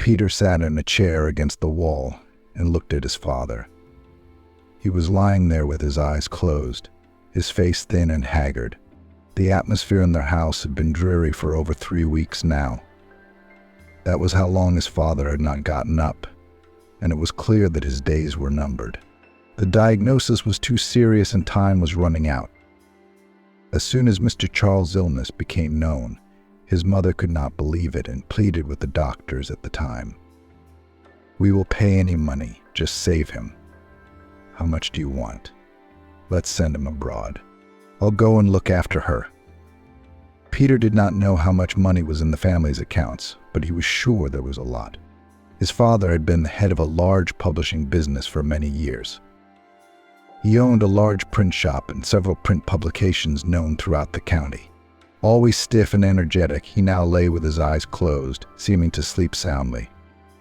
Peter sat in a chair against the wall and looked at his father. He was lying there with his eyes closed, his face thin and haggard. The atmosphere in their house had been dreary for over 3 weeks now. That was how long his father had not gotten up, and it was clear that his days were numbered. The diagnosis was too serious and time was running out. As soon as Mr. Charles' illness became known, his mother could not believe it and pleaded with the doctors at the time. "We will pay any money, just save him. How much do you want? Let's send him abroad. I'll go and look after her." Peter did not know how much money was in the family's accounts, but he was sure there was a lot. His father had been the head of a large publishing business for many years. He owned a large print shop and several print publications known throughout the county. Always stiff and energetic, he now lay with his eyes closed, seeming to sleep soundly.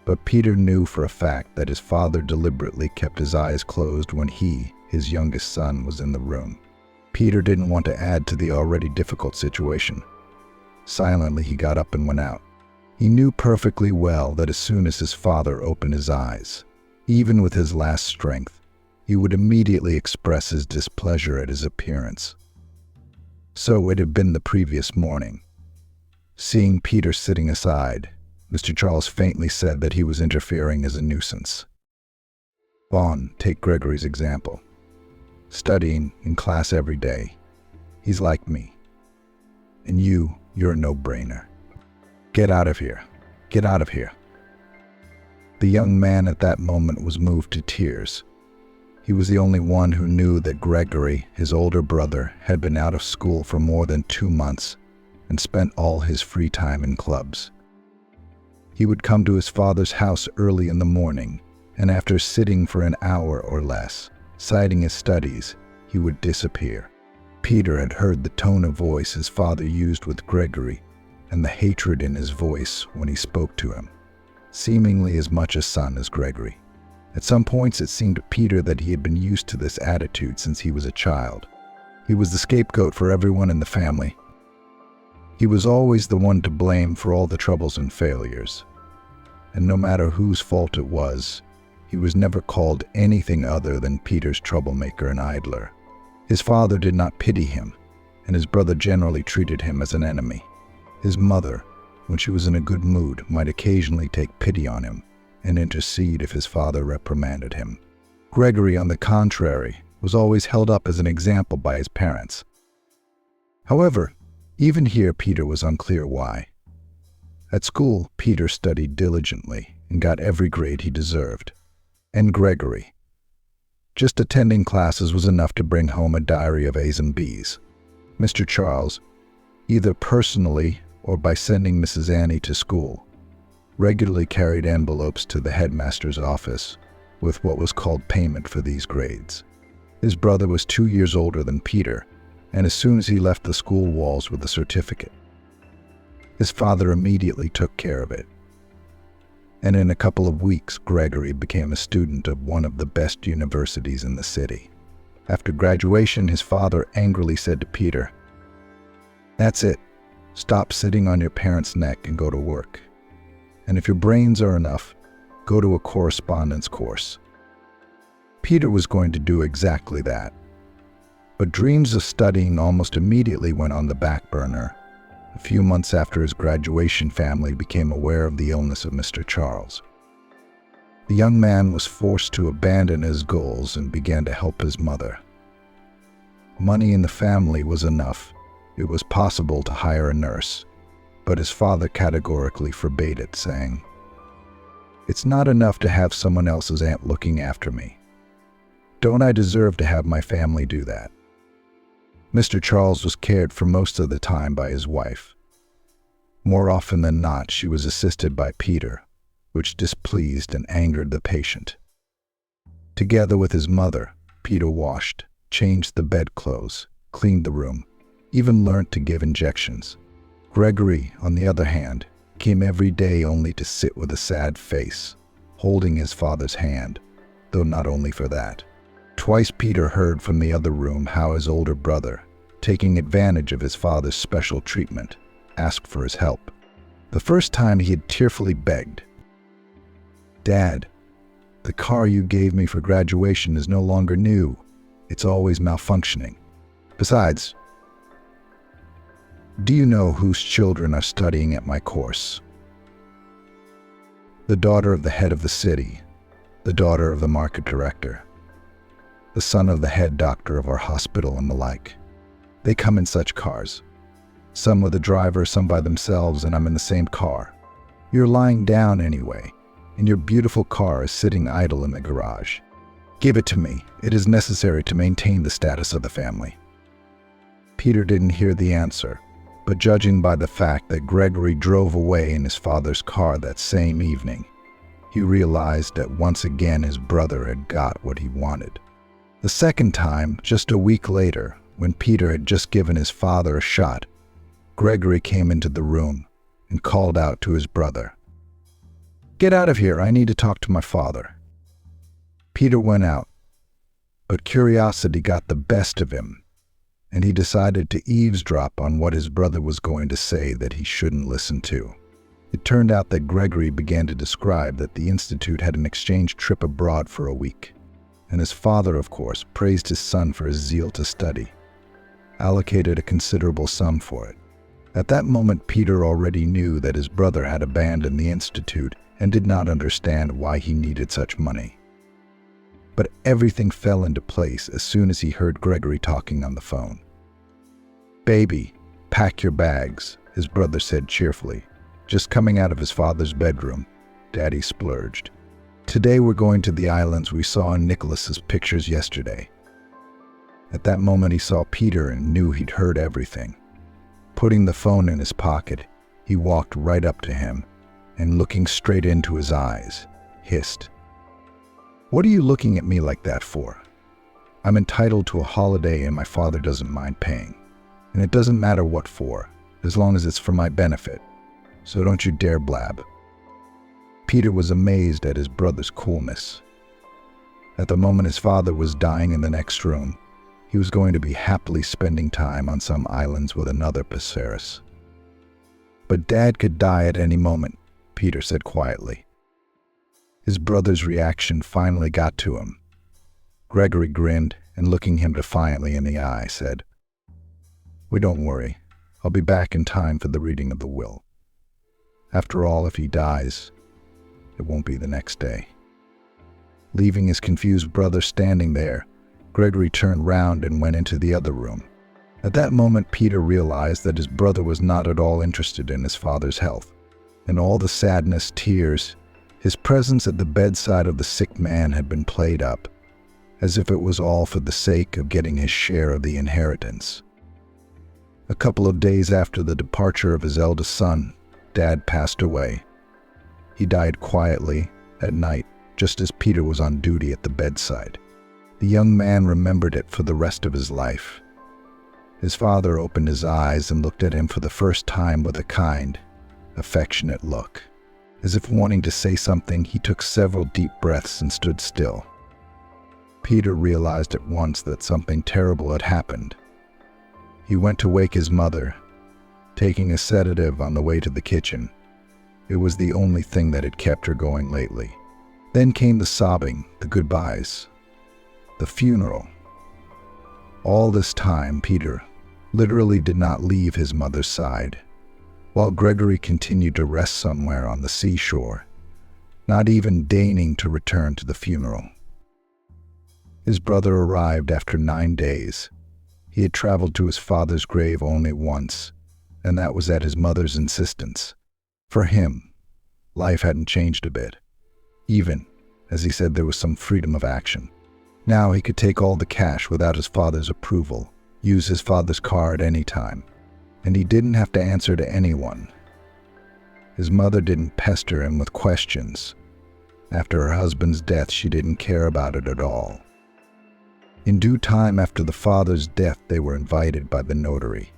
But Peter knew for a fact that his father deliberately kept his eyes closed when he, his youngest son, was in the room. Peter didn't want to add to the already difficult situation. Silently, he got up and went out. He knew perfectly well that as soon as his father opened his eyes, even with his last strength, he would immediately express his displeasure at his appearance. So it had been the previous morning. Seeing Peter sitting aside, Mr. Charles faintly said that he was interfering as a nuisance. "Vaughn, take Gregory's example. Studying in class every day. He's like me. And you're a no-brainer. Get out of here. Get out of here." The young man at that moment was moved to tears. He was the only one who knew that Gregory, his older brother, had been out of school for more than 2 months and spent all his free time in clubs. He would come to his father's house early in the morning, and after sitting for an hour or less, citing his studies, he would disappear. Peter had heard the tone of voice his father used with Gregory and the hatred in his voice when he spoke to him, seemingly as much a son as Gregory. At some points it seemed to Peter that he had been used to this attitude since he was a child. He was the scapegoat for everyone in the family. He was always the one to blame for all the troubles and failures. And no matter whose fault it was, he was never called anything other than Peter's troublemaker and idler. His father did not pity him, and his brother generally treated him as an enemy. His mother, when she was in a good mood, might occasionally take pity on him and intercede if his father reprimanded him. Gregory, on the contrary, was always held up as an example by his parents. However, even here Peter was unclear why. At school, Peter studied diligently and got every grade he deserved. And Gregory. Just attending classes was enough to bring home a diary of A's and B's. Mr. Charles, either personally or by sending Mrs. Annie to school, regularly carried envelopes to the headmaster's office with what was called payment for these grades. His brother was 2 years older than Peter, and as soon as he left the school walls with a certificate, his father immediately took care of it. And in a couple of weeks, Gregory became a student of one of the best universities in the city. After graduation, his father angrily said to Peter, "That's it. Stop sitting on your parents' neck and go to work. And if your brains are enough, go to a correspondence course." Peter was going to do exactly that. But dreams of studying almost immediately went on the back burner. A few months after his graduation, family became aware of the illness of Mr. Charles. The young man was forced to abandon his goals and began to help his mother. Money in the family was enough. It was possible to hire a nurse, but his father categorically forbade it, saying, "It's not enough to have someone else's aunt looking after me. Don't I deserve to have my family do that?" Mr. Charles was cared for most of the time by his wife. More often than not, she was assisted by Peter, which displeased and angered the patient. Together with his mother, Peter washed, changed the bedclothes, cleaned the room, even learned to give injections. Gregory, on the other hand, came every day only to sit with a sad face, holding his father's hand, though not only for that. Twice Peter heard from the other room how his older brother, taking advantage of his father's special treatment, asked for his help. The first time he had tearfully begged, "Dad, the car you gave me for graduation is no longer new. It's always malfunctioning. Besides, do you know whose children are studying at my course? The daughter of the head of the city, the daughter of the market director, the son of the head doctor of our hospital, and the like. They come in such cars. Some with a driver, some by themselves, and I'm in the same car. You're lying down anyway, and your beautiful car is sitting idle in the garage. Give it to me. It is necessary to maintain the status of the family." Peter didn't hear the answer, but judging by the fact that Gregory drove away in his father's car that same evening, he realized that once again his brother had got what he wanted. The second time, just a week later, when Peter had just given his father a shot, Gregory came into the room and called out to his brother, "Get out of here, I need to talk to my father." Peter went out, but curiosity got the best of him, and he decided to eavesdrop on what his brother was going to say that he shouldn't listen to. It turned out that Gregory began to describe that the Institute had an exchange trip abroad for a week, and his father, of course, praised his son for his zeal to study, allocated a considerable sum for it. At that moment, Peter already knew that his brother had abandoned the Institute and did not understand why he needed such money. But everything fell into place as soon as he heard Gregory talking on the phone. "Baby, pack your bags," his brother said cheerfully. Just coming out of his father's bedroom, Daddy splurged. "Today we're going to the islands we saw in Nicholas's pictures yesterday." At that moment he saw Peter and knew he'd heard everything. Putting the phone in his pocket, he walked right up to him and, looking straight into his eyes, hissed, "What are you looking at me like that for? I'm entitled to a holiday and my father doesn't mind paying. And it doesn't matter what for, as long as it's for my benefit. So don't you dare blab." Peter was amazed at his brother's coolness. At the moment his father was dying in the next room, he was going to be happily spending time on some islands with another Passeris. "But Dad could die at any moment," Peter said quietly. His brother's reaction finally got to him. Gregory grinned and, looking him defiantly in the eye, said, "We don't worry. I'll be back in time for the reading of the will. After all, if he dies, it won't be the next day." Leaving his confused brother standing there, Gregory turned round and went into the other room. At that moment, Peter realized that his brother was not at all interested in his father's health. In all the sadness, tears, his presence at the bedside of the sick man had been played up, as if it was all for the sake of getting his share of the inheritance. A couple of days after the departure of his eldest son, Dad passed away. He died quietly at night, just as Peter was on duty at the bedside. The young man remembered it for the rest of his life. His father opened his eyes and looked at him for the first time with a kind, affectionate look. As if wanting to say something, he took several deep breaths and stood still. Peter realized at once that something terrible had happened. He went to wake his mother, taking a sedative on the way to the kitchen. It was the only thing that had kept her going lately. Then came the sobbing, the goodbyes, the funeral. All this time, Peter literally did not leave his mother's side, while Gregory continued to rest somewhere on the seashore, not even deigning to return to the funeral. His brother arrived after 9 days. He had traveled to his father's grave only once, and that was at his mother's insistence. For him, life hadn't changed a bit, even as he said there was some freedom of action. Now he could take all the cash without his father's approval, use his father's car at any time, and he didn't have to answer to anyone. His mother didn't pester him with questions. After her husband's death, she didn't care about it at all. In due time after the father's death, they were invited by the notary.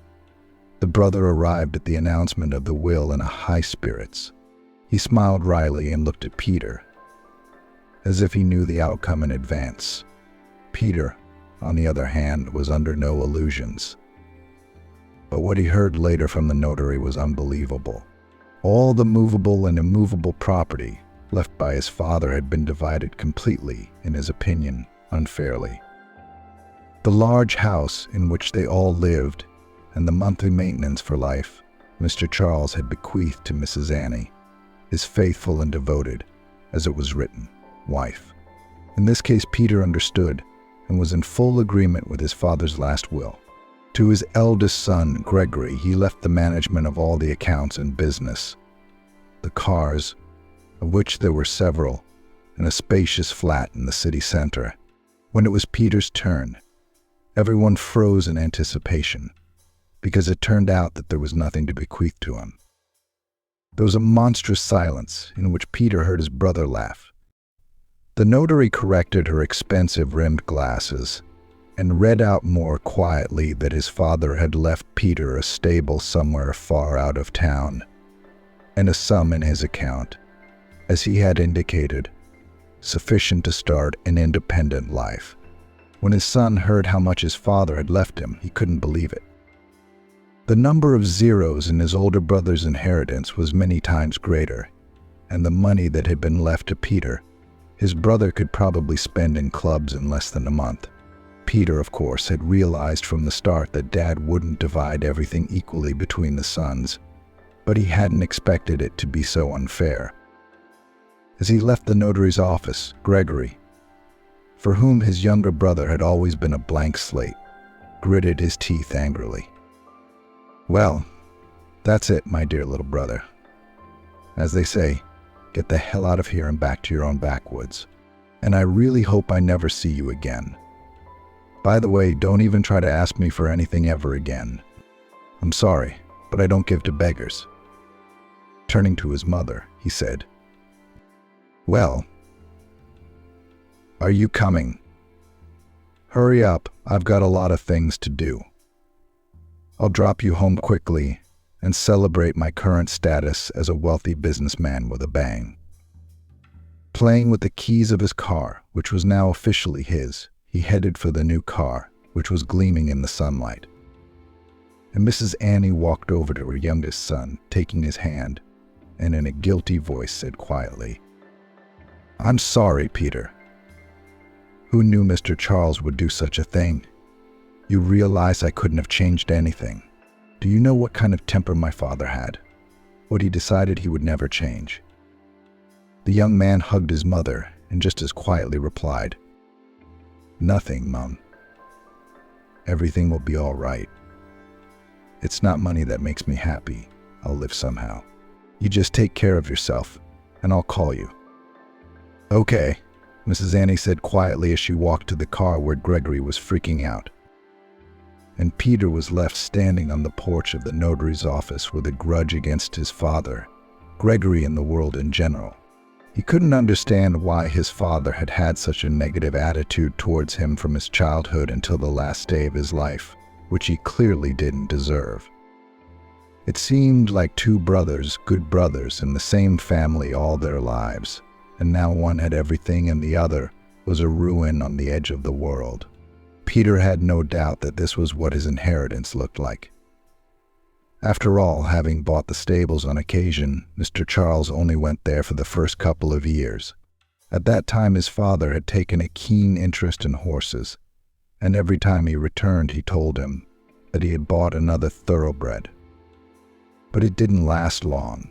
The brother arrived at the announcement of the will in a high spirits. He smiled wryly and looked at Peter, as if he knew the outcome in advance. Peter, on the other hand, was under no illusions. But what he heard later from the notary was unbelievable. All the movable and immovable property left by his father had been divided completely, in his opinion, unfairly. The large house in which they all lived and the monthly maintenance for life, Mr. Charles had bequeathed to Mrs. Annie, his faithful and devoted, as it was written, wife. In this case, Peter understood and was in full agreement with his father's last will. To his eldest son, Gregory, he left the management of all the accounts and business, the cars, of which there were several, and a spacious flat in the city center. When it was Peter's turn, everyone froze in anticipation, because it turned out that there was nothing to bequeath to him. There was a monstrous silence in which Peter heard his brother laugh. The notary corrected her expensive rimmed glasses and read out more quietly that his father had left Peter a stable somewhere far out of town and a sum in his account, as he had indicated, sufficient to start an independent life. When his son heard how much his father had left him, he couldn't believe it. The number of zeros in his older brother's inheritance was many times greater, and the money that had been left to Peter, his brother could probably spend in clubs in less than a month. Peter, of course, had realized from the start that Dad wouldn't divide everything equally between the sons, but he hadn't expected it to be so unfair. As he left the notary's office, Gregory, for whom his younger brother had always been a blank slate, gritted his teeth angrily. "Well, that's it, my dear little brother. As they say, get the hell out of here and back to your own backwoods. And I really hope I never see you again. By the way, don't even try to ask me for anything ever again. I'm sorry, but I don't give to beggars." Turning to his mother, he said, "Well, are you coming? Hurry up, I've got a lot of things to do. I'll drop you home quickly and celebrate my current status as a wealthy businessman with a bang." Playing with the keys of his car, which was now officially his, he headed for the new car, which was gleaming in the sunlight. And Mrs. Annie walked over to her youngest son, taking his hand, and in a guilty voice said quietly, "I'm sorry, Peter. Who knew Mr. Charles would do such a thing? You realize I couldn't have changed anything. Do you know what kind of temper my father had? What he decided he would never change?" The young man hugged his mother and just as quietly replied, "Nothing, Mum. Everything will be all right. It's not money that makes me happy. I'll live somehow. You just take care of yourself, and I'll call you." "Okay," Mrs. Annie said quietly as she walked to the car where Gregory was freaking out. And Peter was left standing on the porch of the notary's office with a grudge against his father, Gregory, and the world in general. He couldn't understand why his father had had such a negative attitude towards him from his childhood until the last day of his life, which he clearly didn't deserve. It seemed like two brothers, good brothers, in the same family all their lives, and now one had everything and the other was a ruin on the edge of the world. Peter had no doubt that this was what his inheritance looked like. After all, having bought the stables on occasion, Mr. Charles only went there for the first couple of years. At that time his father had taken a keen interest in horses, and every time he returned he told him that he had bought another thoroughbred. But it didn't last long.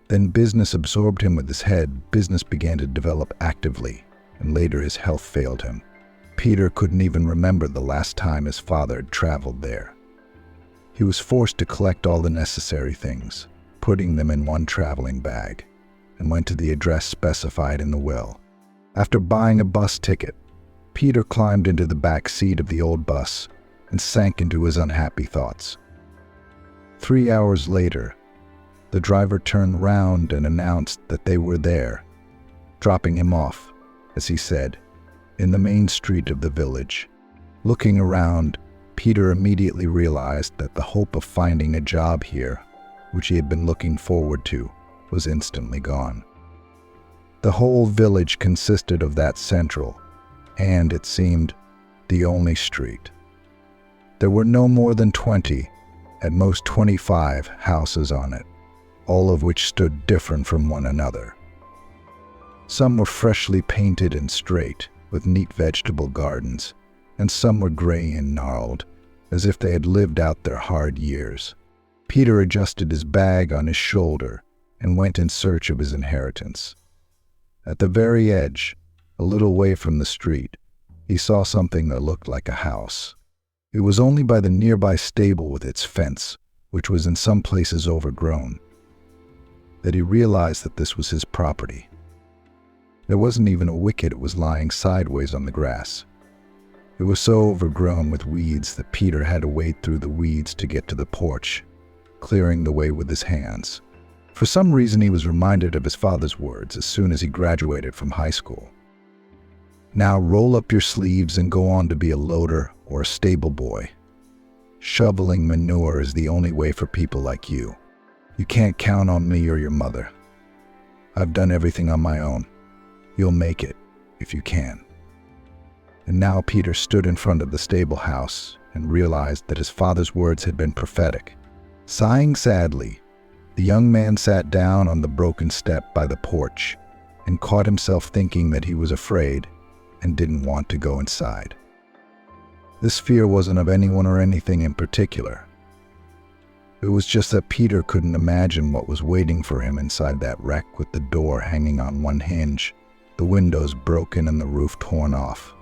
Then business absorbed him with his head, business began to develop actively, and later his health failed him. Peter couldn't even remember the last time his father had traveled there. He was forced to collect all the necessary things, putting them in one traveling bag, and went to the address specified in the will. After buying a bus ticket, Peter climbed into the back seat of the old bus and sank into his unhappy thoughts. 3 hours later, the driver turned round and announced that they were there, dropping him off, as he said, in the main street of the village. Looking around, Peter immediately realized that the hope of finding a job here, which he had been looking forward to, was instantly gone. The whole village consisted of that central, and, it seemed, the only street. There were no more than 20, at most 25, houses on it, all of which stood different from one another. Some were freshly painted and straight, with neat vegetable gardens, and some were gray and gnarled, as if they had lived out their hard years. Peter adjusted his bag on his shoulder and went in search of his inheritance. At the very edge, a little way from the street, he saw something that looked like a house. It was only by the nearby stable with its fence, which was in some places overgrown, that he realized that this was his property. There wasn't even a wicket. It was lying sideways on the grass. It was so overgrown with weeds that Peter had to wade through the weeds to get to the porch, clearing the way with his hands. For some reason, he was reminded of his father's words as soon as he graduated from high school. Now roll up your sleeves and go on to be a loader or a stable boy. Shoveling manure is the only way for people like you. You can't count on me or your mother. I've done everything on my own. You'll make it, if you can. And now Peter stood in front of the stable house and realized that his father's words had been prophetic. Sighing sadly, the young man sat down on the broken step by the porch and caught himself thinking that he was afraid and didn't want to go inside. This fear wasn't of anyone or anything in particular. It was just that Peter couldn't imagine what was waiting for him inside that wreck with the door hanging on one hinge, the windows broken and the roof torn off.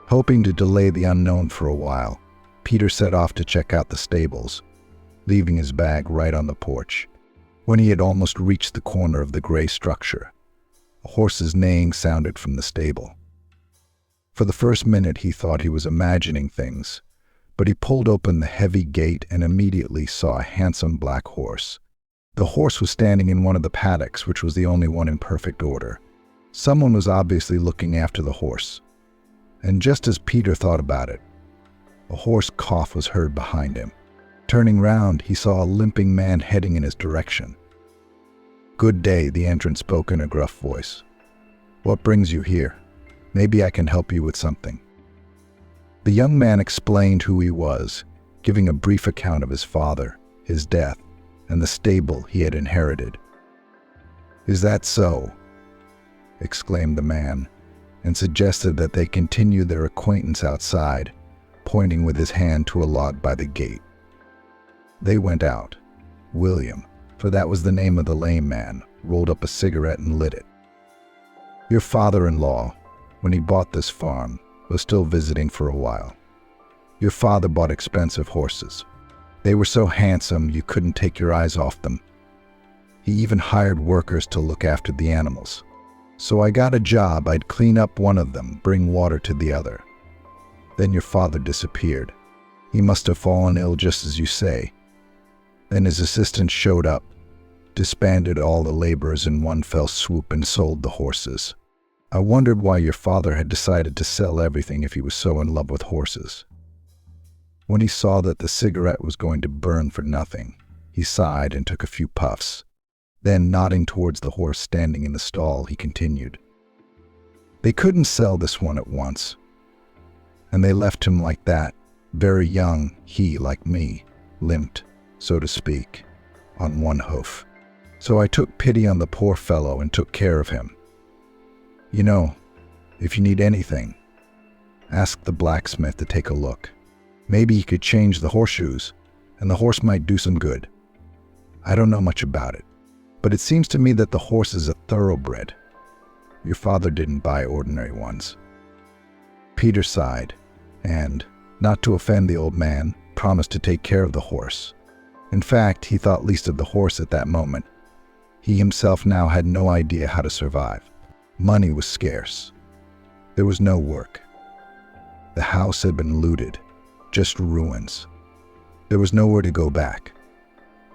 Hoping to delay the unknown for a while, Peter set off to check out the stables, leaving his bag right on the porch. When he had almost reached the corner of the gray structure, a horse's neighing sounded from the stable. For the first minute he thought he was imagining things, but he pulled open the heavy gate and immediately saw a handsome black horse. The horse was standing in one of the paddocks, which was the only one in perfect order. Someone was obviously looking after the horse. And just as Peter thought about it, a hoarse cough was heard behind him. Turning round, he saw a limping man heading in his direction. "Good day," the entrant spoke in a gruff voice. "What brings you here? Maybe I can help you with something." The young man explained who he was, giving a brief account of his father, his death, and the stable he had inherited. "Is that so?" exclaimed the man, and suggested that they continue their acquaintance outside, pointing with his hand to a log by the gate. They went out. William, for that was the name of the lame man, rolled up a cigarette and lit it. "Your father-in-law, when he bought this farm, was still visiting for a while. Your father bought expensive horses. They were so handsome you couldn't take your eyes off them. He even hired workers to look after the animals. So I got a job. I'd clean up one of them, bring water to the other. Then your father disappeared. He must have fallen ill, just as you say. Then his assistant showed up, disbanded all the laborers in one fell swoop, and sold the horses. I wondered why your father had decided to sell everything if he was so in love with horses. When he saw that the cigarette was going to burn for nothing, he sighed and took a few puffs. Then, nodding towards the horse standing in the stall, he continued. They couldn't sell this one at once, and they left him like that, very young. He, like me, limped, so to speak, on one hoof. So I took pity on the poor fellow and took care of him. You know, if you need anything, ask the blacksmith to take a look. Maybe he could change the horseshoes, and the horse might do some good. I don't know much about it, but it seems to me that the horse is a thoroughbred. Your father didn't buy ordinary ones." Peter sighed, and, not to offend the old man, promised to take care of the horse. In fact, he thought least of the horse at that moment. He himself now had no idea how to survive. Money was scarce. There was no work. The house had been looted, just ruins. There was nowhere to go back,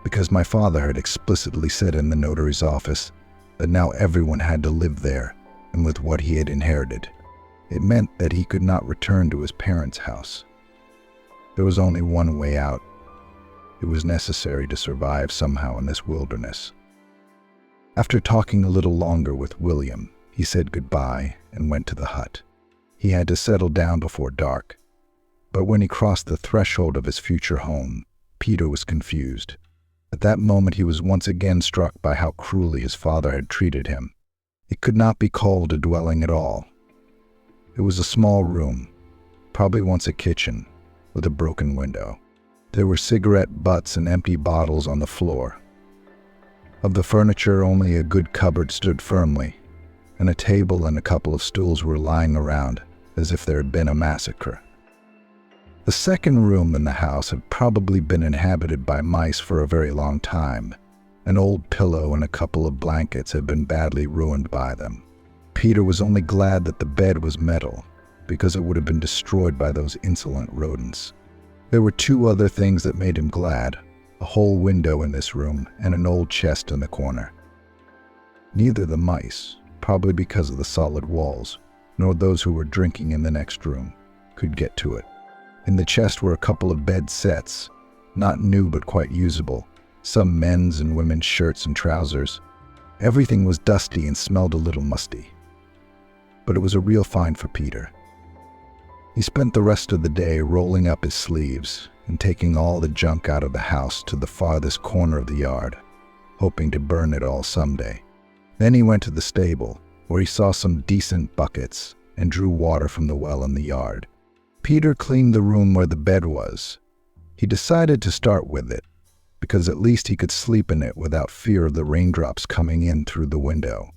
because my father had explicitly said in the notary's office that now everyone had to live there and with what he had inherited. It meant that he could not return to his parents' house. There was only one way out. It was necessary to survive somehow in this wilderness. After talking a little longer with William, he said goodbye and went to the hut. He had to settle down before dark, but when he crossed the threshold of his future home, Peter was confused. At that moment he was once again struck by how cruelly his father had treated him. It could not be called a dwelling at all. It was a small room, probably once a kitchen, with a broken window. There were cigarette butts and empty bottles on the floor. Of the furniture, only a good cupboard stood firmly, and a table and a couple of stools were lying around as if there had been a massacre. The second room in the house had probably been inhabited by mice for a very long time. An old pillow and a couple of blankets had been badly ruined by them. Peter was only glad that the bed was metal, because it would have been destroyed by those insolent rodents. There were two other things that made him glad: a whole window in this room and an old chest in the corner. Neither the mice, probably because of the solid walls, nor those who were drinking in the next room, could get to it. In the chest were a couple of bed sets, not new but quite usable, some men's and women's shirts and trousers. Everything was dusty and smelled a little musty. But it was a real find for Peter. He spent the rest of the day rolling up his sleeves and taking all the junk out of the house to the farthest corner of the yard, hoping to burn it all someday. Then he went to the stable, where he saw some decent buckets and drew water from the well in the yard. Peter cleaned the room where the bed was. He decided to start with it, because at least he could sleep in it without fear of the raindrops coming in through the window.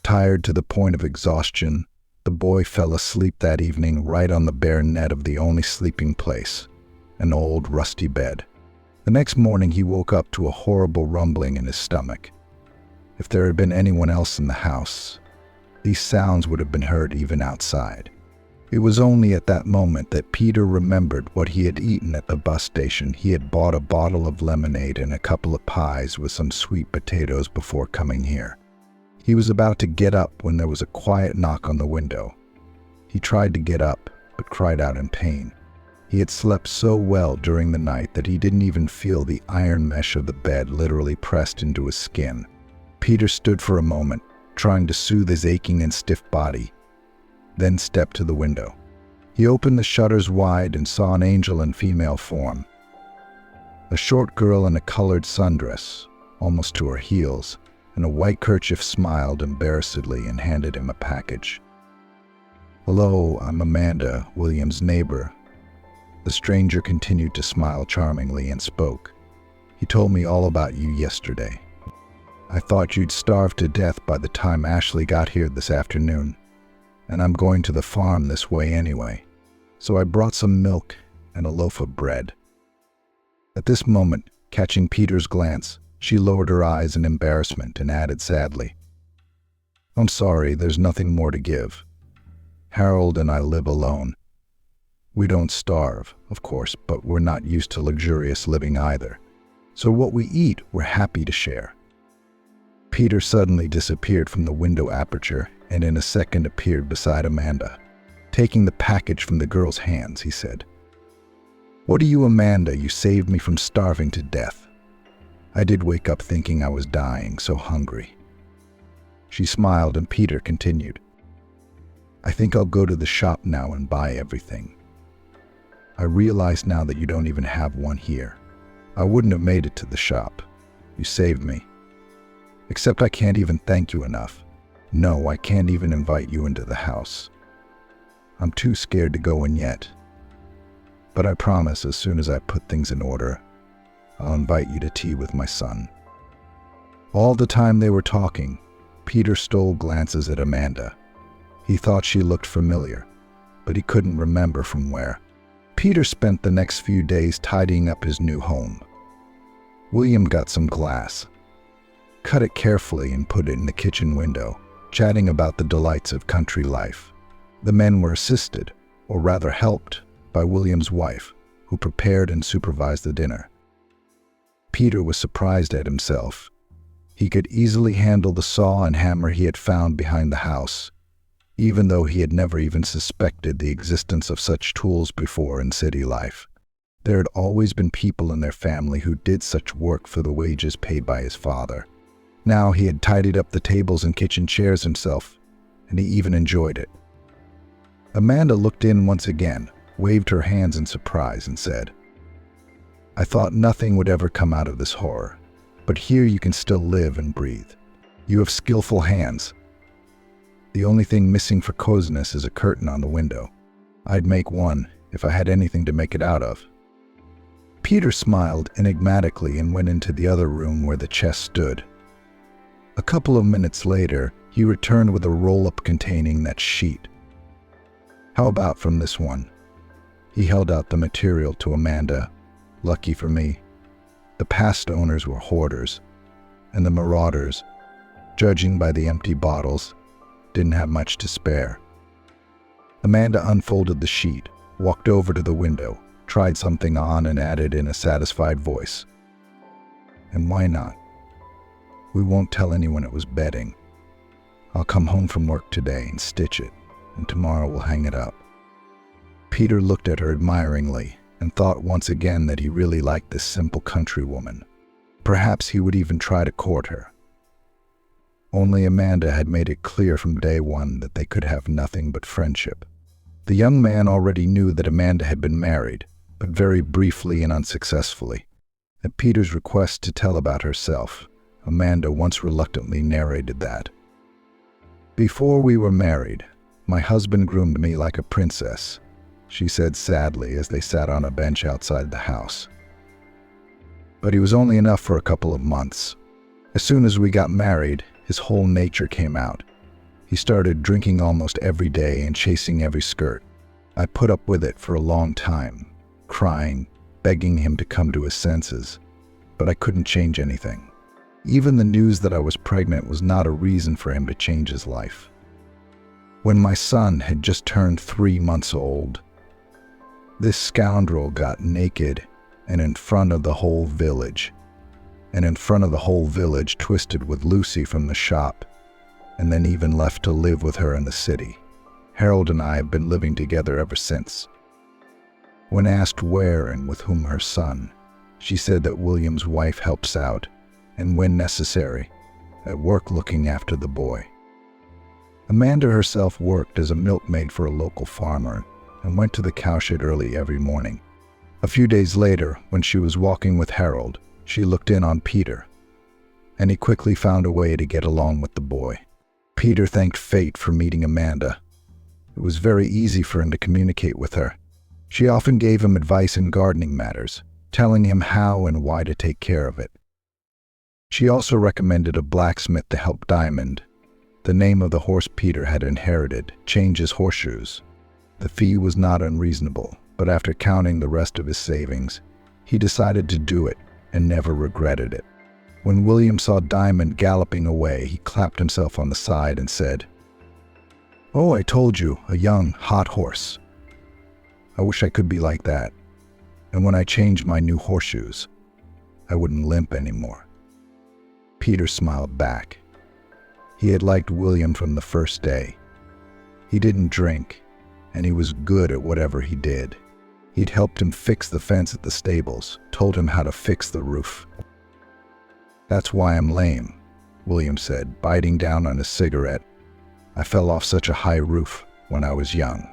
Tired to the point of exhaustion, the boy fell asleep that evening right on the bare net of the only sleeping place, an old rusty bed. The next morning he woke up to a horrible rumbling in his stomach. If there had been anyone else in the house, these sounds would have been heard even outside. It was only at that moment that Peter remembered what he had eaten at the bus station. He had bought a bottle of lemonade and a couple of pies with some sweet potatoes before coming here. He was about to get up when there was a quiet knock on the window. He tried to get up, but cried out in pain. He had slept so well during the night that he didn't even feel the iron mesh of the bed literally pressed into his skin. Peter stood for a moment, trying to soothe his aching and stiff body, then stepped to the window. He opened the shutters wide and saw an angel in female form. A short girl in a colored sundress, almost to her heels, and a white kerchief smiled embarrassedly and handed him a package. "Hello, I'm Amanda, William's neighbor." The stranger continued to smile charmingly and spoke. "He told me all about you yesterday. I thought you'd starve to death by the time Ashley got here this afternoon, and I'm going to the farm this way anyway, so I brought some milk and a loaf of bread." At this moment, catching Peter's glance, she lowered her eyes in embarrassment and added sadly, "I'm sorry, there's nothing more to give. Harold and I live alone. We don't starve, of course, but we're not used to luxurious living either. So what we eat, we're happy to share." Peter suddenly disappeared from the window aperture and in a second appeared beside Amanda. Taking the package from the girl's hands, he said, "What are you, Amanda? You saved me from starving to death. I did wake up thinking I was dying, so hungry." She smiled and Peter continued, "I think I'll go to the shop now and buy everything. I realize now that you don't even have one here. I wouldn't have made it to the shop. You saved me. Except I can't even thank you enough. No, I can't even invite you into the house. I'm too scared to go in yet. But I promise as soon as I put things in order, I'll invite you to tea with my son." All the time they were talking, Peter stole glances at Amanda. He thought she looked familiar, but he couldn't remember from where. Peter spent the next few days tidying up his new home. William got some glass, cut it carefully and put it in the kitchen window, chatting about the delights of country life. The men were assisted, or rather helped, by William's wife, who prepared and supervised the dinner. Peter was surprised at himself. He could easily handle the saw and hammer he had found behind the house, even though he had never even suspected the existence of such tools before in city life. There had always been people in their family who did such work for the wages paid by his father. Now he had tidied up the tables and kitchen chairs himself, and he even enjoyed it. Amanda looked in once again, waved her hands in surprise, and said, "I thought nothing would ever come out of this horror, but here you can still live and breathe." You have skillful hands. The only thing missing for coziness is a curtain on the window. I'd make one if I had anything to make it out of." Peter smiled enigmatically and went into the other room where the chest stood. A couple of minutes later, he returned with a roll-up containing that sheet. "How about from this one?" He held out the material to Amanda. Lucky for me, the past owners were hoarders, and the marauders, judging by the empty bottles, didn't have much to spare. Amanda unfolded the sheet, walked over to the window, tried something on, and added in a satisfied voice, "And why not? We won't tell anyone it was bedding. I'll come home from work today and stitch it, and tomorrow we'll hang it up." Peter looked at her admiringly and thought once again that he really liked this simple countrywoman. Perhaps he would even try to court her. Only Amanda had made it clear from day one that they could have nothing but friendship. The young man already knew that Amanda had been married, but very briefly and unsuccessfully. At Peter's request to tell about herself, Amanda once reluctantly narrated that. "Before we were married, my husband groomed me like a princess," she said sadly as they sat on a bench outside the house. "But he was only enough for a couple of months. As soon as we got married, his whole nature came out. He started drinking almost every day and chasing every skirt. I put up with it for a long time, crying, begging him to come to his senses, but I couldn't change anything. Even the news that I was pregnant was not a reason for him to change his life. When my son had just turned 3 months old, this scoundrel got naked and in front of the whole village, twisted with Lucy from the shop, and then even left to live with her in the city. Harold and I have been living together ever since." When asked where and with whom her son, she said that William's wife helps out, and when necessary, at work looking after the boy. Amanda herself worked as a milkmaid for a local farmer and went to the cowshed early every morning. A few days later, when she was walking with Harold, she looked in on Peter, and he quickly found a way to get along with the boy. Peter thanked fate for meeting Amanda. It was very easy for him to communicate with her. She often gave him advice in gardening matters, telling him how and why to take care of it. She also recommended a blacksmith to help Diamond, the name of the horse Peter had inherited, change his horseshoes. The fee was not unreasonable, but after counting the rest of his savings, he decided to do it and never regretted it. When William saw Diamond galloping away, he clapped himself on the side and said, "Oh, I told you, a young, hot horse. I wish I could be like that. And when I changed my new horseshoes, I wouldn't limp anymore." Peter smiled back. He had liked William from the first day. He didn't drink, and he was good at whatever he did. He'd helped him fix the fence at the stables, told him how to fix the roof. "That's why I'm lame," William said, biting down on his cigarette. "I fell off such a high roof when I was young.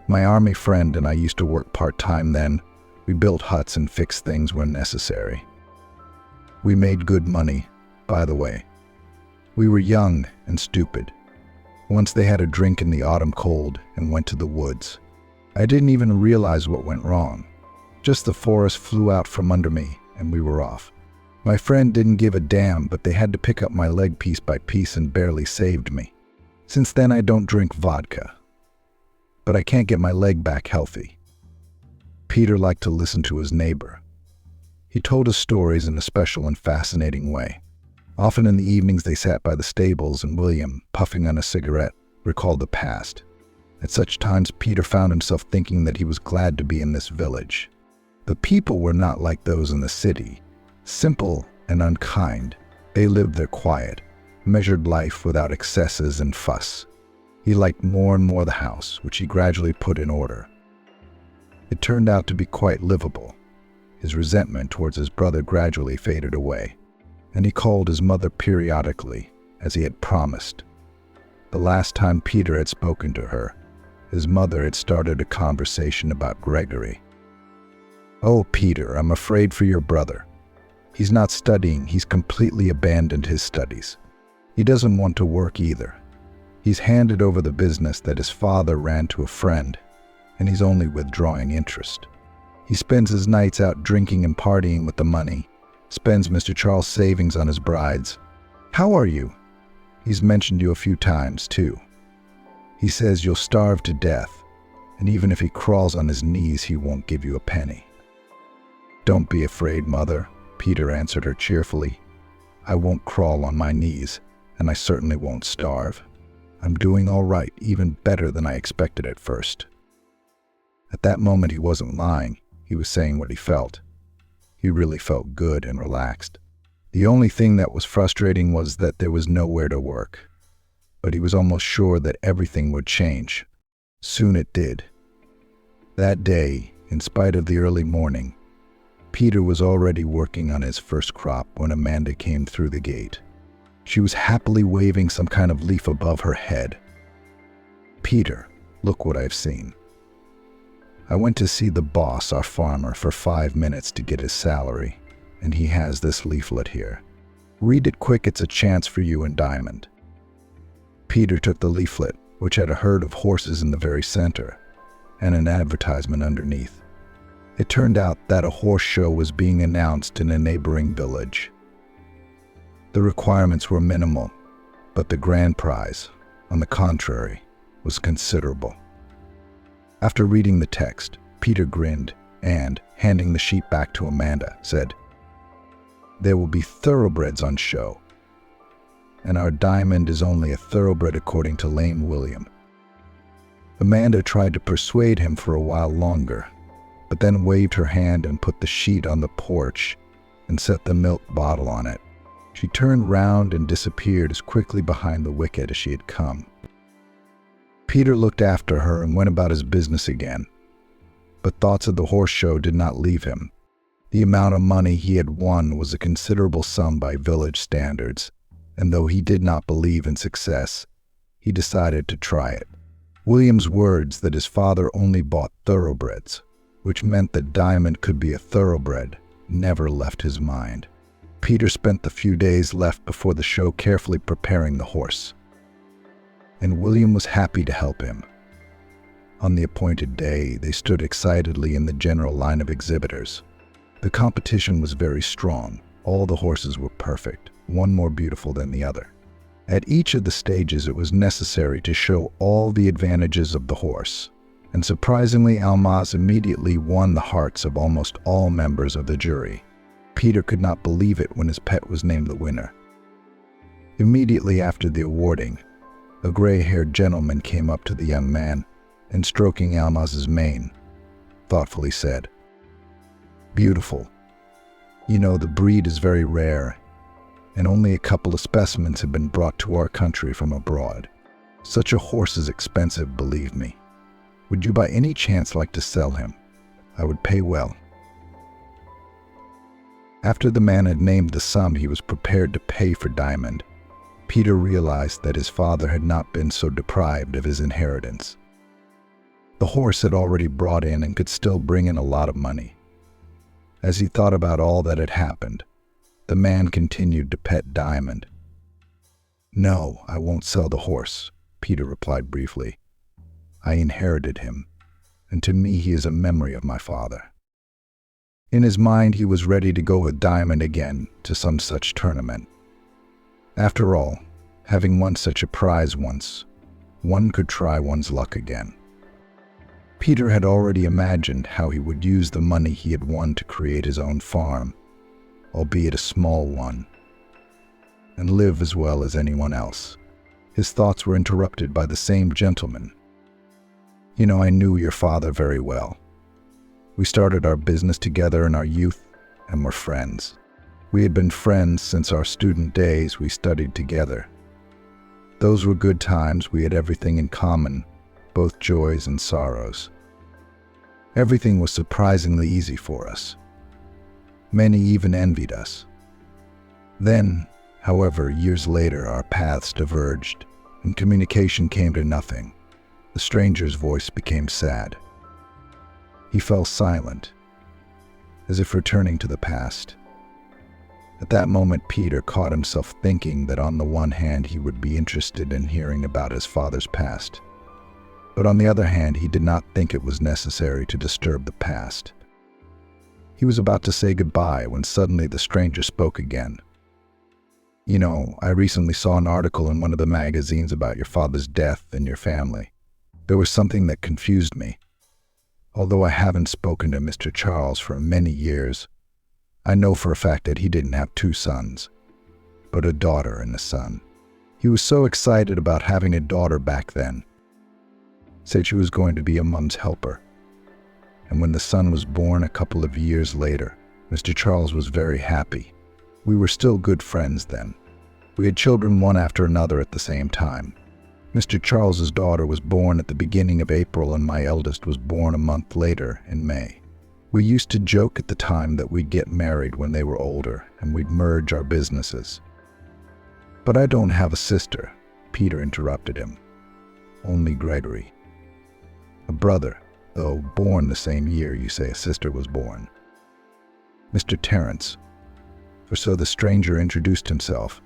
My army friend and I used to work part-time then. We built huts and fixed things when necessary. We made good money, by the way. We were young and stupid. Once they had a drink in the autumn cold and went to the woods. I didn't even realize what went wrong. Just the forest flew out from under me and we were off. My friend didn't give a damn, but they had to pick up my leg piece by piece and barely saved me. Since then I don't drink vodka. But I can't get my leg back healthy." Peter liked to listen to his neighbor. He told his stories in a special and fascinating way. Often in the evenings they sat by the stables and William, puffing on a cigarette, recalled the past. At such times Peter found himself thinking that he was glad to be in this village. The people were not like those in the city, simple and unkind. They lived their quiet, measured life without excesses and fuss. He liked more and more the house, which he gradually put in order. It turned out to be quite livable. His resentment towards his brother gradually faded away, and he called his mother periodically, as he had promised. The last time Peter had spoken to her, his mother had started a conversation about Gregory. "Oh, Peter, I'm afraid for your brother. He's not studying, he's completely abandoned his studies. He doesn't want to work either. He's handed over the business that his father ran to a friend, and he's only withdrawing interest. He spends his nights out drinking and partying with the money, spends Mr. Charles' savings on his brides. How are you? He's mentioned you a few times, too. He says you'll starve to death, and even if he crawls on his knees, he won't give you a penny. Don't be afraid, Mother, Peter answered her cheerfully. I won't crawl on my knees, and I certainly won't starve. I'm doing all right, even better than I expected at first. At that moment, he wasn't lying. He was saying what he felt. He really felt good and relaxed. The only thing that was frustrating was that there was nowhere to work. But he was almost sure that everything would change. Soon it did. That day, in spite of the early morning, Peter was already working on his first crop when Amanda came through the gate. She was happily waving some kind of leaf above her head. Peter, look what I've seen. I went to see the boss, our farmer, for 5 minutes to get his salary, and he has this leaflet here. Read it quick, it's a chance for you and Diamond. Peter took the leaflet, which had a herd of horses in the very center, and an advertisement underneath. It turned out that a horse show was being announced in a neighboring village. The requirements were minimal, but the grand prize, on the contrary, was considerable. After reading the text, Peter grinned and, handing the sheet back to Amanda, said, There will be thoroughbreds on show, and our Diamond is only a thoroughbred according to Lame William. Amanda tried to persuade him for a while longer, but then waved her hand and put the sheet on the porch and set the milk bottle on it. She turned round and disappeared as quickly behind the wicket as she had come. Peter looked after her and went about his business again, but thoughts of the horse show did not leave him. The amount of money he had won was a considerable sum by village standards, and though he did not believe in success, he decided to try it. William's words that his father only bought thoroughbreds, which meant that Diamond could be a thoroughbred, never left his mind. Peter spent the few days left before the show carefully preparing the horse, and William was happy to help him. On the appointed day, they stood excitedly in the general line of exhibitors. The competition was very strong. All the horses were perfect, one more beautiful than the other. At each of the stages, it was necessary to show all the advantages of the horse, and surprisingly, Almaz immediately won the hearts of almost all members of the jury. Peter could not believe it when his pet was named the winner. Immediately after the awarding, a gray-haired gentleman came up to the young man and, stroking Almaz's mane, thoughtfully said, Beautiful. You know, the breed is very rare, and only a couple of specimens have been brought to our country from abroad. Such a horse is expensive, believe me. Would you by any chance like to sell him? I would pay well. After the man had named the sum he was prepared to pay for Diamond, Peter realized that his father had not been so deprived of his inheritance. The horse had already brought in and could still bring in a lot of money. As he thought about all that had happened, the man continued to pet Diamond. No, I won't sell the horse, Peter replied briefly. I inherited him, and to me he is a memory of my father. In his mind, he was ready to go with Diamond again to some such tournament. After all, having won such a prize once, one could try one's luck again. Peter had already imagined how he would use the money he had won to create his own farm, albeit a small one, and live as well as anyone else. His thoughts were interrupted by the same gentleman. You know, I knew your father very well. We started our business together in our youth and were friends. We had been friends since our student days. We studied together. Those were good times. We had everything in common, both joys and sorrows. Everything was surprisingly easy for us. Many even envied us. Then, however, years later, our paths diverged, and communication came to nothing. The stranger's voice became sad. He fell silent, as if returning to the past. At that moment, Peter caught himself thinking that on the one hand he would be interested in hearing about his father's past, but on the other hand he did not think it was necessary to disturb the past. He was about to say goodbye when suddenly the stranger spoke again. "You know, I recently saw an article in one of the magazines about your father's death and your family. There was something that confused me. Although I haven't spoken to Mr. Charles for many years, I know for a fact that he didn't have two sons, but a daughter and a son. He was so excited about having a daughter back then. Said she was going to be a mom's helper. And when the son was born a couple of years later, Mr. Charles was very happy. We were still good friends then. We had children one after another at the same time. Mr. Charles's daughter was born at the beginning of April and my eldest was born a month later in May. We used to joke at the time that we'd get married when they were older and we'd merge our businesses." "But I don't have a sister," Peter interrupted him. "Only Gregory." "A brother, though born the same year you say a sister was born." "Mr. Terence," for so the stranger introduced himself,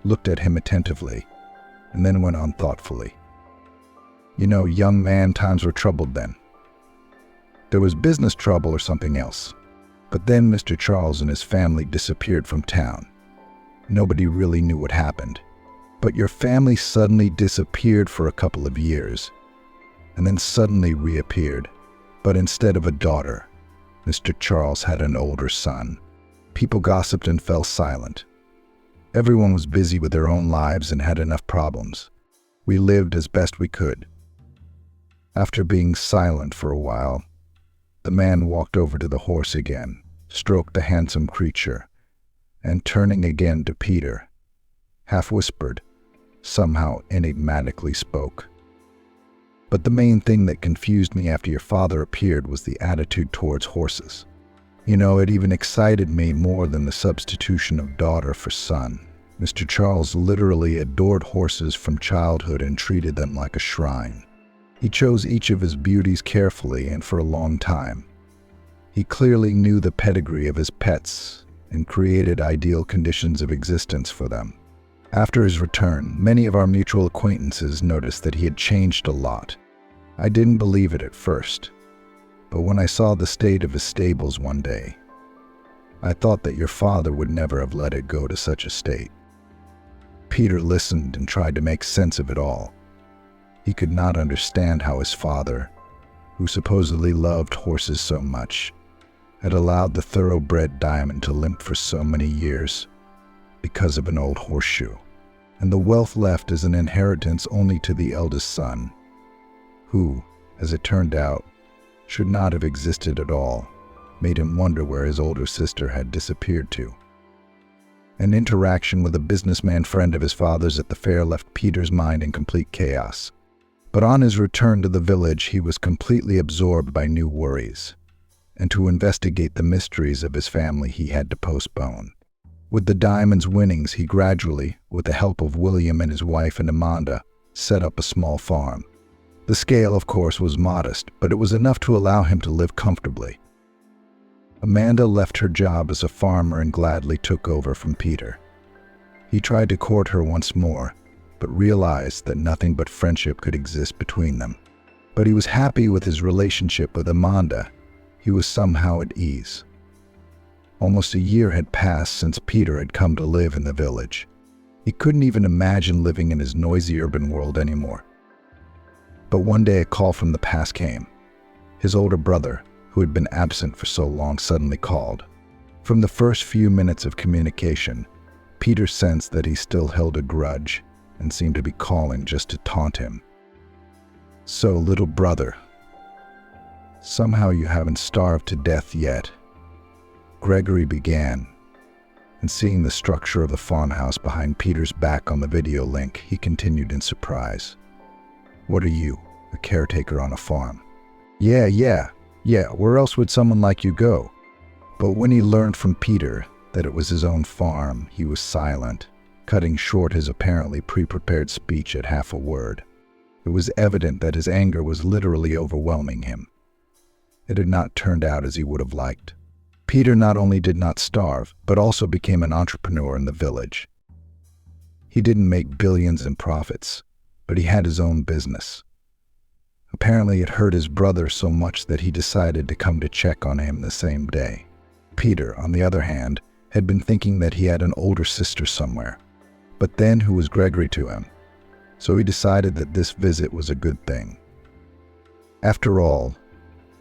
looked at him attentively, and then went on thoughtfully. "You know, young man, times were troubled then. There was business trouble or something else. But then Mr. Charles and his family disappeared from town. Nobody really knew what happened. But your family suddenly disappeared for a couple of years, and then suddenly reappeared. But instead of a daughter, Mr. Charles had an older son. People gossiped and fell silent. Everyone was busy with their own lives and had enough problems. We lived as best we could." After being silent for a while, the man walked over to the horse again, stroked the handsome creature, and turning again to Peter, half whispered, somehow enigmatically spoke. "But the main thing that confused me after your father appeared was the attitude towards horses. You know, it even excited me more than the substitution of daughter for son. Mr. Charles literally adored horses from childhood and treated them like a shrine. He chose each of his beauties carefully and for a long time. He clearly knew the pedigree of his pets and created ideal conditions of existence for them. After his return, many of our mutual acquaintances noticed that he had changed a lot. I didn't believe it at first, but when I saw the state of his stables one day, I thought that your father would never have let it go to such a state." Peter listened and tried to make sense of it all. He could not understand how his father, who supposedly loved horses so much, had allowed the thoroughbred Diamond to limp for so many years because of an old horseshoe, and the wealth left as an inheritance only to the eldest son, who, as it turned out, should not have existed at all, made him wonder where his older sister had disappeared to. An interaction with a businessman friend of his father's at the fair left Peter's mind in complete chaos. But on his return to the village, he was completely absorbed by new worries, and to investigate the mysteries of his family he had to postpone. With the Diamond's winnings, he gradually, with the help of William and his wife and Amanda, set up a small farm. The scale, of course, was modest, but it was enough to allow him to live comfortably. Amanda left her job as a farmer and gladly took over from Peter. He tried to court her once more, but realized that nothing but friendship could exist between them. But he was happy with his relationship with Amanda. He was somehow at ease. Almost a year had passed since Peter had come to live in the village. He couldn't even imagine living in his noisy urban world anymore. But one day a call from the past came. His older brother, who had been absent for so long, suddenly called. From the first few minutes of communication, Peter sensed that he still held a grudge and seemed to be calling just to taunt him. "So, little brother, somehow you haven't starved to death yet," Gregory began, and seeing the structure of the farmhouse behind Peter's back on the video link, he continued in surprise. "What are you, a caretaker on a farm?" Yeah, where else would someone like you go?" But when he learned from Peter that it was his own farm, he was silent, cutting short his apparently pre-prepared speech at half a word. It was evident that his anger was literally overwhelming him. It had not turned out as he would have liked. Peter not only did not starve, but also became an entrepreneur in the village. He didn't make billions in profits, but he had his own business. Apparently it hurt his brother so much that he decided to come to check on him the same day. Peter, on the other hand, had been thinking that he had an older sister somewhere, but then who was Gregory to him? So he decided that this visit was a good thing. After all,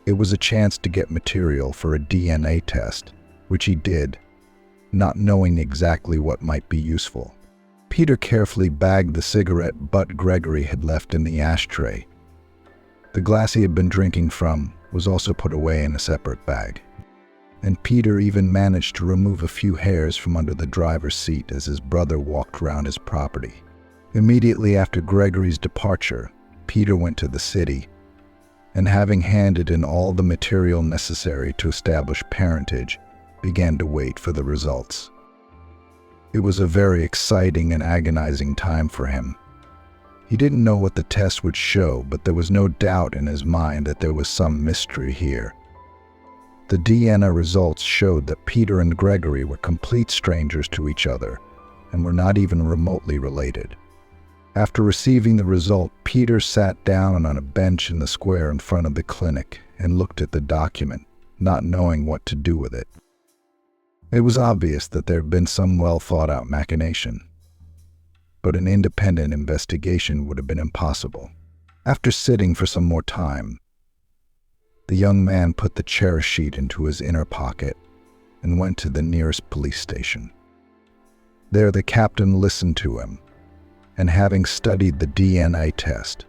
it was a chance to get material for a DNA test, which he did, not knowing exactly what might be useful. Peter carefully bagged the cigarette butt Gregory had left in the ashtray. The glass he had been drinking from was also put away in a separate bag. And Peter even managed to remove a few hairs from under the driver's seat as his brother walked around his property. Immediately after Gregory's departure, Peter went to the city, and having handed in all the material necessary to establish parentage, began to wait for the results. It was a very exciting and agonizing time for him. He didn't know what the test would show, but there was no doubt in his mind that there was some mystery here. The DNA results showed that Peter and Gregory were complete strangers to each other and were not even remotely related. After receiving the result, Peter sat down on a bench in the square in front of the clinic and looked at the document, not knowing what to do with it. It was obvious that there had been some well-thought-out machination, but an independent investigation would have been impossible. After sitting for some more time, the young man put the cherished sheet into his inner pocket and went to the nearest police station. There the captain listened to him, and having studied the DNA test,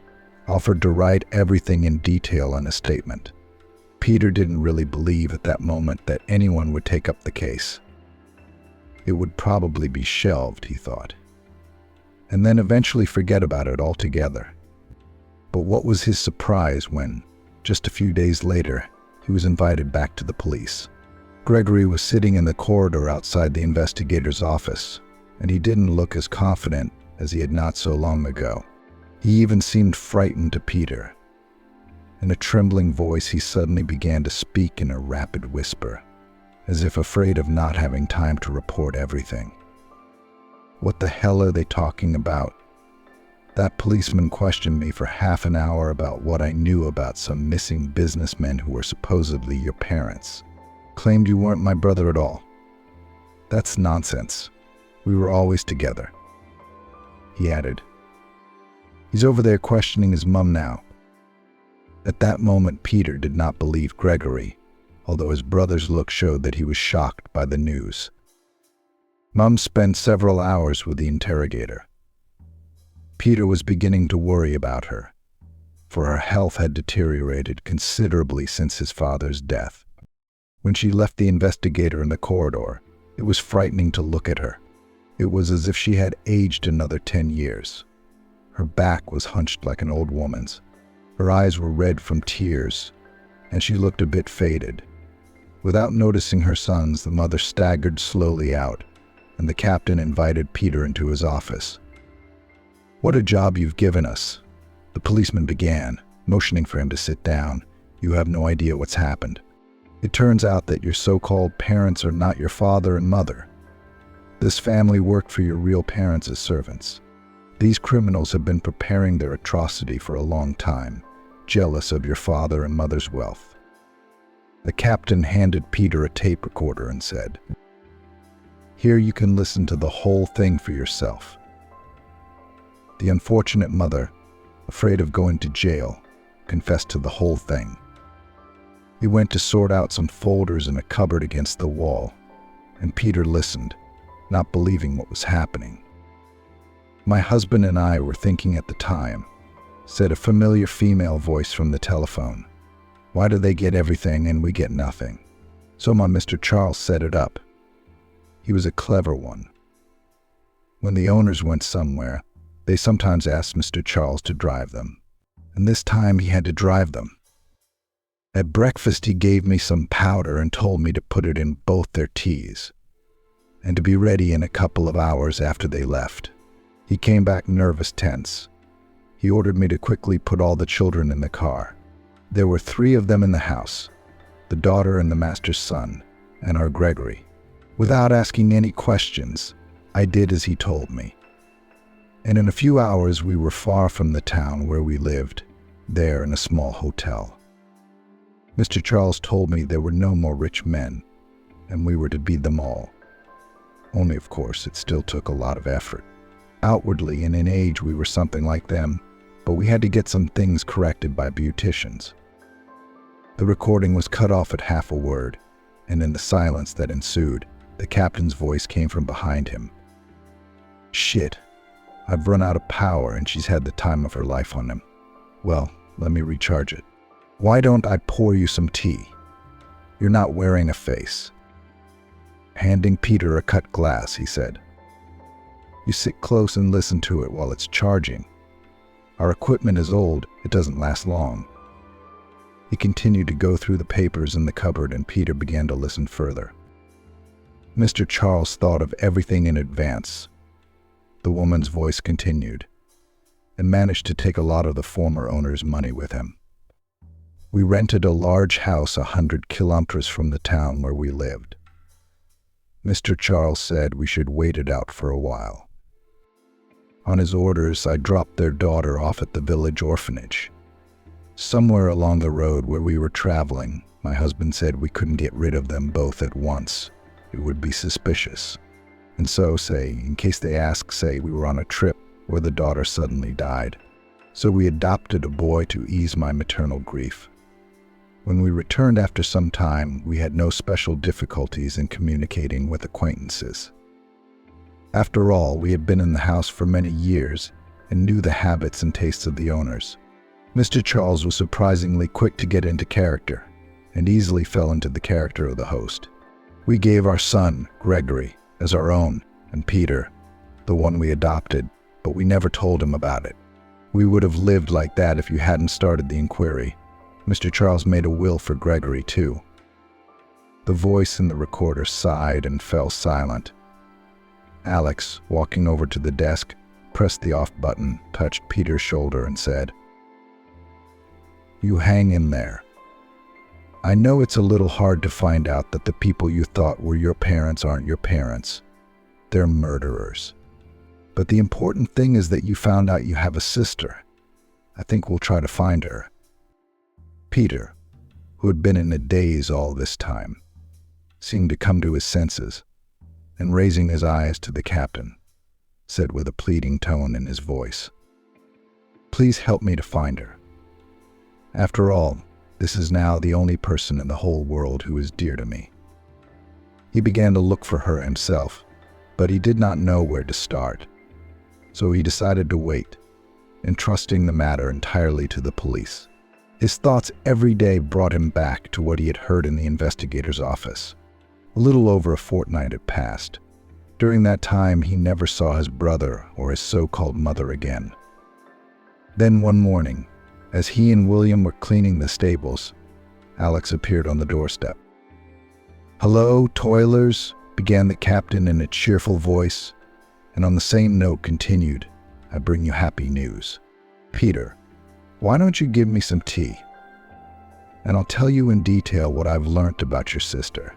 offered to write everything in detail in a statement. Peter didn't really believe at that moment that anyone would take up the case. It would probably be shelved, he thought, and then eventually forget about it altogether. But what was his surprise when, just a few days later, he was invited back to the police. Gregory was sitting in the corridor outside the investigator's office, and he didn't look as confident as he had not so long ago. He even seemed frightened to Peter. In a trembling voice, he suddenly began to speak in a rapid whisper, as if afraid of not having time to report everything. "What the hell are they talking about? That policeman questioned me for half an hour about what I knew about some missing businessmen who were supposedly your parents. Claimed you weren't my brother at all. That's nonsense. We were always together," he added. "He's over there questioning his mom now." At that moment, Peter did not believe Gregory, although his brother's look showed that he was shocked by the news. Mom spent several hours with the interrogator. Peter was beginning to worry about her, for her health had deteriorated considerably since his father's death. When she left the investigator in the corridor, it was frightening to look at her. It was as if she had aged another 10 years. Her back was hunched like an old woman's. Her eyes were red from tears, and she looked a bit faded. Without noticing her sons, the mother staggered slowly out, and the captain invited Peter into his office. "What a job you've given us," the policeman began, motioning for him to sit down. "You have no idea what's happened. It turns out that your so-called parents are not your father and mother. This family worked for your real parents as servants. These criminals have been preparing their atrocity for a long time, jealous of your father and mother's wealth." The captain handed Peter a tape recorder and said, "Here you can listen to the whole thing for yourself." The unfortunate mother, afraid of going to jail, confessed to the whole thing. He went to sort out some folders in a cupboard against the wall, and Peter listened, not believing what was happening. "My husband and I were thinking at the time," said a familiar female voice from the telephone. "Why do they get everything and we get nothing? So my Mr. Charles set it up. He was a clever one. When the owners went somewhere, they sometimes asked Mr. Charles to drive them, and this time he had to drive them. At breakfast he gave me some powder and told me to put it in both their teas, and to be ready in a couple of hours after they left. He came back nervous, tense. He ordered me to quickly put all the children in the car. There were 3 of them in the house, the daughter and the master's son, and our Gregory. Without asking any questions, I did as he told me. And in a few hours we were far from the town where we lived, there in a small hotel. Mr. Charles told me there were no more rich men, and we were to beat them all. Only, of course, it still took a lot of effort. Outwardly and in age we were something like them, but we had to get some things corrected by beauticians. The recording was cut off at half a word, and in the silence that ensued, the captain's voice came from behind him. "Shit, I've run out of power and she's had the time of her life on him. Well, let me recharge it. Why don't I pour you some tea? You're not wearing a face." Handing Peter a cut glass, he said, "You sit close and listen to it while it's charging. Our equipment is old, it doesn't last long." He continued to go through the papers in the cupboard and Peter began to listen further. Mr. Charles thought of everything in advance. The woman's voice continued, and managed to take a lot of the former owner's money with him. "We rented a large house 100 kilometers from the town where we lived. Mr. Charles said we should wait it out for a while. On his orders, I dropped their daughter off at the village orphanage. Somewhere along the road where we were traveling, my husband said we couldn't get rid of them both at once. It would be suspicious. And so, in case they ask, we were on a trip where the daughter suddenly died. So we adopted a boy to ease my maternal grief. When we returned after some time, we had no special difficulties in communicating with acquaintances. After all, we had been in the house for many years and knew the habits and tastes of the owners. Mr. Charles was surprisingly quick to get into character and easily fell into the character of the host. We gave our son, Gregory, as our own, and Peter, the one we adopted, but we never told him about it. We would have lived like that if you hadn't started the inquiry. Mr. Charles made a will for Gregory, too." The voice in the recorder sighed and fell silent. Alex, walking over to the desk, pressed the off button, touched Peter's shoulder and said, "You hang in there. I know it's a little hard to find out that the people you thought were your parents aren't your parents. They're murderers. But the important thing is that you found out you have a sister. I think we'll try to find her." Peter, who had been in a daze all this time, seemed to come to his senses, and raising his eyes to the captain, said with a pleading tone in his voice, "Please help me to find her. After all, this is now the only person in the whole world who is dear to me." He began to look for her himself, but he did not know where to start. So he decided to wait, entrusting the matter entirely to the police. His thoughts every day brought him back to what he had heard in the investigator's office. A little over a fortnight had passed. During that time, he never saw his brother or his so-called mother again. Then one morning, as he and William were cleaning the stables, Alex appeared on the doorstep. "Hello, toilers," began the captain in a cheerful voice, and on the same note continued, "I bring you happy news. Peter, why don't you give me some tea? And I'll tell you in detail what I've learnt about your sister."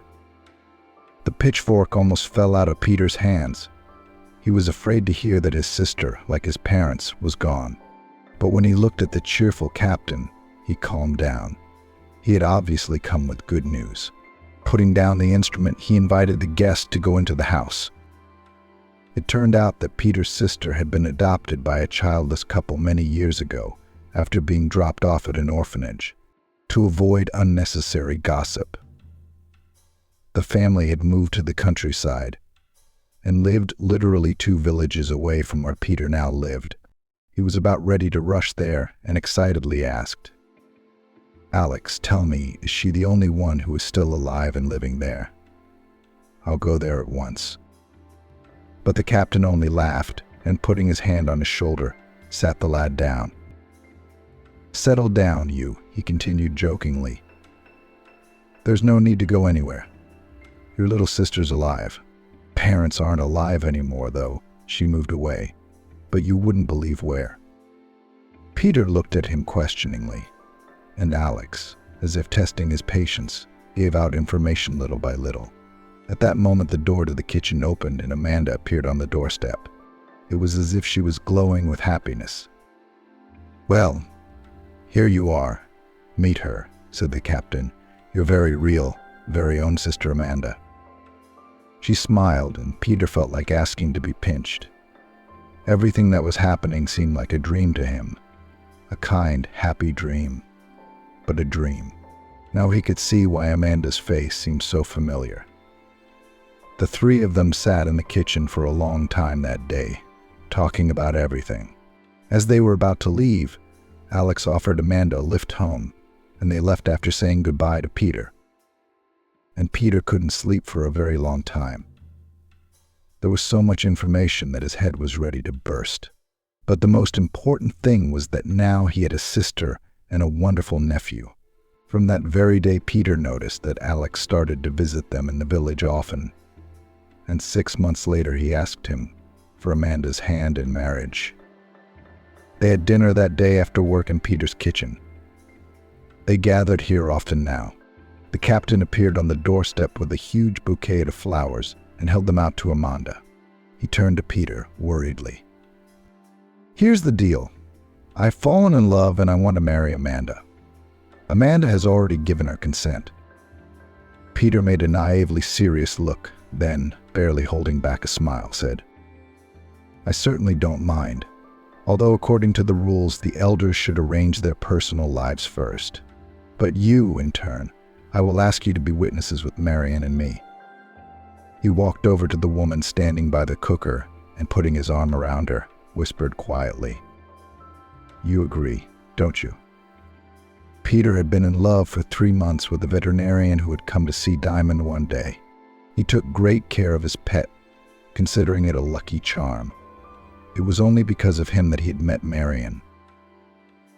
The pitchfork almost fell out of Peter's hands. He was afraid to hear that his sister, like his parents, was gone. But when he looked at the cheerful captain, he calmed down. He had obviously come with good news. Putting down the instrument, he invited the guest to go into the house. It turned out that Peter's sister had been adopted by a childless couple many years ago after being dropped off at an orphanage. To avoid unnecessary gossip, the family had moved to the countryside and lived literally 2 villages away from where Peter now lived. He was about ready to rush there and excitedly asked, "Alex, tell me, is she the only one who is still alive and living there? I'll go there at once." But the captain only laughed and, putting his hand on his shoulder, sat the lad down. "Settle down, you," he continued jokingly. "There's no need to go anywhere. Your little sister's alive. Parents aren't alive anymore, though. She moved away. But you wouldn't believe where." Peter looked at him questioningly, and Alex, as if testing his patience, gave out information little by little. At that moment, the door to the kitchen opened and Amanda appeared on the doorstep. It was as if she was glowing with happiness. "Well, here you are. Meet her," said the captain. "Your very real, very own sister Amanda." She smiled, and Peter felt like asking to be pinched. Everything that was happening seemed like a dream to him. A kind, happy dream. But a dream. Now he could see why Amanda's face seemed so familiar. The three of them sat in the kitchen for a long time that day, talking about everything. As they were about to leave, Alex offered Amanda a lift home, and they left after saying goodbye to Peter. And Peter couldn't sleep for a very long time. There was so much information that his head was ready to burst. But the most important thing was that now he had a sister and a wonderful nephew. From that very day, Peter noticed that Alex started to visit them in the village often. And 6 months later, he asked him for Amanda's hand in marriage. They had dinner that day after work in Peter's kitchen. They gathered here often now. The captain appeared on the doorstep with a huge bouquet of flowers and held them out to Amanda. He turned to Peter worriedly. "Here's the deal. I've fallen in love and I want to marry Amanda. Amanda has already given her consent." Peter made a naively serious look, then, barely holding back a smile, said, "I certainly don't mind, although according to the rules, the elders should arrange their personal lives first. But you, in turn, I will ask you to be witnesses with Marian and me." He walked over to the woman standing by the cooker and, putting his arm around her, whispered quietly, "You agree, don't you?" Peter had been in love for 3 months with a veterinarian who had come to see Diamond one day. He took great care of his pet, considering it a lucky charm. It was only because of him that he had met Marian.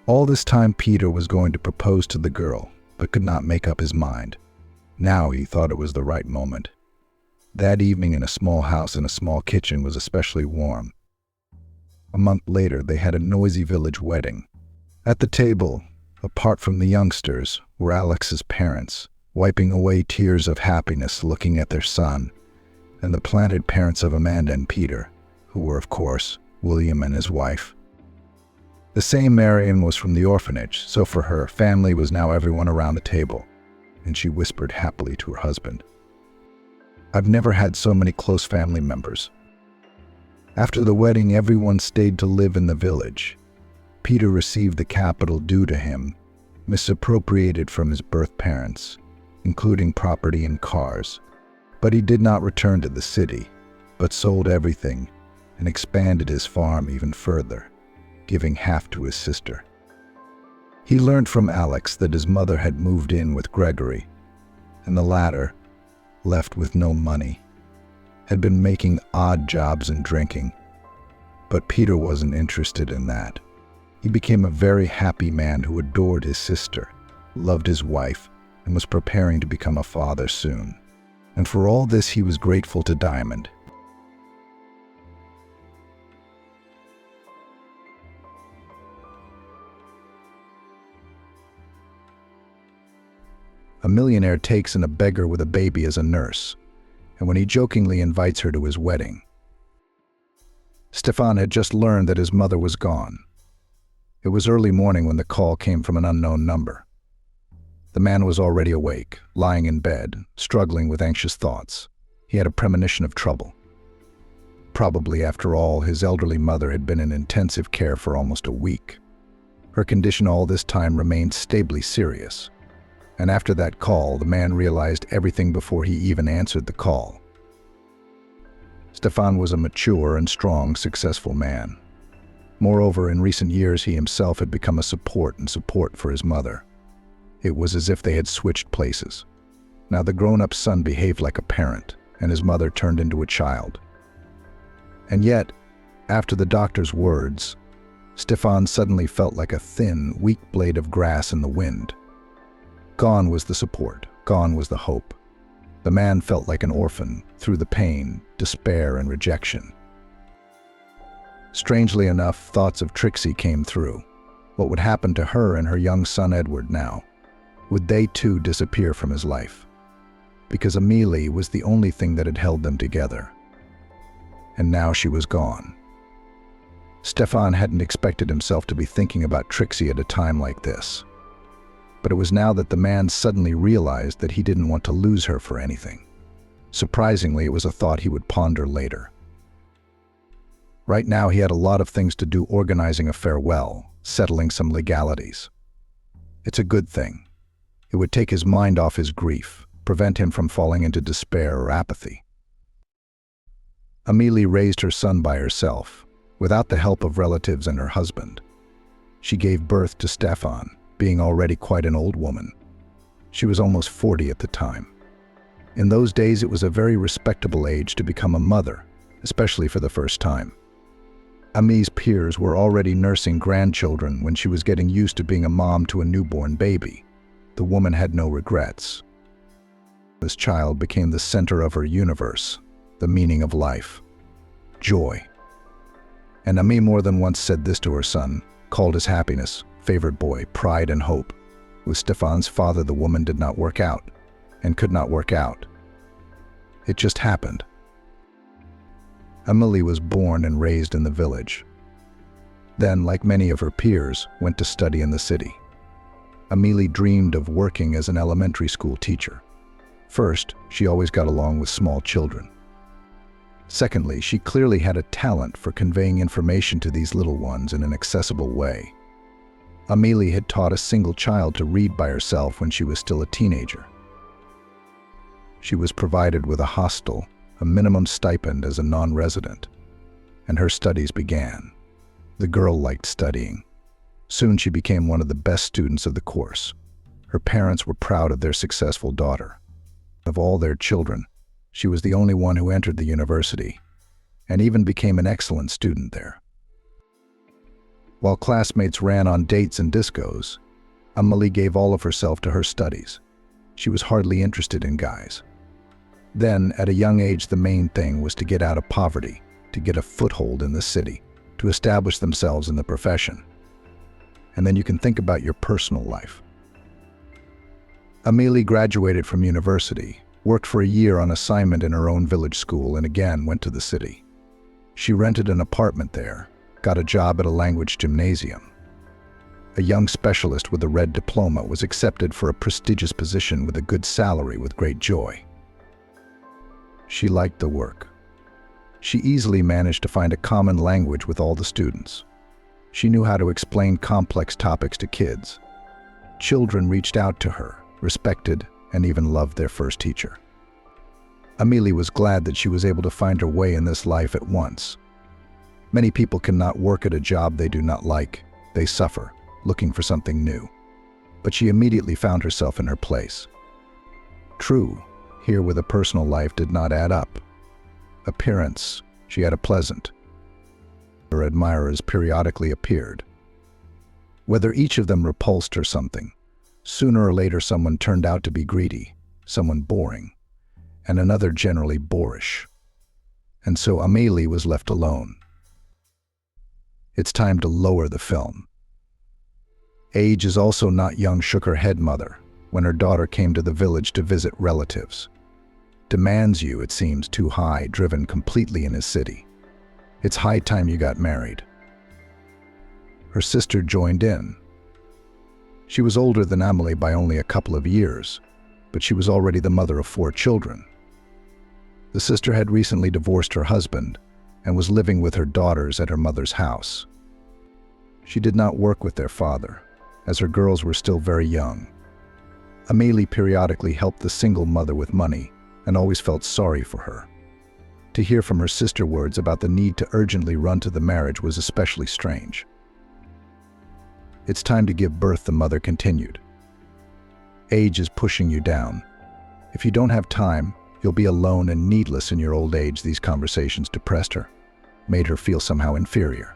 All this time, Peter was going to propose to the girl, but could not make up his mind. Now he thought it was the right moment. That evening in a small house in a small kitchen was especially warm. A month later, they had a noisy village wedding. At the table, apart from the youngsters, were Alex's parents, wiping away tears of happiness looking at their son, and the planted parents of Amanda and Peter, who were, of course, William and his wife. The same Marian was from the orphanage, so for her, family was now everyone around the table, and she whispered happily to her husband, "I've never had so many close family members." After the wedding, everyone stayed to live in the village. Peter received the capital due to him, misappropriated from his birth parents, including property and cars. But he did not return to the city, but sold everything and expanded his farm even further, giving half to his sister. He learned from Alex that his mother had moved in with Gregory, and the latter, left with no money, had been making odd jobs and drinking. But Peter wasn't interested in that. He became a very happy man who adored his sister, loved his wife, and was preparing to become a father soon. And for all this, he was grateful to Diamond. A millionaire takes in a beggar with a baby as a nurse, and when he jokingly invites her to his wedding. Stefan had just learned that his mother was gone. It was early morning when the call came from an unknown number. The man was already awake, lying in bed, struggling with anxious thoughts. He had a premonition of trouble. Probably, after all, his elderly mother had been in intensive care for almost a week. Her condition all this time remained stably serious. And after that call, the man realized everything before he even answered the call. Stefan was a mature and strong, successful man. Moreover, in recent years, he himself had become a support for his mother. It was as if they had switched places. Now the grown-up son behaved like a parent, and his mother turned into a child. And yet, after the doctor's words, Stefan suddenly felt like a thin, weak blade of grass in the wind. Gone was the support, gone was the hope. The man felt like an orphan through the pain, despair, and rejection. Strangely enough, thoughts of Trixie came through. What would happen to her and her young son Edward now? Would they too disappear from his life? because Amelie was the only thing that had held them together. And now she was gone. Stefan hadn't expected himself to be thinking about Trixie at a time like this. But it was now that the man suddenly realized that he didn't want to lose her for anything. Surprisingly, it was a thought he would ponder later. Right now, he had a lot of things to do, organizing a farewell, settling some legalities. It's a good thing. It would take his mind off his grief, prevent him from falling into despair or apathy. Amelie raised her son by herself, without the help of relatives and her husband. She gave birth to Stefan, being already quite an old woman. She was almost 40 at the time. In those days, it was a very respectable age to become a mother, especially for the first time. Amie's peers were already nursing grandchildren when she was getting used to being a mom to a newborn baby. The woman had no regrets. This child became the center of her universe, the meaning of life, joy. And Amie more than once said this to her son, called his happiness, favorite boy, pride and hope. With Stefan's father, the woman did not work out, and could not work out. It just happened. Amelie was born and raised in the village. Then, like many of her peers, went to study in the city. Amelie dreamed of working as an elementary school teacher. First, she always got along with small children. Secondly, she clearly had a talent for conveying information to these little ones in an accessible way. Amelie had taught a single child to read by herself when she was still a teenager. She was provided with a hostel, a minimum stipend as a non-resident, and her studies began. The girl liked studying. Soon she became one of the best students of the course. Her parents were proud of their successful daughter. Of all their children, she was the only one who entered the university, and even became an excellent student there. While classmates ran on dates and discos, Amelie gave all of herself to her studies. She was hardly interested in guys. Then, at a young age, the main thing was to get out of poverty, to get a foothold in the city, to establish themselves in the profession. And then you can think about your personal life. Amelie graduated from university, worked for a year on assignment in her own village school, and again went to the city. She rented an apartment there, got a job at a language gymnasium. A young specialist with a red diploma was accepted for a prestigious position with a good salary with great joy. She liked the work. She easily managed to find a common language with all the students. She knew how to explain complex topics to kids. Children reached out to her, respected, and even loved their first teacher. Amelie was glad that she was able to find her way in this life at once. Many people cannot work at a job they do not like. They suffer, looking for something new. But she immediately found herself in her place. True, here with a personal life did not add up. Appearance, she had a pleasant. Her admirers periodically appeared. Whether each of them repulsed her something, sooner or later someone turned out to be greedy, someone boring, and another generally boorish. And so Amelie was left alone. It's time to lower the film. Age is also not young, shook her head mother when her daughter came to the village to visit relatives. Demands you, it seems, too high, driven completely in his city. It's high time you got married. Her sister joined in. She was older than Amelie by only a couple of years, but she was already the mother of 4 children. The sister had recently divorced her husband and was living with her daughters at her mother's house. She did not work with their father, as her girls were still very young. Amelie periodically helped the single mother with money and always felt sorry for her. To hear from her sister words about the need to urgently run to the marriage was especially strange. It's time to give birth, the mother continued. Age is pushing you down. If you don't have time, you'll be alone and needless in your old age. These conversations depressed her, made her feel somehow inferior.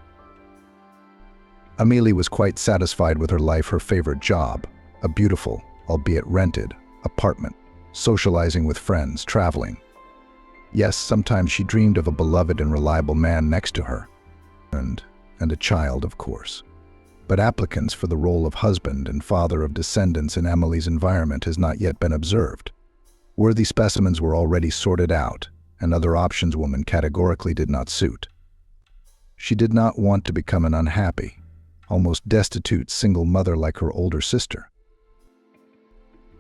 Amelie was quite satisfied with her life, her favorite job, a beautiful, albeit rented, apartment, socializing with friends, traveling. Yes, sometimes she dreamed of a beloved and reliable man next to her, and a child, of course. But applicants for the role of husband and father of descendants in Amelie's environment has not yet been observed. Worthy specimens were already sorted out, and other options woman categorically did not suit. She did not want to become an unhappy, almost destitute single mother like her older sister.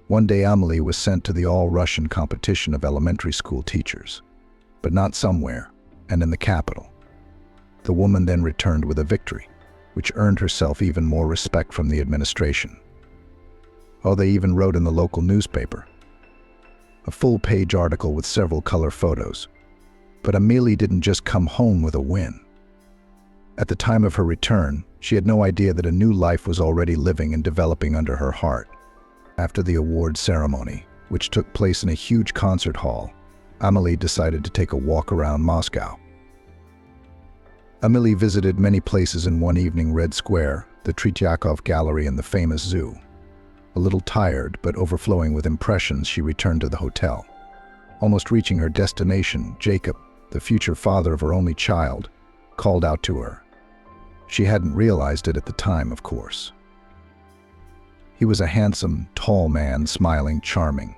One day Amelie was sent to the all-Russian competition of elementary school teachers, but not somewhere, and in the capital. The woman then returned with a victory, which earned herself even more respect from the administration. Oh, they even wrote in the local newspaper. A full-page article with several color photos. But Amelie didn't just come home with a win. At the time of her return, she had no idea that a new life was already living and developing under her heart. After the award ceremony, which took place in a huge concert hall, Amelie decided to take a walk around Moscow. Amelie visited many places in one evening: Red Square, the Tretyakov Gallery, and the famous zoo. A little tired, but overflowing with impressions, she returned to the hotel. Almost reaching her destination, Jacob, the future father of her only child, called out to her. She hadn't realized it at the time, of course. He was a handsome, tall man, smiling, charming.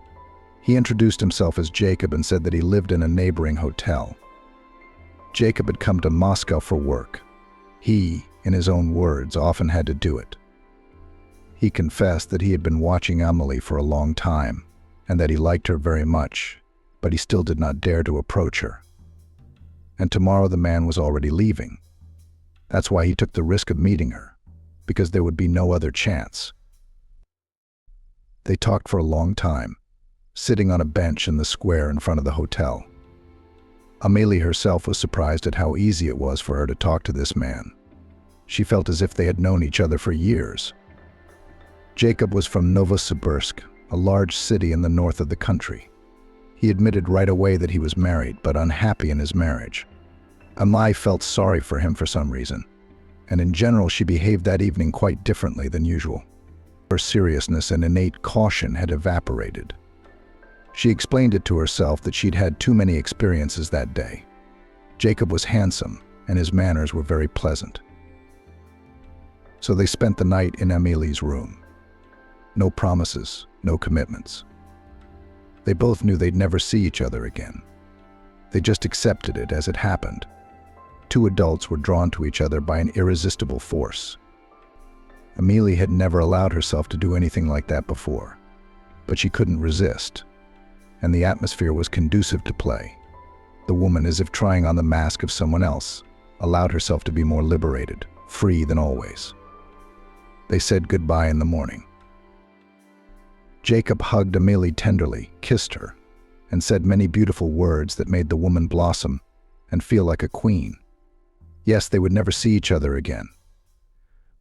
He introduced himself as Jacob and said that he lived in a neighboring hotel. Jacob had come to Moscow for work. He, in his own words, often had to do it. He confessed that he had been watching Amelie for a long time, and that he liked her very much, but he still did not dare to approach her. And tomorrow the man was already leaving. That's why he took the risk of meeting her, because there would be no other chance. They talked for a long time, sitting on a bench in the square in front of the hotel. Amelie herself was surprised at how easy it was for her to talk to this man. She felt as if they had known each other for years. Jacob was from Novosibirsk, a large city in the north of the country. He admitted right away that he was married, but unhappy in his marriage. Amelie felt sorry for him for some reason, and in general she behaved that evening quite differently than usual. Her seriousness and innate caution had evaporated. She explained it to herself that she'd had too many experiences that day. Jacob was handsome, and his manners were very pleasant. So they spent the night in Amelie's room. No promises, no commitments. They both knew they'd never see each other again. They just accepted it as it happened. Two adults were drawn to each other by an irresistible force. Amelie had never allowed herself to do anything like that before, but she couldn't resist, and the atmosphere was conducive to play. The woman, as if trying on the mask of someone else, allowed herself to be more liberated, free than always. They said goodbye in the morning. Jacob hugged Amelie tenderly, kissed her, and said many beautiful words that made the woman blossom and feel like a queen. Yes, they would never see each other again,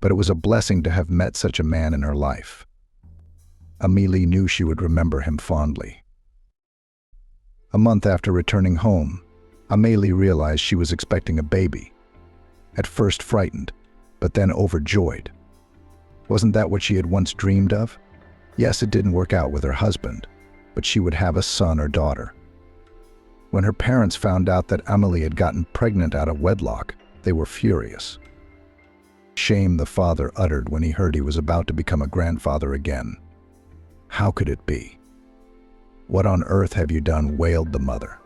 but it was a blessing to have met such a man in her life. Amelie knew she would remember him fondly. A month after returning home, Amelie realized she was expecting a baby. At first frightened, but then overjoyed. Wasn't that what she had once dreamed of? Yes, it didn't work out with her husband, but she would have a son or daughter. When her parents found out that Amelie had gotten pregnant out of wedlock, they were furious. Shame the father uttered when he heard he was about to become a grandfather again. How could it be? What on earth have you done? Wailed the mother.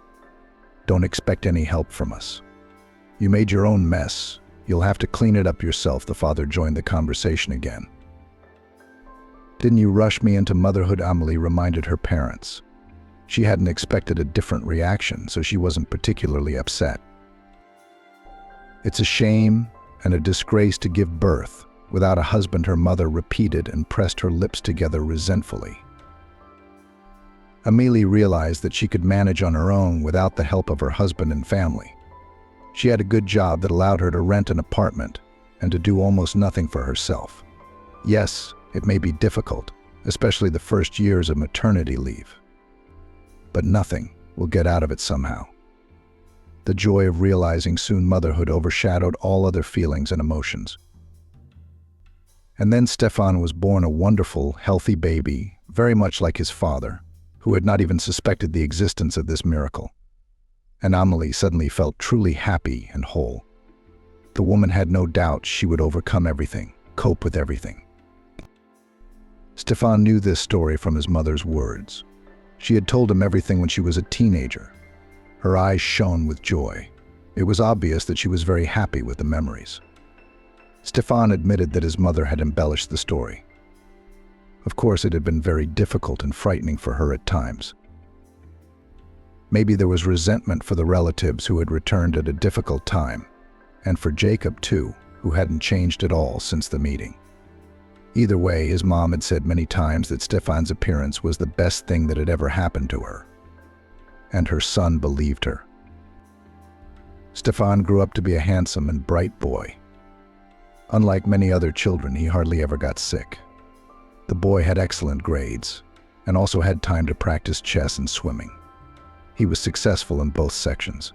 Don't expect any help from us. You made your own mess. You'll have to clean it up yourself, the father joined the conversation again. Didn't you rush me into motherhood? Amelie reminded her parents. She hadn't expected a different reaction, so she wasn't particularly upset. It's a shame and a disgrace to give birth without a husband, her mother repeated and pressed her lips together resentfully. Amelie realized that she could manage on her own without the help of her husband and family. She had a good job that allowed her to rent an apartment and to do almost nothing for herself. Yes, it may be difficult, especially the first years of maternity leave. But nothing will get out of it somehow. The joy of realizing soon motherhood overshadowed all other feelings and emotions. And then Stefan was born, a wonderful, healthy baby, very much like his father, who had not even suspected the existence of this miracle. And Amelie suddenly felt truly happy and whole. The woman had no doubt she would overcome everything, cope with everything. Stefan knew this story from his mother's words. She had told him everything when she was a teenager. Her eyes shone with joy. It was obvious that she was very happy with the memories. Stefan admitted that his mother had embellished the story. Of course, it had been very difficult and frightening for her at times. Maybe there was resentment for the relatives who had returned at a difficult time, and for Jacob too, who hadn't changed at all since the meeting. Either way, his mom had said many times that Stefan's appearance was the best thing that had ever happened to her. And her son believed her. Stefan grew up to be a handsome and bright boy. Unlike many other children, he hardly ever got sick. The boy had excellent grades, and also had time to practice chess and swimming. He was successful in both sections.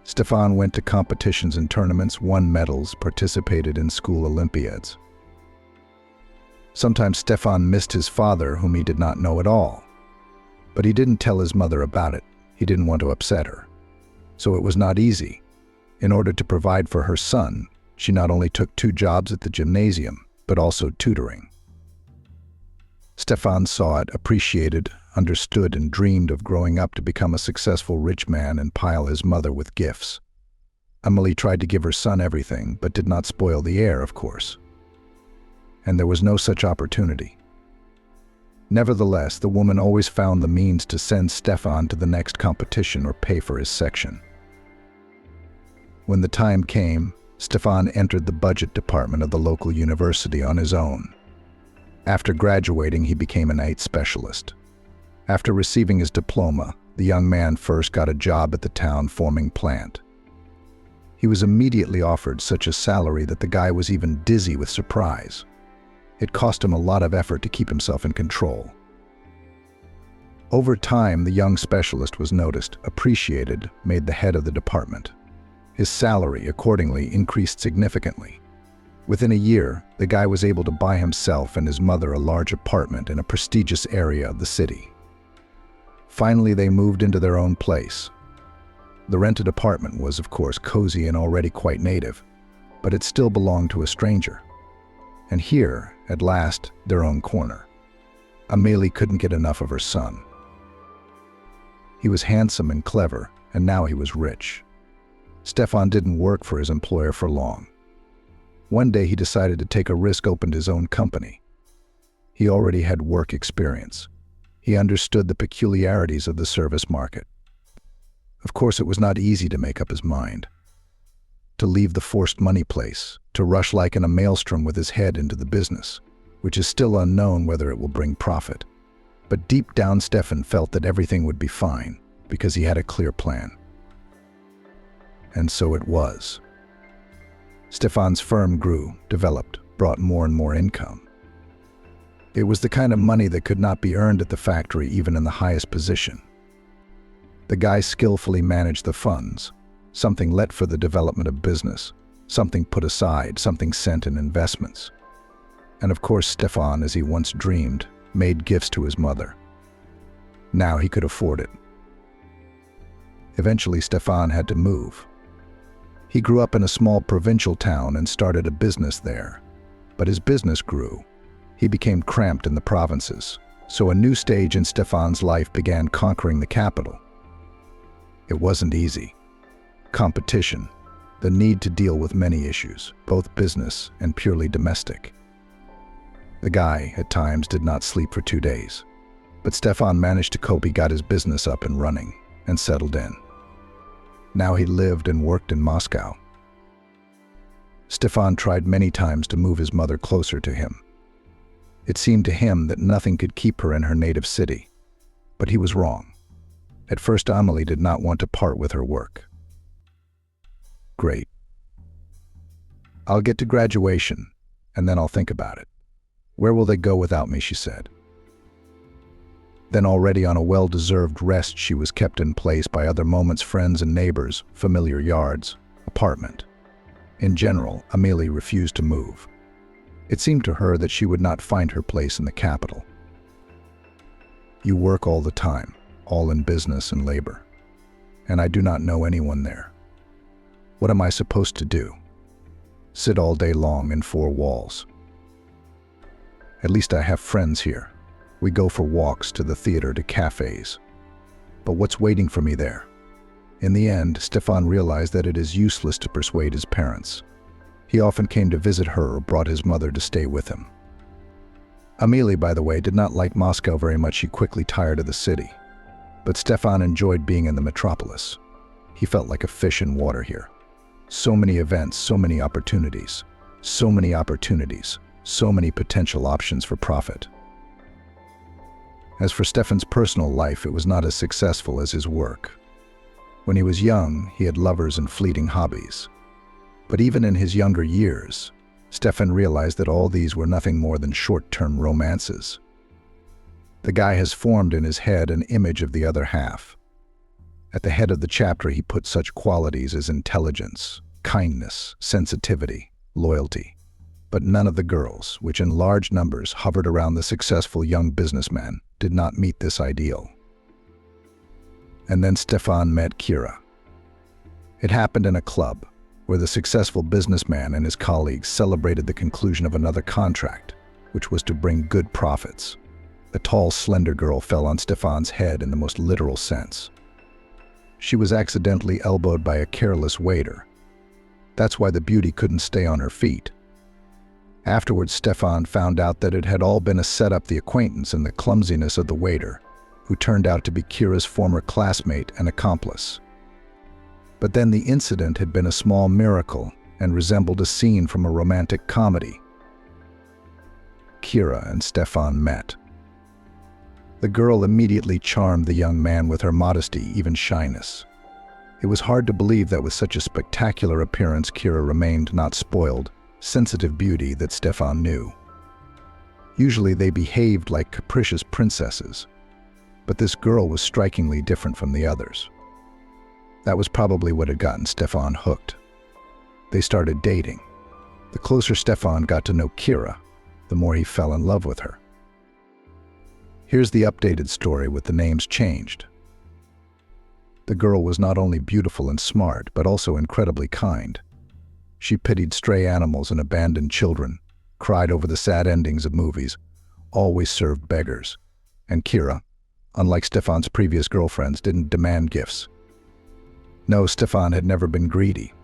Stefan went to competitions and tournaments, won medals, participated in school Olympiads. Sometimes Stefan missed his father, whom he did not know at all. But he didn't tell his mother about it. He didn't want to upset her. So it was not easy. In order to provide for her son, she not only took 2 jobs at the gymnasium, but also tutoring. Stefan saw it, appreciated, understood, and dreamed of growing up to become a successful rich man and pile his mother with gifts. Amelie tried to give her son everything, but did not spoil the heir, of course. And there was no such opportunity. Nevertheless, the woman always found the means to send Stefan to the next competition or pay for his section. When the time came, Stefan entered the budget department of the local university on his own. After graduating, he became an IT specialist. After receiving his diploma, the young man first got a job at the town forming plant. He was immediately offered such a salary that the guy was even dizzy with surprise. It cost him a lot of effort to keep himself in control. Over time, the young specialist was noticed, appreciated, made the head of the department. His salary, accordingly, increased significantly. Within a year, the guy was able to buy himself and his mother a large apartment in a prestigious area of the city. Finally, they moved into their own place. The rented apartment was, of course, cozy and already quite native, but it still belonged to a stranger. And here, at last, their own corner. Amélie couldn't get enough of her son. He was handsome and clever, and now he was rich. Stefan didn't work for his employer for long. One day he decided to take a risk, opened his own company. He already had work experience. He understood the peculiarities of the service market. Of course, it was not easy to make up his mind. To leave the forced money place, to rush like in a maelstrom with his head into the business, which is still unknown whether it will bring profit. But deep down, Stefan felt that everything would be fine, because he had a clear plan. And so it was. Stefan's firm grew, developed, brought more and more income. It was the kind of money that could not be earned at the factory, even in the highest position. The guy skillfully managed the funds, something let for the development of business, something put aside, something sent in investments. And of course, Stefan, as he once dreamed, made gifts to his mother. Now he could afford it. Eventually, Stefan had to move. He grew up in a small provincial town and started a business there. But his business grew. He became cramped in the provinces, so a new stage in Stefan's life began, conquering the capital. It wasn't easy. Competition, the need to deal with many issues, both business and purely domestic. The guy, at times, did not sleep for 2 days. But Stefan managed to cope. He got his business up and running and settled in. Now he lived and worked in Moscow. Stefan tried many times to move his mother closer to him. It seemed to him that nothing could keep her in her native city. But he was wrong. At first, Amélie did not want to part with her work. Great. I'll get to graduation, and then I'll think about it. Where will they go without me, she said. Then, already on a well-deserved rest, she was kept in place by other moments, friends and neighbors, familiar yards, apartment. In general, Amélie refused to move. It seemed to her that she would not find her place in the capital. You work all the time, all in business and labor, and I do not know anyone there. What am I supposed to do? Sit all day long in 4 walls? At least I have friends here. We go for walks, to the theater, to cafes. But what's waiting for me there? In the end, Stefan realized that it is useless to persuade his parents. He often came to visit her or brought his mother to stay with him. Amelie, by the way, did not like Moscow very much. She quickly tired of the city. But Stefan enjoyed being in the metropolis. He felt like a fish in water here. So many events, so many opportunities, so many opportunities, so many potential options for profit. As for Stefan's personal life, it was not as successful as his work. When he was young, he had lovers and fleeting hobbies. But even in his younger years, Stefan realized that all these were nothing more than short-term romances. The guy has formed in his head an image of the other half. At the head of the chapter, he put such qualities as intelligence, kindness, sensitivity, loyalty. But none of the girls, which in large numbers hovered around the successful young businessman, did not meet this ideal. And then Stefan met Kira. It happened in a club, where the successful businessman and his colleagues celebrated the conclusion of another contract, which was to bring good profits. The tall, slender girl fell on Stefan's head in the most literal sense. She was accidentally elbowed by a careless waiter. That's why the beauty couldn't stay on her feet. Afterwards, Stefan found out that it had all been a setup, the acquaintance and the clumsiness of the waiter, who turned out to be Kira's former classmate and accomplice. But then the incident had been a small miracle and resembled a scene from a romantic comedy. Kira and Stefan met. The girl immediately charmed the young man with her modesty, even shyness. It was hard to believe that with such a spectacular appearance, Kira remained not spoiled, sensitive beauty that Stefan knew. Usually they behaved like capricious princesses, but this girl was strikingly different from the others. That was probably what had gotten Stefan hooked. They started dating. The closer Stefan got to know Kira, the more he fell in love with her. Here's the updated story with the names changed. The girl was not only beautiful and smart, but also incredibly kind. She pitied stray animals and abandoned children, cried over the sad endings of movies, always served beggars. And Kira, unlike Stefan's previous girlfriends, didn't demand gifts. No, Stefan had never been greedy.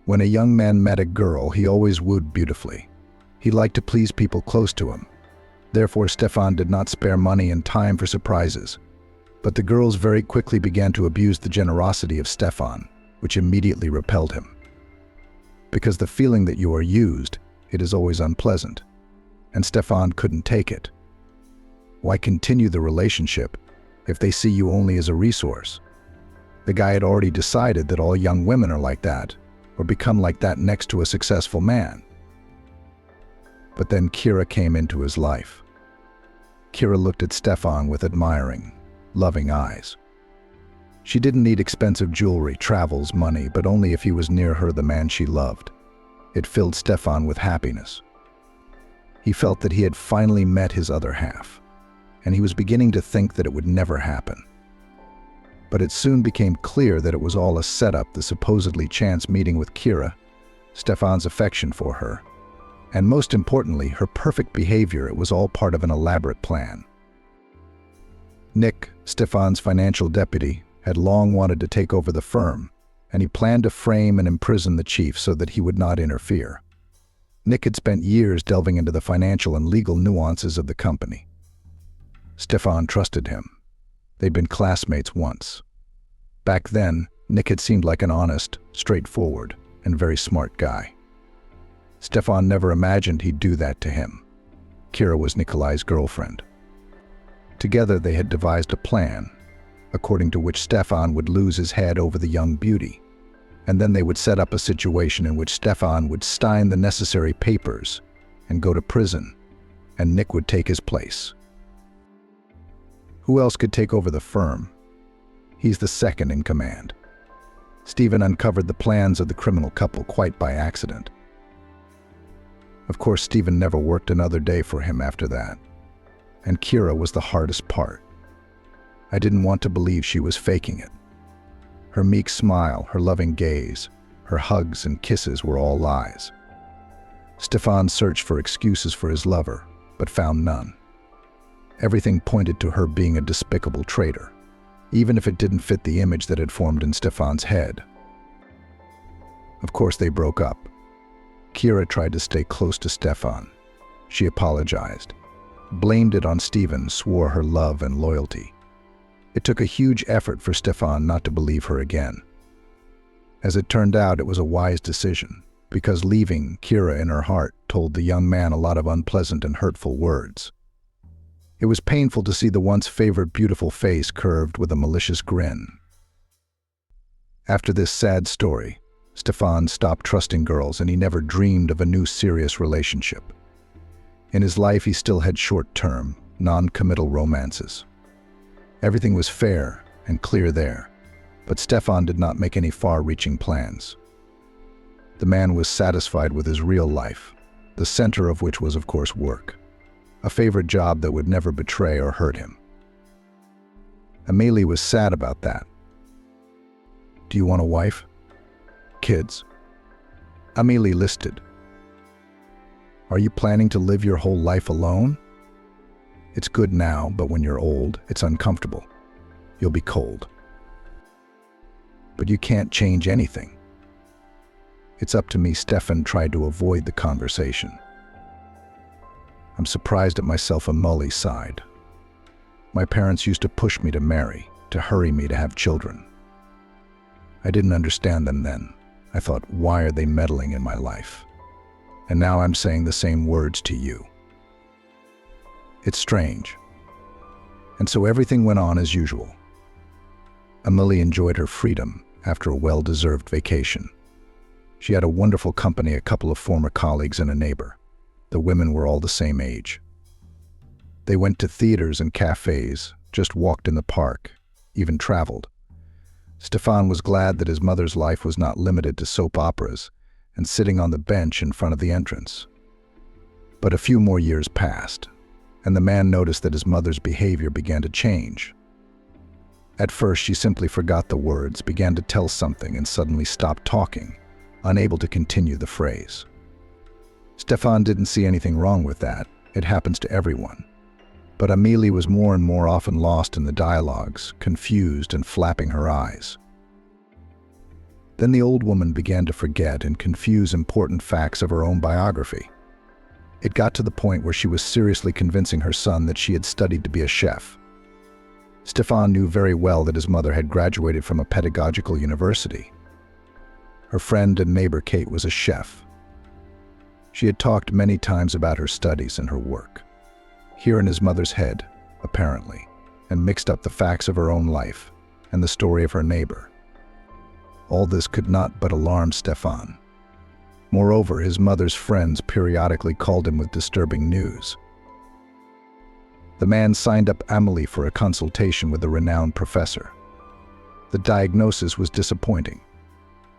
When a young man met a girl, he always wooed beautifully. He liked to please people close to him. Therefore, Stefan did not spare money and time for surprises. But the girls very quickly began to abuse the generosity of Stefan, which immediately repelled him. Because the feeling that you are used, it is always unpleasant, and Stefan couldn't take it. Why continue the relationship if they see you only as a resource? The guy had already decided that all young women are like that, or become like that next to a successful man. But then Kira came into his life. Kira looked at Stefan with admiring, loving eyes. She didn't need expensive jewelry, travels, money, but only if he was near her, the man she loved. It filled Stefan with happiness. He felt that he had finally met his other half, and he was beginning to think that it would never happen. But it soon became clear that it was all a setup, the supposedly chance meeting with Kira, Stefan's affection for her, and most importantly, her perfect behavior. It was all part of an elaborate plan. Nick, Stefan's financial deputy, had long wanted to take over the firm, and he planned to frame and imprison the chief so that he would not interfere. Nick had spent years delving into the financial and legal nuances of the company. Stefan trusted him. They'd been classmates once. Back then, Nick had seemed like an honest, straightforward, and very smart guy. Stefan never imagined he'd do that to him. Kira was Nikolai's girlfriend. Together they had devised a plan, according to which Stefan would lose his head over the young beauty, and then they would set up a situation in which Stefan would sign the necessary papers and go to prison, and Nick would take his place. Who else could take over the firm? He's the second in command. Stephen uncovered the plans of the criminal couple quite by accident. Of course, Stephen never worked another day for him after that. And Kira was the hardest part. I didn't want to believe she was faking it. Her meek smile, her loving gaze, her hugs and kisses were all lies. Stefan searched for excuses for his lover, but found none. Everything pointed to her being a despicable traitor, even if it didn't fit the image that had formed in Stefan's head. Of course, they broke up. Kira tried to stay close to Stefan. She apologized, blamed it on Steven, swore her love and loyalty. It took a huge effort for Stefan not to believe her again. As it turned out, it was a wise decision, because leaving Kira in her heart told the young man a lot of unpleasant and hurtful words. It was painful to see the once favored beautiful face curved with a malicious grin. After this sad story, Stefan stopped trusting girls, and he never dreamed of a new serious relationship. In his life, he still had short-term, non-committal romances. Everything was fair and clear there, but Stefan did not make any far-reaching plans. The man was satisfied with his real life, the center of which was, of course, work, a favorite job that would never betray or hurt him. Amelie was sad about that. "Do you want a wife? Kids?" Amelie listed. "Are you planning to live your whole life alone? It's good now, but when you're old, it's uncomfortable. You'll be cold. But you can't change anything." "It's up to me." Stefan tried to avoid the conversation. "I'm surprised at myself," Amelie sighed. "My parents used to push me to marry, to hurry me to have children. I didn't understand them then. I thought, why are they meddling in my life? And now I'm saying the same words to you. It's strange." And so everything went on as usual. Amelie enjoyed her freedom after a well-deserved vacation. She had a wonderful company, a couple of former colleagues and a neighbor. The women were all the same age. They went to theaters and cafes, just walked in the park, even traveled. Stefan was glad that his mother's life was not limited to soap operas and sitting on the bench in front of the entrance. But a few more years passed, and the man noticed that his mother's behavior began to change. At first, she simply forgot the words, began to tell something, and suddenly stopped talking, unable to continue the phrase. Stefan didn't see anything wrong with that. It happens to everyone. But Amelie was more and more often lost in the dialogues, confused and flapping her eyes. Then the old woman began to forget and confuse important facts of her own biography. It got to the point where she was seriously convincing her son that she had studied to be a chef. Stefan knew very well that his mother had graduated from a pedagogical university. Her friend and neighbor Kate was a chef. She had talked many times about her studies and her work. Here in his mother's head, apparently, and mixed up the facts of her own life and the story of her neighbor. All this could not but alarm Stefan. Moreover, his mother's friends periodically called him with disturbing news. The man signed up Amelie for a consultation with a renowned professor. The diagnosis was disappointing.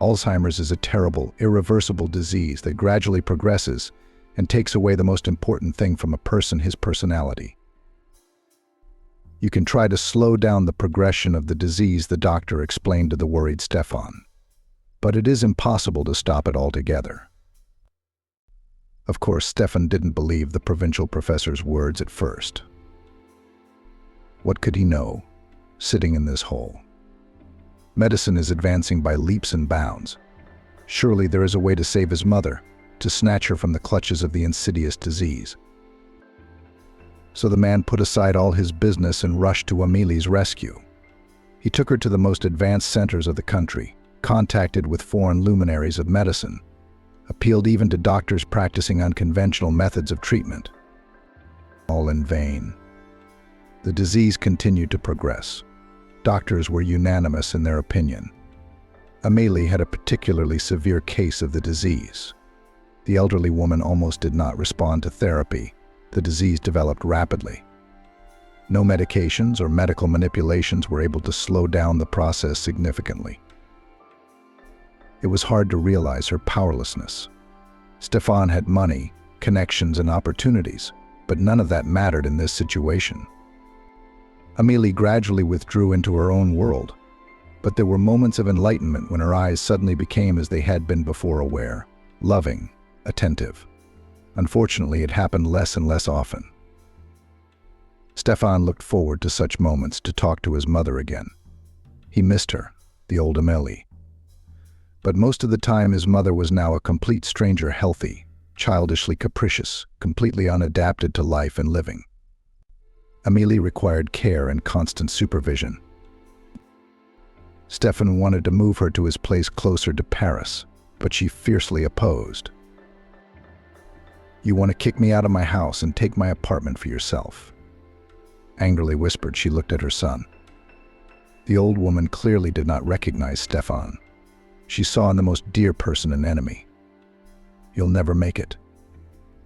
Alzheimer's is a terrible, irreversible disease that gradually progresses and takes away the most important thing from a person, his personality. "You can try to slow down the progression of the disease," the doctor explained to the worried Stefan. "But it is impossible to stop it altogether." Of course, Stefan didn't believe the provincial professor's words at first. What could he know, sitting in this hole? Medicine is advancing by leaps and bounds. Surely there is a way to save his mother, to snatch her from the clutches of the insidious disease. So the man put aside all his business and rushed to Amelie's rescue. He took her to the most advanced centers of the country, contacted with foreign luminaries of medicine, appealed even to doctors practicing unconventional methods of treatment. All in vain. The disease continued to progress. Doctors were unanimous in their opinion. Amelie had a particularly severe case of the disease. The elderly woman almost did not respond to therapy. The disease developed rapidly. No medications or medical manipulations were able to slow down the process significantly. It was hard to realize her powerlessness. Stefan had money, connections, and opportunities, but none of that mattered in this situation. Amelie gradually withdrew into her own world, but there were moments of enlightenment when her eyes suddenly became as they had been before, aware, loving, attentive. Unfortunately, it happened less and less often. Stefan looked forward to such moments to talk to his mother again. He missed her, the old Amelie. But most of the time his mother was now a complete stranger, healthy, childishly capricious, completely unadapted to life and living. Amelie required care and constant supervision. Stefan wanted to move her to his place closer to Paris, but she fiercely opposed. "You want to kick me out of my house and take my apartment for yourself?" Angrily whispered, she looked at her son. The old woman clearly did not recognize Stefan. She saw in the most dear person an enemy. "You'll never make it.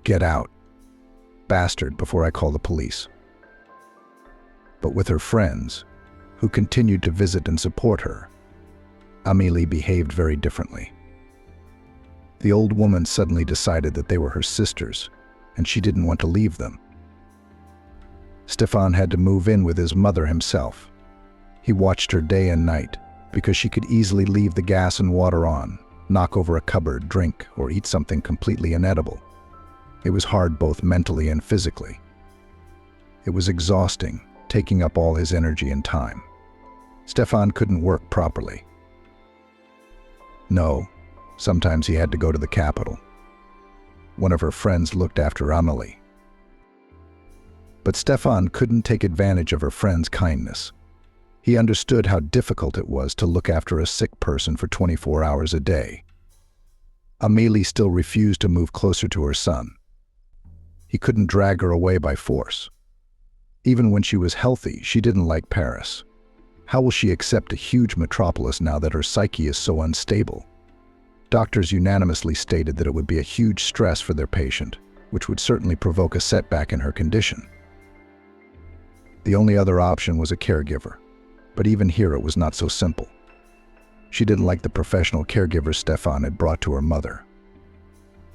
Get out, bastard, before I call the police." But with her friends, who continued to visit and support her, Amelie behaved very differently. The old woman suddenly decided that they were her sisters, and she didn't want to leave them. Stefan had to move in with his mother himself. He watched her day and night, because she could easily leave the gas and water on, knock over a cupboard, drink, or eat something completely inedible. It was hard both mentally and physically. It was exhausting, taking up all his energy and time. Stefan couldn't work properly. No, sometimes he had to go to the capital. One of her friends looked after Amelie. But Stefan couldn't take advantage of her friend's kindness. He understood how difficult it was to look after a sick person for 24 hours a day. Amelie still refused to move closer to her son. He couldn't drag her away by force. Even when she was healthy, she didn't like Paris. How will she accept a huge metropolis now that her psyche is so unstable? Doctors unanimously stated that it would be a huge stress for their patient, which would certainly provoke a setback in her condition. The only other option was a caregiver, but even here it was not so simple. She didn't like the professional caregiver Stefan had brought to her mother.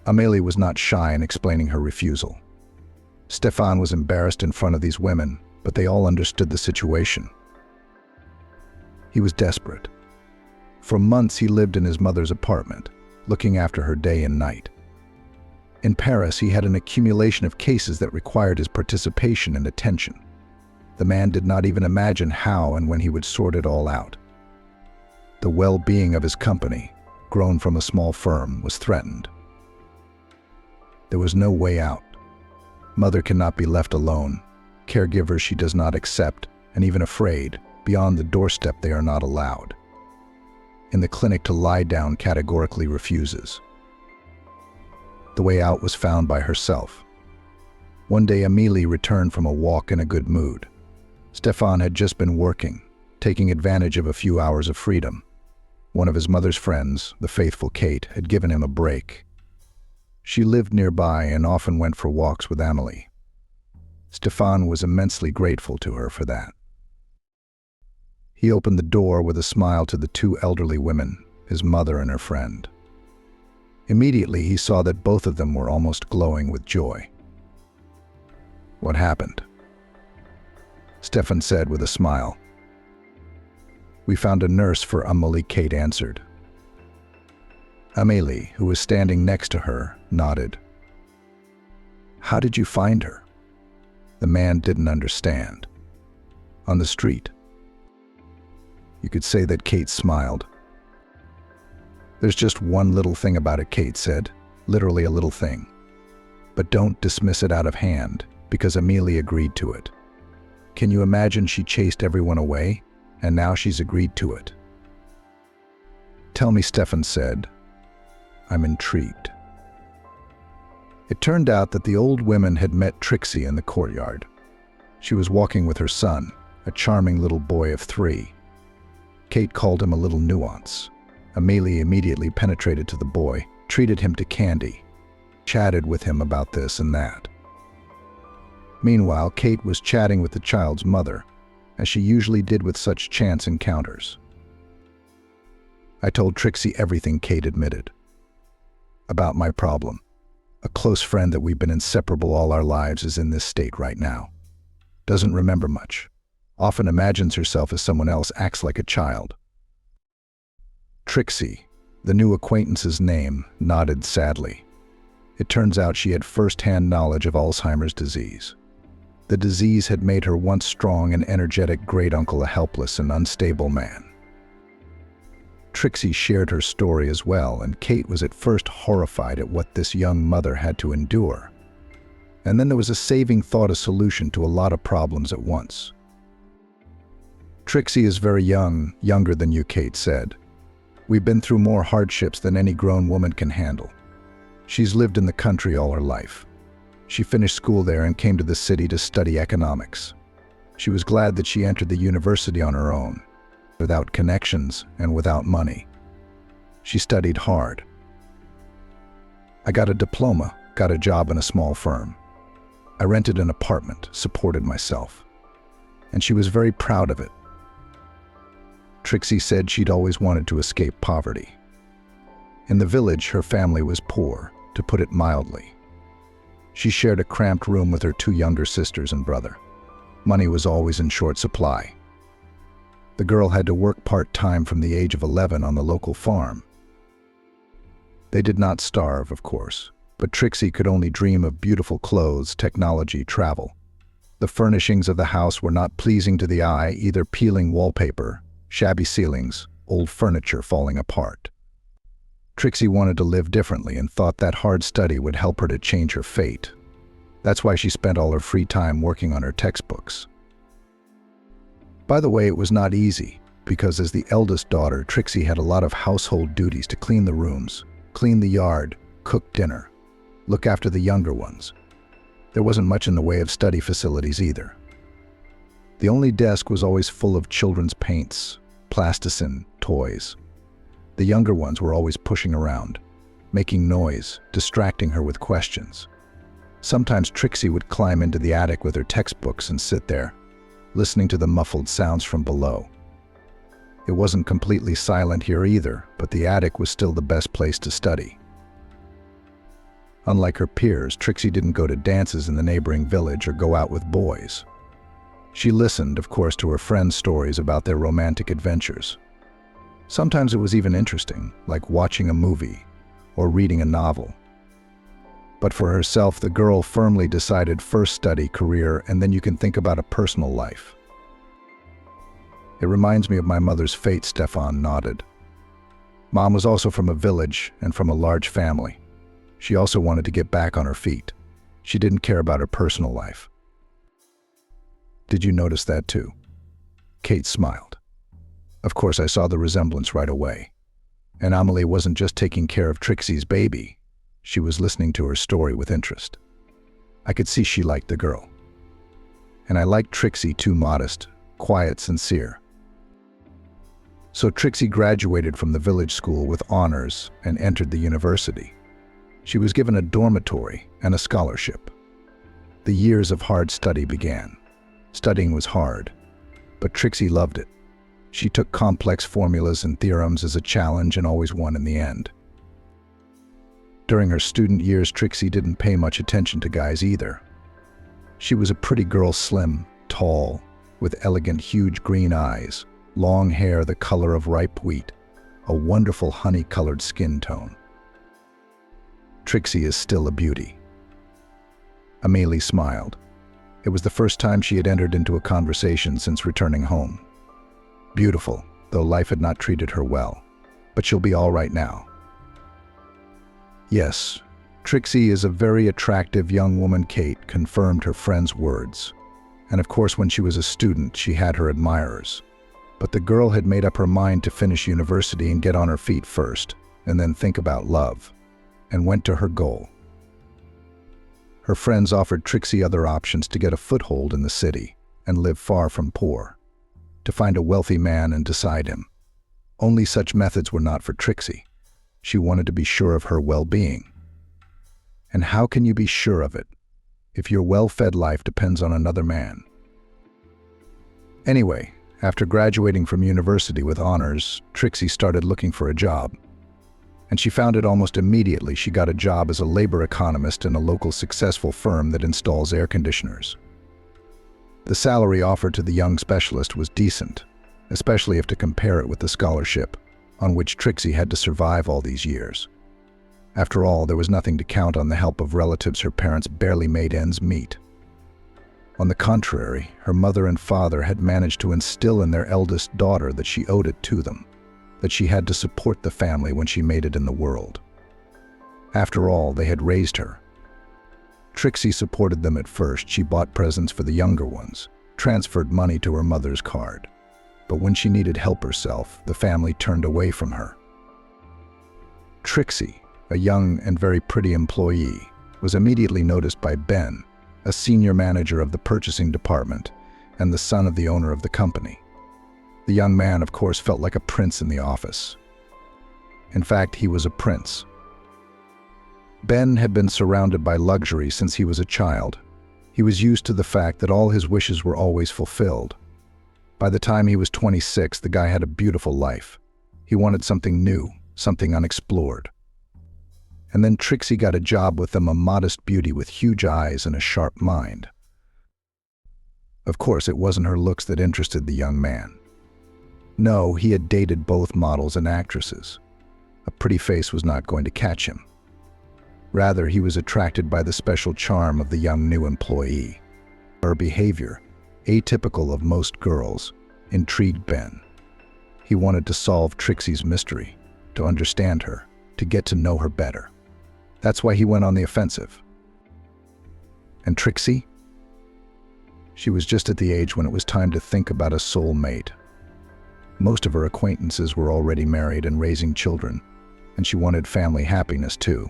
Amelie was not shy in explaining her refusal. Stefan was embarrassed in front of these women, but they all understood the situation. He was desperate. For months he lived in his mother's apartment, looking after her day and night. In Paris, he had an accumulation of cases that required his participation and attention. The man did not even imagine how and when he would sort it all out. The well-being of his company, grown from a small firm, was threatened. There was no way out. Mother cannot be left alone. Caregivers she does not accept, and even afraid, beyond the doorstep they are not allowed. In the clinic, to lie down categorically refuses. The way out was found by herself. One day Amelie returned from a walk in a good mood. Stefan had just been working, taking advantage of a few hours of freedom. One of his mother's friends, the faithful Kate, had given him a break. She lived nearby and often went for walks with Amelie. Stefan was immensely grateful to her for that. He opened the door with a smile to the two elderly women, his mother and her friend. Immediately he saw that both of them were almost glowing with joy. "What happened?" Stefan said with a smile. "We found a nurse for Amelie," Kate answered. Amelie, who was standing next to her, nodded. "How did you find her?" The man didn't understand. "On the street." You could say that Kate smiled. "There's just one little thing about it," Kate said, "literally a little thing. But don't dismiss it out of hand, because Amelie agreed to it. Can you imagine she chased everyone away, and now she's agreed to it?" "Tell me," Stefan said. "I'm intrigued." It turned out that the old women had met Trixie in the courtyard. She was walking with her son, a charming little boy of 3. Kate called him a little nuance. Amelie immediately penetrated to the boy, treated him to candy, chatted with him about this and that. Meanwhile, Kate was chatting with the child's mother, as she usually did with such chance encounters. "I told Trixie everything," Kate admitted. "About my problem. A close friend that we've been inseparable all our lives is in this state right now. Doesn't remember much. Often imagines herself as someone else, acts like a child." Trixie, the new acquaintance's name, nodded sadly. It turns out she had first-hand knowledge of Alzheimer's disease. The disease had made her once strong and energetic great-uncle a helpless and unstable man. Trixie shared her story as well, and Kate was at first horrified at what this young mother had to endure. And then there was a saving thought, a solution to a lot of problems at once. "Trixie is very young, younger than you," Kate said. "We've been through more hardships than any grown woman can handle. She's lived in the country all her life. She finished school there and came to the city to study economics. She was glad that she entered the university on her own, without connections and without money. She studied hard. I got a diploma, got a job in a small firm. I rented an apartment, supported myself. And she was very proud of it." Trixie said she'd always wanted to escape poverty. In the village, her family was poor, to put it mildly. She shared a cramped room with her 2 younger sisters and brother. Money was always in short supply. The girl had to work part-time from the age of 11 on the local farm. They did not starve, of course, but Trixie could only dream of beautiful clothes, technology, travel. The furnishings of the house were not pleasing to the eye, either peeling wallpaper, shabby ceilings, old furniture falling apart. Trixie wanted to live differently and thought that hard study would help her to change her fate. That's why she spent all her free time working on her textbooks. By the way, it was not easy, because as the eldest daughter, Trixie had a lot of household duties to clean the rooms, clean the yard, cook dinner, look after the younger ones. There wasn't much in the way of study facilities either. The only desk was always full of children's paints, plasticine, toys. The younger ones were always pushing around, making noise, distracting her with questions. Sometimes Trixie would climb into the attic with her textbooks and sit there, listening to the muffled sounds from below. It wasn't completely silent here either, but the attic was still the best place to study. Unlike her peers, Trixie didn't go to dances in the neighboring village or go out with boys. She listened, of course, to her friends' stories about their romantic adventures. Sometimes it was even interesting, like watching a movie or reading a novel. But for herself, the girl firmly decided first study, career, and then you can think about a personal life. "It reminds me of my mother's fate," Stefan nodded. "Mom was also from a village and from a large family. She also wanted to get back on her feet. She didn't care about her personal life." "Did you notice that too?" Kate smiled. "Of course, I saw the resemblance right away. And Amelie wasn't just taking care of Trixie's baby. She was listening to her story with interest. I could see she liked the girl. And I liked Trixie too, modest, quiet, sincere. So Trixie graduated from the village school with honors and entered the university. She was given a dormitory and a scholarship. The years of hard study began. Studying was hard, but Trixie loved it. She took complex formulas and theorems as a challenge and always won in the end. During her student years, Trixie didn't pay much attention to guys either. She was a pretty girl, slim, tall, with elegant, huge green eyes, long hair the color of ripe wheat, a wonderful honey-colored skin tone. Trixie is still a beauty. Amelie smiled. It was the first time she had entered into a conversation since returning home. Beautiful, though life had not treated her well. But she'll be all right now. Yes, Trixie is a very attractive young woman, Kate confirmed her friend's words. And of course, when she was a student, she had her admirers. But the girl had made up her mind to finish university and get on her feet first, and then think about love, and went to her goal. Her friends offered Trixie other options to get a foothold in the city and live far from poor, to find a wealthy man and decide him. Only such methods were not for Trixie. She wanted to be sure of her well-being. And how can you be sure of it if your well-fed life depends on another man? Anyway, after graduating from university with honors, Trixie started looking for a job. And she found it almost immediately. She got a job as a labor economist in a local successful firm that installs air conditioners. The salary offered to the young specialist was decent, especially if to compare it with the scholarship on which Trixie had to survive all these years. After all, there was nothing to count on the help of relatives. Her parents barely made ends meet. On the contrary, her mother and father had managed to instill in their eldest daughter that she owed it to them, that she had to support the family when she made it in the world. After all, they had raised her. Trixie supported them at first. She bought presents for the younger ones, transferred money to her mother's card. But when she needed help herself, the family turned away from her. Trixie, a young and very pretty employee, was immediately noticed by Ben, a senior manager of the purchasing department and the son of the owner of the company. The young man, of course, felt like a prince in the office. In fact, he was a prince. Ben had been surrounded by luxury since he was a child. He was used to the fact that all his wishes were always fulfilled. By the time he was 26, the guy had a beautiful life. He wanted something new, something unexplored. And then Trixie got a job with them, a modest beauty with huge eyes and a sharp mind. Of course, it wasn't her looks that interested the young man. No, he had dated both models and actresses. A pretty face was not going to catch him. Rather, he was attracted by the special charm of the young new employee. Her behavior, atypical of most girls, intrigued Ben. He wanted to solve Trixie's mystery, to understand her, to get to know her better. That's why he went on the offensive. And Trixie? She was just at the age when it was time to think about a soulmate. Most of her acquaintances were already married and raising children, and she wanted family happiness too.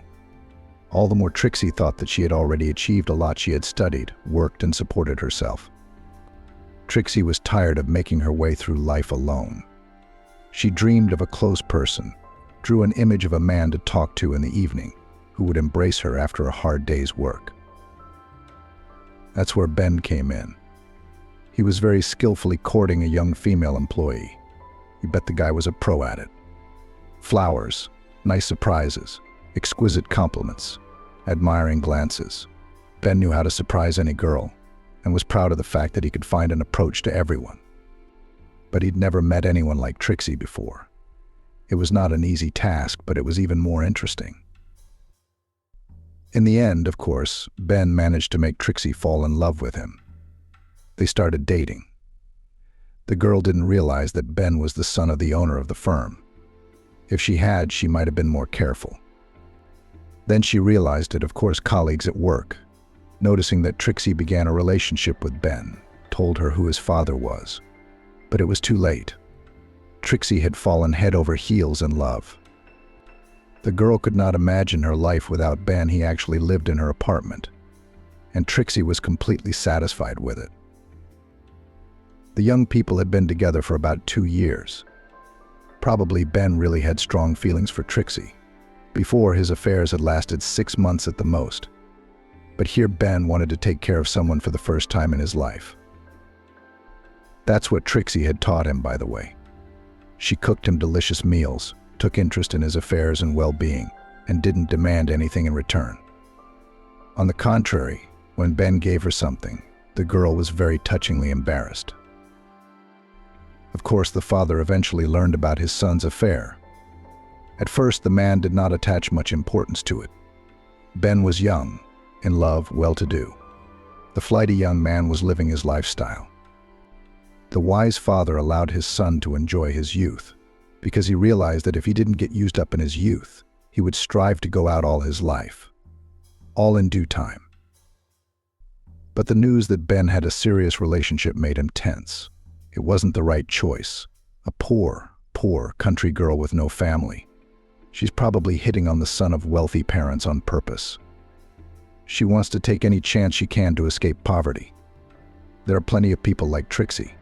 All the more Trixie thought that she had already achieved a lot. She had studied, worked, and supported herself. Trixie was tired of making her way through life alone. She dreamed of a close person, drew an image of a man to talk to in the evening, who would embrace her after a hard day's work. That's where Ben came in. He was very skillfully courting a young female employee. You bet the guy was a pro at it. Flowers, nice surprises, exquisite compliments, admiring glances. Ben knew how to surprise any girl, and was proud of the fact that he could find an approach to everyone. But he'd never met anyone like Trixie before. It was not an easy task, but it was even more interesting. In the end, of course, Ben managed to make Trixie fall in love with him. They started dating. The girl didn't realize that Ben was the son of the owner of the firm. If she had, she might have been more careful. Then she realized it, of course, colleagues at work, noticing that Trixie began a relationship with Ben, told her who his father was. But it was too late. Trixie had fallen head over heels in love. The girl could not imagine her life without Ben. He actually lived in her apartment, and Trixie was completely satisfied with it. The young people had been together for about 2 years. Probably Ben really had strong feelings for Trixie. Before, his affairs had lasted 6 months at the most. But here Ben wanted to take care of someone for the first time in his life. That's what Trixie had taught him, by the way. She cooked him delicious meals, took interest in his affairs and well-being, and didn't demand anything in return. On the contrary, when Ben gave her something, the girl was very touchingly embarrassed. Of course, the father eventually learned about his son's affair. At first, the man did not attach much importance to it. Ben was young, in love, well-to-do. The flighty young man was living his lifestyle. The wise father allowed his son to enjoy his youth, because he realized that if he didn't get used up in his youth, he would strive to go out all his life, all in due time. But the news that Ben had a serious relationship made him tense. It wasn't the right choice. A poor country girl with no family. She's probably hitting on the son of wealthy parents on purpose. She wants to take any chance she can to escape poverty. There are plenty of people like Trixie.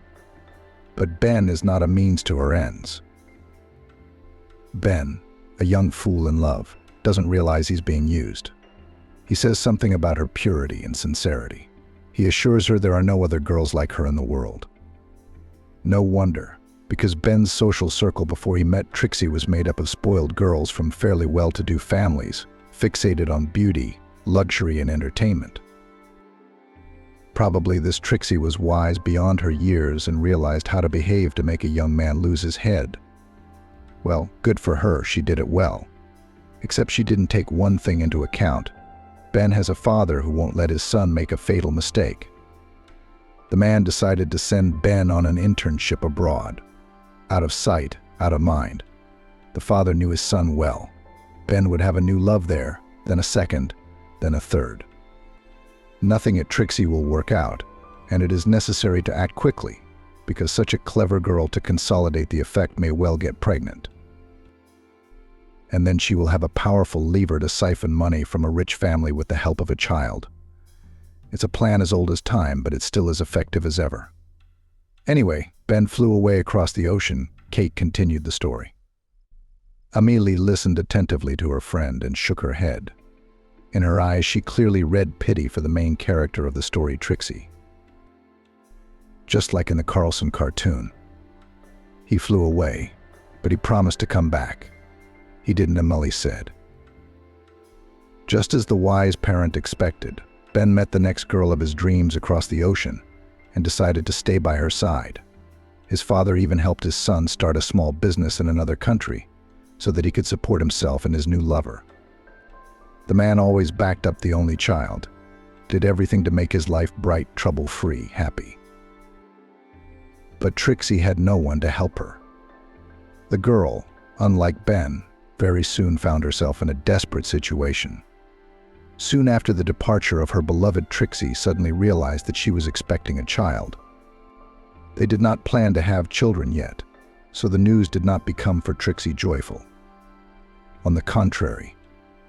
But Ben is not a means to her ends. Ben, a young fool in love, doesn't realize he's being used. He says something about her purity and sincerity. He assures her there are no other girls like her in the world. No wonder, because Ben's social circle before he met Trixie was made up of spoiled girls from fairly well-to-do families, fixated on beauty, luxury, and entertainment. Probably this Trixie was wise beyond her years and realized how to behave to make a young man lose his head. Well, good for her, she did it well. Except she didn't take one thing into account. Ben has a father who won't let his son make a fatal mistake. The man decided to send Ben on an internship abroad. Out of sight, out of mind. The father knew his son well. Ben would have a new love there, then a second, then a third. Nothing at Trixie will work out, and it is necessary to act quickly, because such a clever girl to consolidate the effect may well get pregnant. And then she will have a powerful lever to siphon money from a rich family with the help of a child. It's a plan as old as time, but it's still as effective as ever. Anyway, Ben flew away across the ocean. Kate continued the story. Amelie listened attentively to her friend and shook her head. In her eyes, she clearly read pity for the main character of the story, Trixie. Just like in the Carlson cartoon. He flew away, but he promised to come back. He didn't, Amelie said. Just as the wise parent expected, Ben met the next girl of his dreams across the ocean and decided to stay by her side. His father even helped his son start a small business in another country so that he could support himself and his new lover. The man always backed up the only child, did everything to make his life bright, trouble-free, happy. But Trixie had no one to help her. The girl, unlike Ben, very soon found herself in a desperate situation. Soon after the departure of her beloved, Trixie suddenly realized that she was expecting a child. They did not plan to have children yet, so the news did not become for Trixie joyful. On the contrary,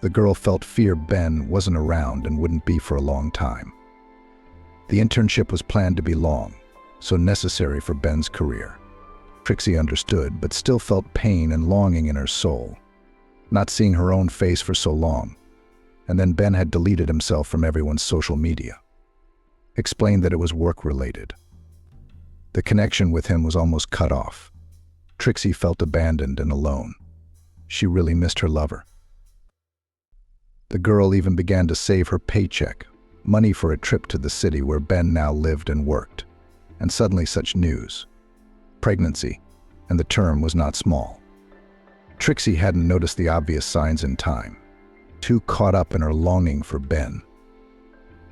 the girl felt fear Ben wasn't around and wouldn't be for a long time. The internship was planned to be long, so necessary for Ben's career. Trixie understood, but still felt pain and longing in her soul, not seeing her own face for so long. And then Ben had deleted himself from everyone's social media. Explained that it was work-related. The connection with him was almost cut off. Trixie felt abandoned and alone. She really missed her lover. The girl even began to save her paycheck, money for a trip to the city where Ben now lived and worked. And suddenly such news. Pregnancy, and the term was not small. Trixie hadn't noticed the obvious signs in time, too caught up in her longing for Ben.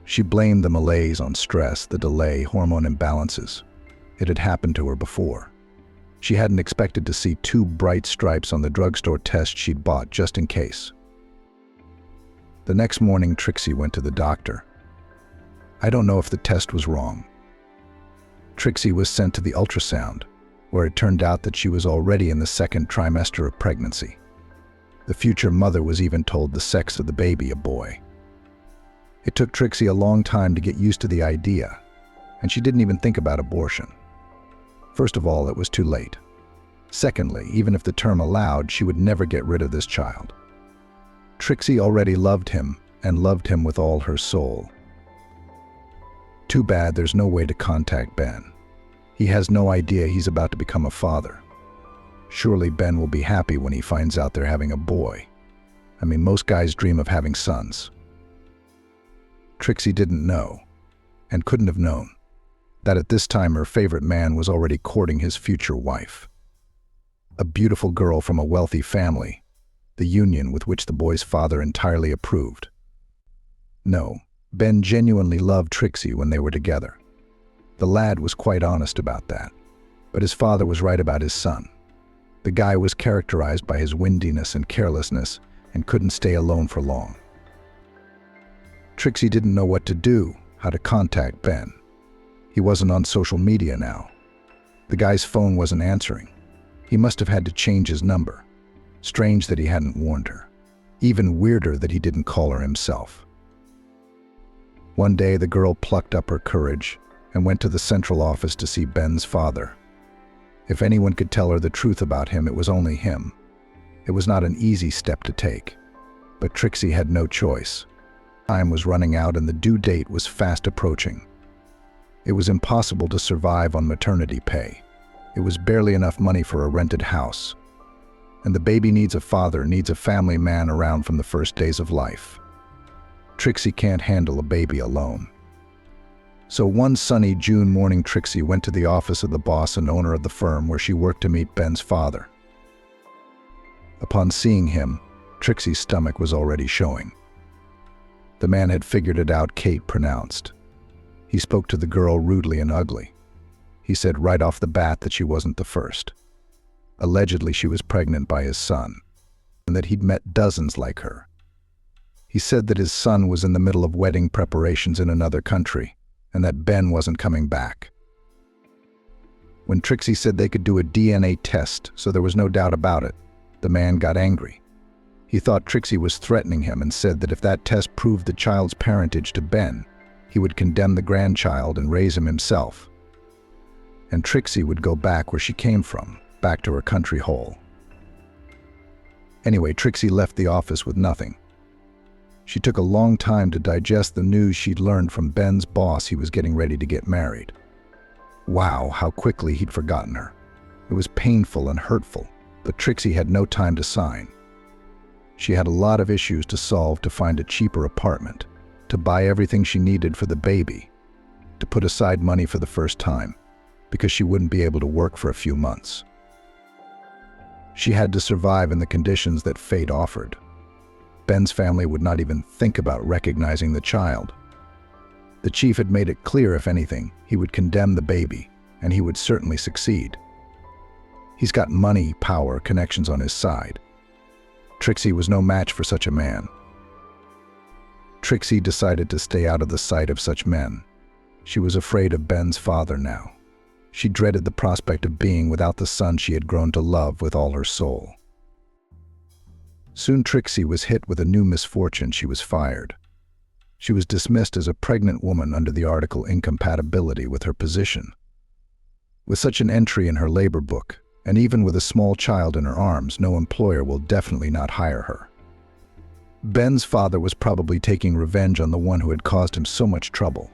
She blamed the malaise on stress, the delay, hormone imbalances. It had happened to her before. She hadn't expected to see 2 bright stripes on the drugstore test she'd bought just in case. The next morning, Trixie went to the doctor. I don't know if the test was wrong. Trixie was sent to the ultrasound, where it turned out that she was already in the 2nd trimester of pregnancy. The future mother was even told the sex of the baby, a boy. It took Trixie a long time to get used to the idea, and she didn't even think about abortion. First of all, it was too late. Secondly, even if the term allowed, she would never get rid of this child. Trixie already loved him, and loved him with all her soul. Too bad there's no way to contact Ben. He has no idea he's about to become a father. Surely Ben will be happy when he finds out they're having a boy. I mean, most guys dream of having sons. Trixie didn't know, and couldn't have known, that at this time her favorite man was already courting his future wife. A beautiful girl from a wealthy family, the union with which the boy's father entirely approved. No, Ben genuinely loved Trixie when they were together. The lad was quite honest about that, but his father was right about his son. The guy was characterized by his windiness and carelessness and couldn't stay alone for long. Trixie didn't know what to do, how to contact Ben. He wasn't on social media now. The guy's phone wasn't answering. He must have had to change his number. Strange that he hadn't warned her. Even weirder that he didn't call her himself. One day the girl plucked up her courage and went to the central office to see Ben's father. If anyone could tell her the truth about him, it was only him. It was not an easy step to take, but Trixie had no choice. Time was running out and the due date was fast approaching. It was impossible to survive on maternity pay. It was barely enough money for a rented house. And the baby needs a father, needs a family man around from the first days of life. Trixie can't handle a baby alone. So one sunny June morning, Trixie went to the office of the boss and owner of the firm where she worked to meet Ben's father. Upon seeing him, Trixie's stomach was already showing. The man had figured it out, Kate pronounced. He spoke to the girl rudely and ugly. He said right off the bat that she wasn't the first. Allegedly, she was pregnant by his son, and that he'd met dozens like her. He said that his son was in the middle of wedding preparations in another country, and that Ben wasn't coming back. When Trixie said they could do a DNA test, so there was no doubt about it, the man got angry. He thought Trixie was threatening him and said that if that test proved the child's parentage to Ben, he would condemn the grandchild and raise him himself. And Trixie would go back where she came from, back to her country hole. Anyway, Trixie left the office with nothing. She took a long time to digest the news she'd learned from Ben's boss he was getting ready to get married. Wow, how quickly he'd forgotten her. It was painful and hurtful, but Trixie had no time to sign. She had a lot of issues to solve to find a cheaper apartment, to buy everything she needed for the baby, to put aside money for the first time, because she wouldn't be able to work for a few months. She had to survive in the conditions that fate offered. Ben's family would not even think about recognizing the child. The chief had made it clear, if anything, he would condemn the baby, and he would certainly succeed. He's got money, power, connections on his side. Trixie was no match for such a man. Trixie decided to stay out of the sight of such men. She was afraid of Ben's father now. She dreaded the prospect of being without the son she had grown to love with all her soul. Soon Trixie was hit with a new misfortune. She was fired. She was dismissed as a pregnant woman under the article Incompatibility with her position. With such an entry in her labor book, and even with a small child in her arms, no employer will definitely not hire her. Ben's father was probably taking revenge on the one who had caused him so much trouble.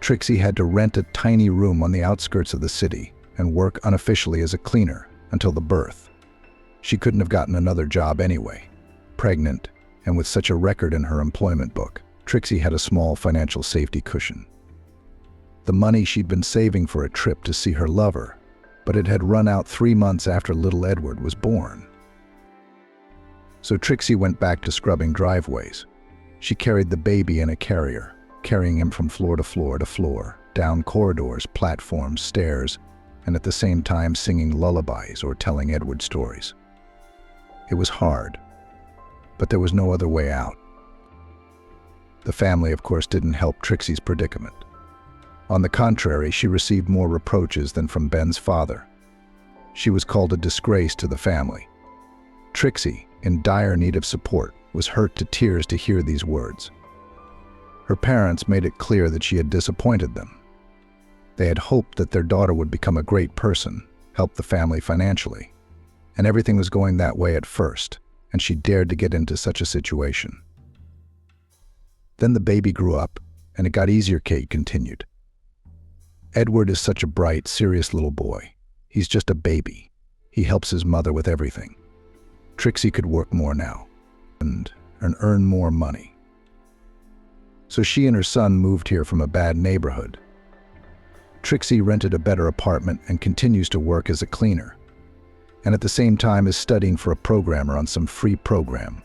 Trixie had to rent a tiny room on the outskirts of the city and work unofficially as a cleaner until the birth. She couldn't have gotten another job anyway. Pregnant, and with such a record in her employment book, Trixie had a small financial safety cushion. The money she'd been saving for a trip to see her lover, but it had run out 3 months after little Edward was born. So Trixie went back to scrubbing driveways. She carried the baby in a carrier, carrying him from floor to floor to floor, down corridors, platforms, stairs, and at the same time singing lullabies or telling Edward stories. It was hard, but there was no other way out. The family, of course, didn't help Trixie's predicament. On the contrary, she received more reproaches than from Ben's father. She was called a disgrace to the family. Trixie, in dire need of support, was hurt to tears to hear these words. Her parents made it clear that she had disappointed them. They had hoped that their daughter would become a great person, help the family financially, and everything was going that way at first, and she dared to get into such a situation. Then the baby grew up, and it got easier, Kate continued. Edward is such a bright, serious little boy. He's just a baby. He helps his mother with everything. Trixie could work more now and earn more money. So she and her son moved here from a bad neighborhood. Trixie rented a better apartment and continues to work as a cleaner, and at the same time is studying for a programmer on some free program.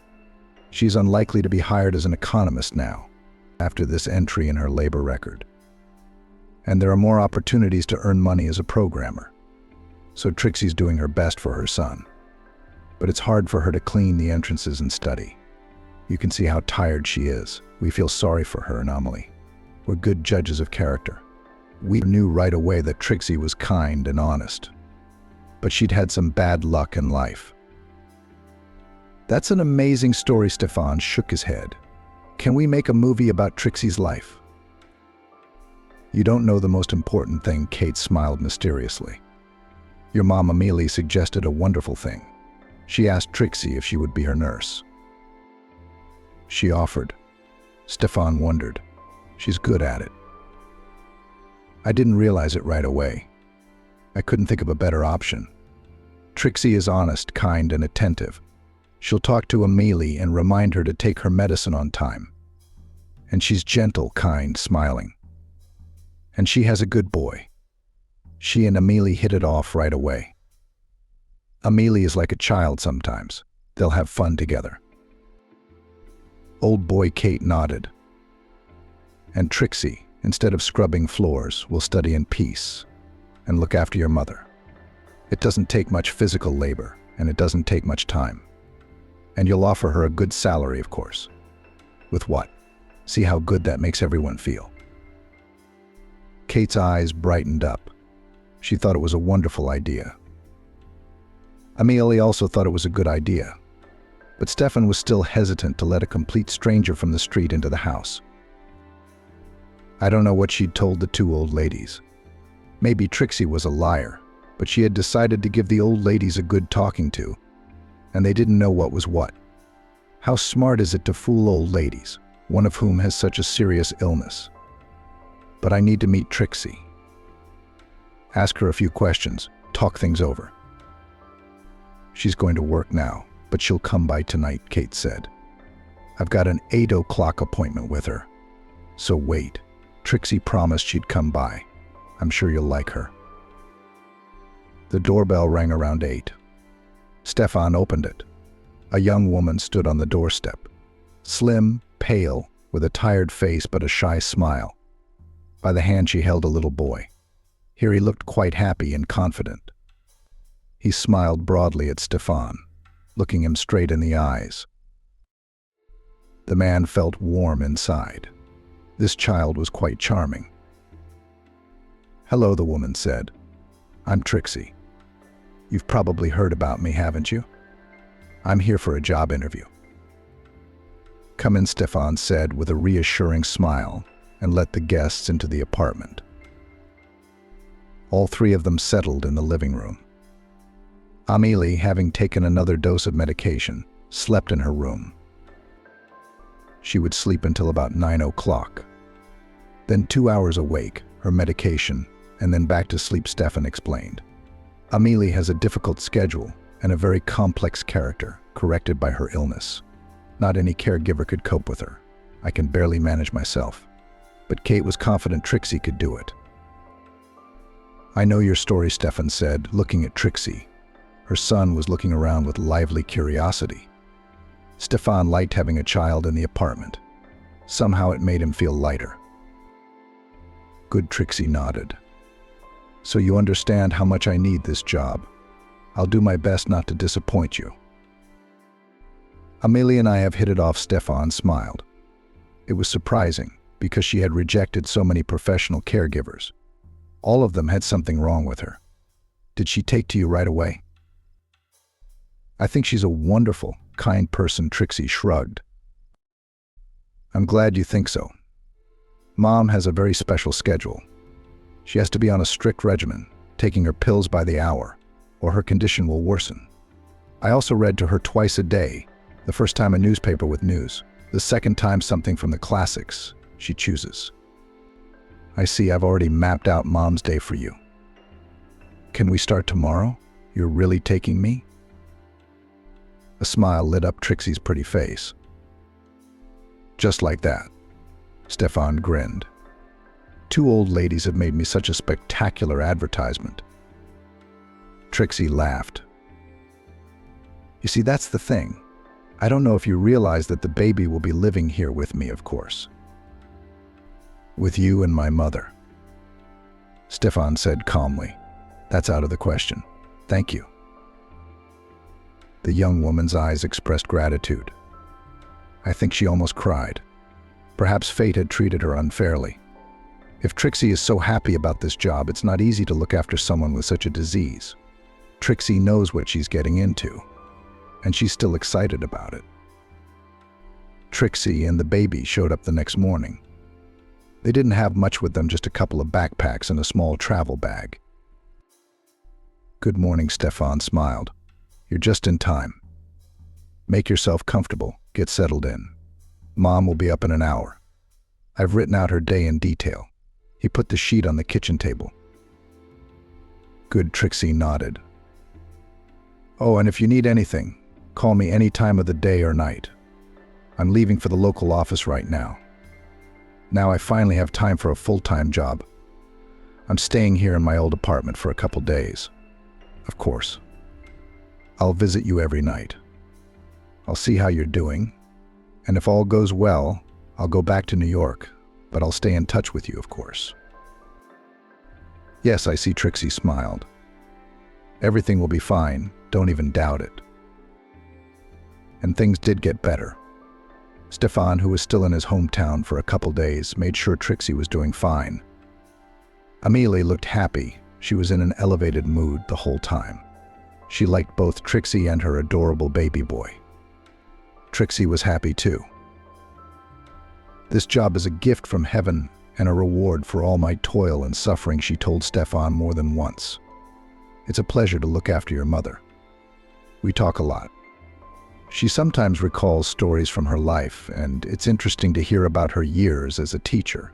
She's unlikely to be hired as an economist now, after this entry in her labor record. And there are more opportunities to earn money as a programmer. So Trixie's doing her best for her son. But it's hard for her to clean the entrances and study. You can see how tired she is. We feel sorry for her, Anomaly. We're good judges of character. We knew right away that Trixie was kind and honest. But she'd had some bad luck in life. That's an amazing story. Stefan shook his head. Can we make a movie about Trixie's life? You don't know the most important thing, Kate smiled mysteriously. Your mom Amelie suggested a wonderful thing. She asked Trixie if she would be her nurse. She offered. Stefan wondered. She's good at it. I didn't realize it right away. I couldn't think of a better option. Trixie is honest, kind, and attentive. She'll talk to Amelie and remind her to take her medicine on time. And she's gentle, kind, smiling. And she has a good boy. She and Amelie hit it off right away. Amelie is like a child sometimes. They'll have fun together. Old boy, Kate nodded. And Trixie, instead of scrubbing floors, will study in peace and look after your mother. It doesn't take much physical labor, and it doesn't take much time. And you'll offer her a good salary, of course. With what? See how good that makes everyone feel." Kate's eyes brightened up. She thought it was a wonderful idea. Amelie also thought it was a good idea, but Stefan was still hesitant to let a complete stranger from the street into the house. I don't know what she'd told the two old ladies. Maybe Trixie was a liar, but she had decided to give the old ladies a good talking to, and they didn't know what was what. How smart is it to fool old ladies, one of whom has such a serious illness? But I need to meet Trixie. Ask her a few questions, talk things over. She's going to work now, but she'll come by tonight, Kate said. I've got an 8 o'clock appointment with her. So wait, Trixie promised she'd come by. I'm sure you'll like her. The doorbell rang around 8. Stefan opened it. A young woman stood on the doorstep. Slim, pale, with a tired face but a shy smile. By the hand she held a little boy. Here he looked quite happy and confident. He smiled broadly at Stefan, looking him straight in the eyes. The man felt warm inside. This child was quite charming. "Hello," the woman said. "I'm Trixie. You've probably heard about me, haven't you? I'm here for a job interview." "Come in," Stefan said with a reassuring smile, and let the guests into the apartment. All three of them settled in the living room. Amelie, having taken another dose of medication, slept in her room. She would sleep until about 9 o'clock. Then 2 hours awake, her medication, and then back to sleep, Stefan explained. Amelie has a difficult schedule and a very complex character, corrected by her illness. Not any caregiver could cope with her. I can barely manage myself. But Kate was confident Trixie could do it. "I know your story," Stefan said, looking at Trixie. Her son was looking around with lively curiosity. Stefan liked having a child in the apartment. Somehow it made him feel lighter. Good, Trixie nodded. "So you understand how much I need this job. I'll do my best not to disappoint you." "Amelie and I have hit it off," Stefan smiled. It was surprising, because she had rejected so many professional caregivers. All of them had something wrong with her. "Did she take to you right away?" "I think she's a wonderful, kind person," Trixie shrugged. "I'm glad you think so. Mom has a very special schedule. She has to be on a strict regimen, taking her pills by the hour, or her condition will worsen. I also read to her twice a day, the first time a newspaper with news, the second time something from the classics she chooses." "I see. I've already mapped out Mom's day for you. Can we start tomorrow? You're really taking me?" A smile lit up Trixie's pretty face. "Just like that." Stefan grinned. "Two old ladies have made me such a spectacular advertisement." Trixie laughed. "You see, that's the thing. I don't know if you realize that the baby will be living here with me, of course. With you and my mother." Stefan said calmly, "That's out of the question. Thank you." The young woman's eyes expressed gratitude. I think she almost cried. Perhaps fate had treated her unfairly. If Trixie is so happy about this job, it's not easy to look after someone with such a disease. Trixie knows what she's getting into, and she's still excited about it. Trixie and the baby showed up the next morning. They didn't have much with them, just a couple of backpacks and a small travel bag. "Good morning," Stefan smiled. "You're just in time. Make yourself comfortable, get settled in. Mom will be up in an hour. I've written out her day in detail." He put the sheet on the kitchen table. "Good," Trixie nodded. "Oh, and if you need anything, call me any time of the day or night. I'm leaving for the local office right now. Now I finally have time for a full-time job. I'm staying here in my old apartment for a couple days. Of course. I'll visit you every night. I'll see how you're doing, and if all goes well, I'll go back to New York. but I'll stay in touch with you, of course. Yes, I see. Trixie smiled. Everything will be fine, don't even doubt it. And things did get better. Stefan, who was still in his hometown for a couple days, made sure Trixie was doing fine. Amelie looked happy. She was in an elevated mood the whole time. She liked both Trixie and her adorable baby boy. Trixie was happy too. This job is a gift from heaven and a reward for all my toil and suffering, she told Stefan more than once. It's a pleasure to look after your mother. We talk a lot. She sometimes recalls stories from her life, and it's interesting to hear about her years as a teacher.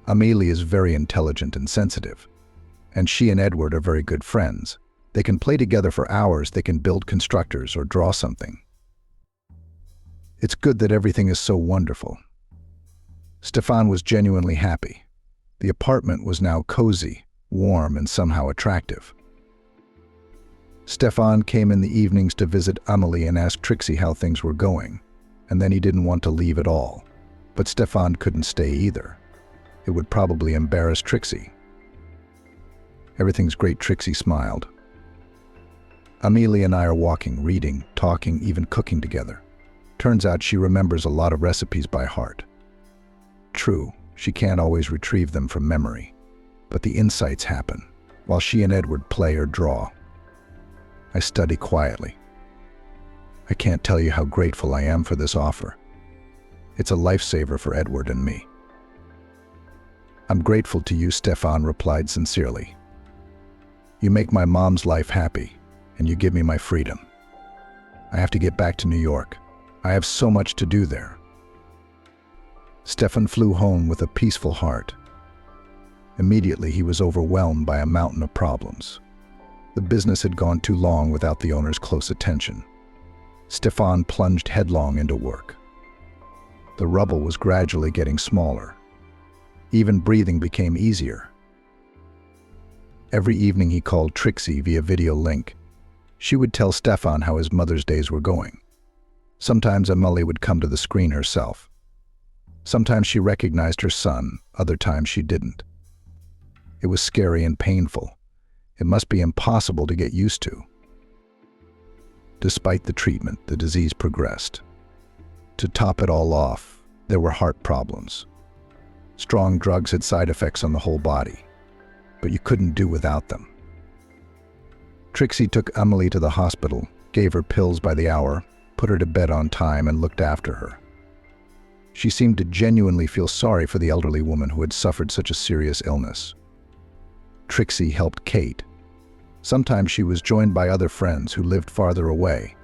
Amelie is very intelligent and sensitive, and she and Edward are very good friends. They can play together for hours, they can build constructors or draw something. It's good that everything is so wonderful. Stefan was genuinely happy. The apartment was now cozy, warm, and somehow attractive. Stefan came in the evenings to visit Amelie and ask Trixie how things were going, and then he didn't want to leave at all. But Stefan couldn't stay either. It would probably embarrass Trixie. Everything's great, Trixie smiled. Amelie and I are walking, reading, talking, even cooking together. Turns out she remembers a lot of recipes by heart. True, she can't always retrieve them from memory, but the insights happen while she and Edward play or draw. I study quietly. I can't tell you how grateful I am for this offer. It's a lifesaver for Edward and me. I'm grateful to you, Stefan replied sincerely. You make my mom's life happy, and you give me my freedom. I have to get back to New York. I have so much to do there. Stefan flew home with a peaceful heart. Immediately, he was overwhelmed by a mountain of problems. The business had gone too long without the owner's close attention. Stefan plunged headlong into work. The rubble was gradually getting smaller. Even breathing became easier. Every evening he called Trixie via video link. She would tell Stefan how his mother's days were going. Sometimes Amelie would come to the screen herself. Sometimes she recognized her son, other times she didn't. It was scary and painful. It must be impossible to get used to. Despite the treatment, the disease progressed. To top it all off, there were heart problems. Strong drugs had side effects on the whole body, but you couldn't do without them. Trixie took Amelie to the hospital, gave her pills by the hour, put her to bed on time, and looked after her. She seemed to genuinely feel sorry for the elderly woman who had suffered such a serious illness. Trixie helped Kate. Sometimes she was joined by other friends who lived farther away.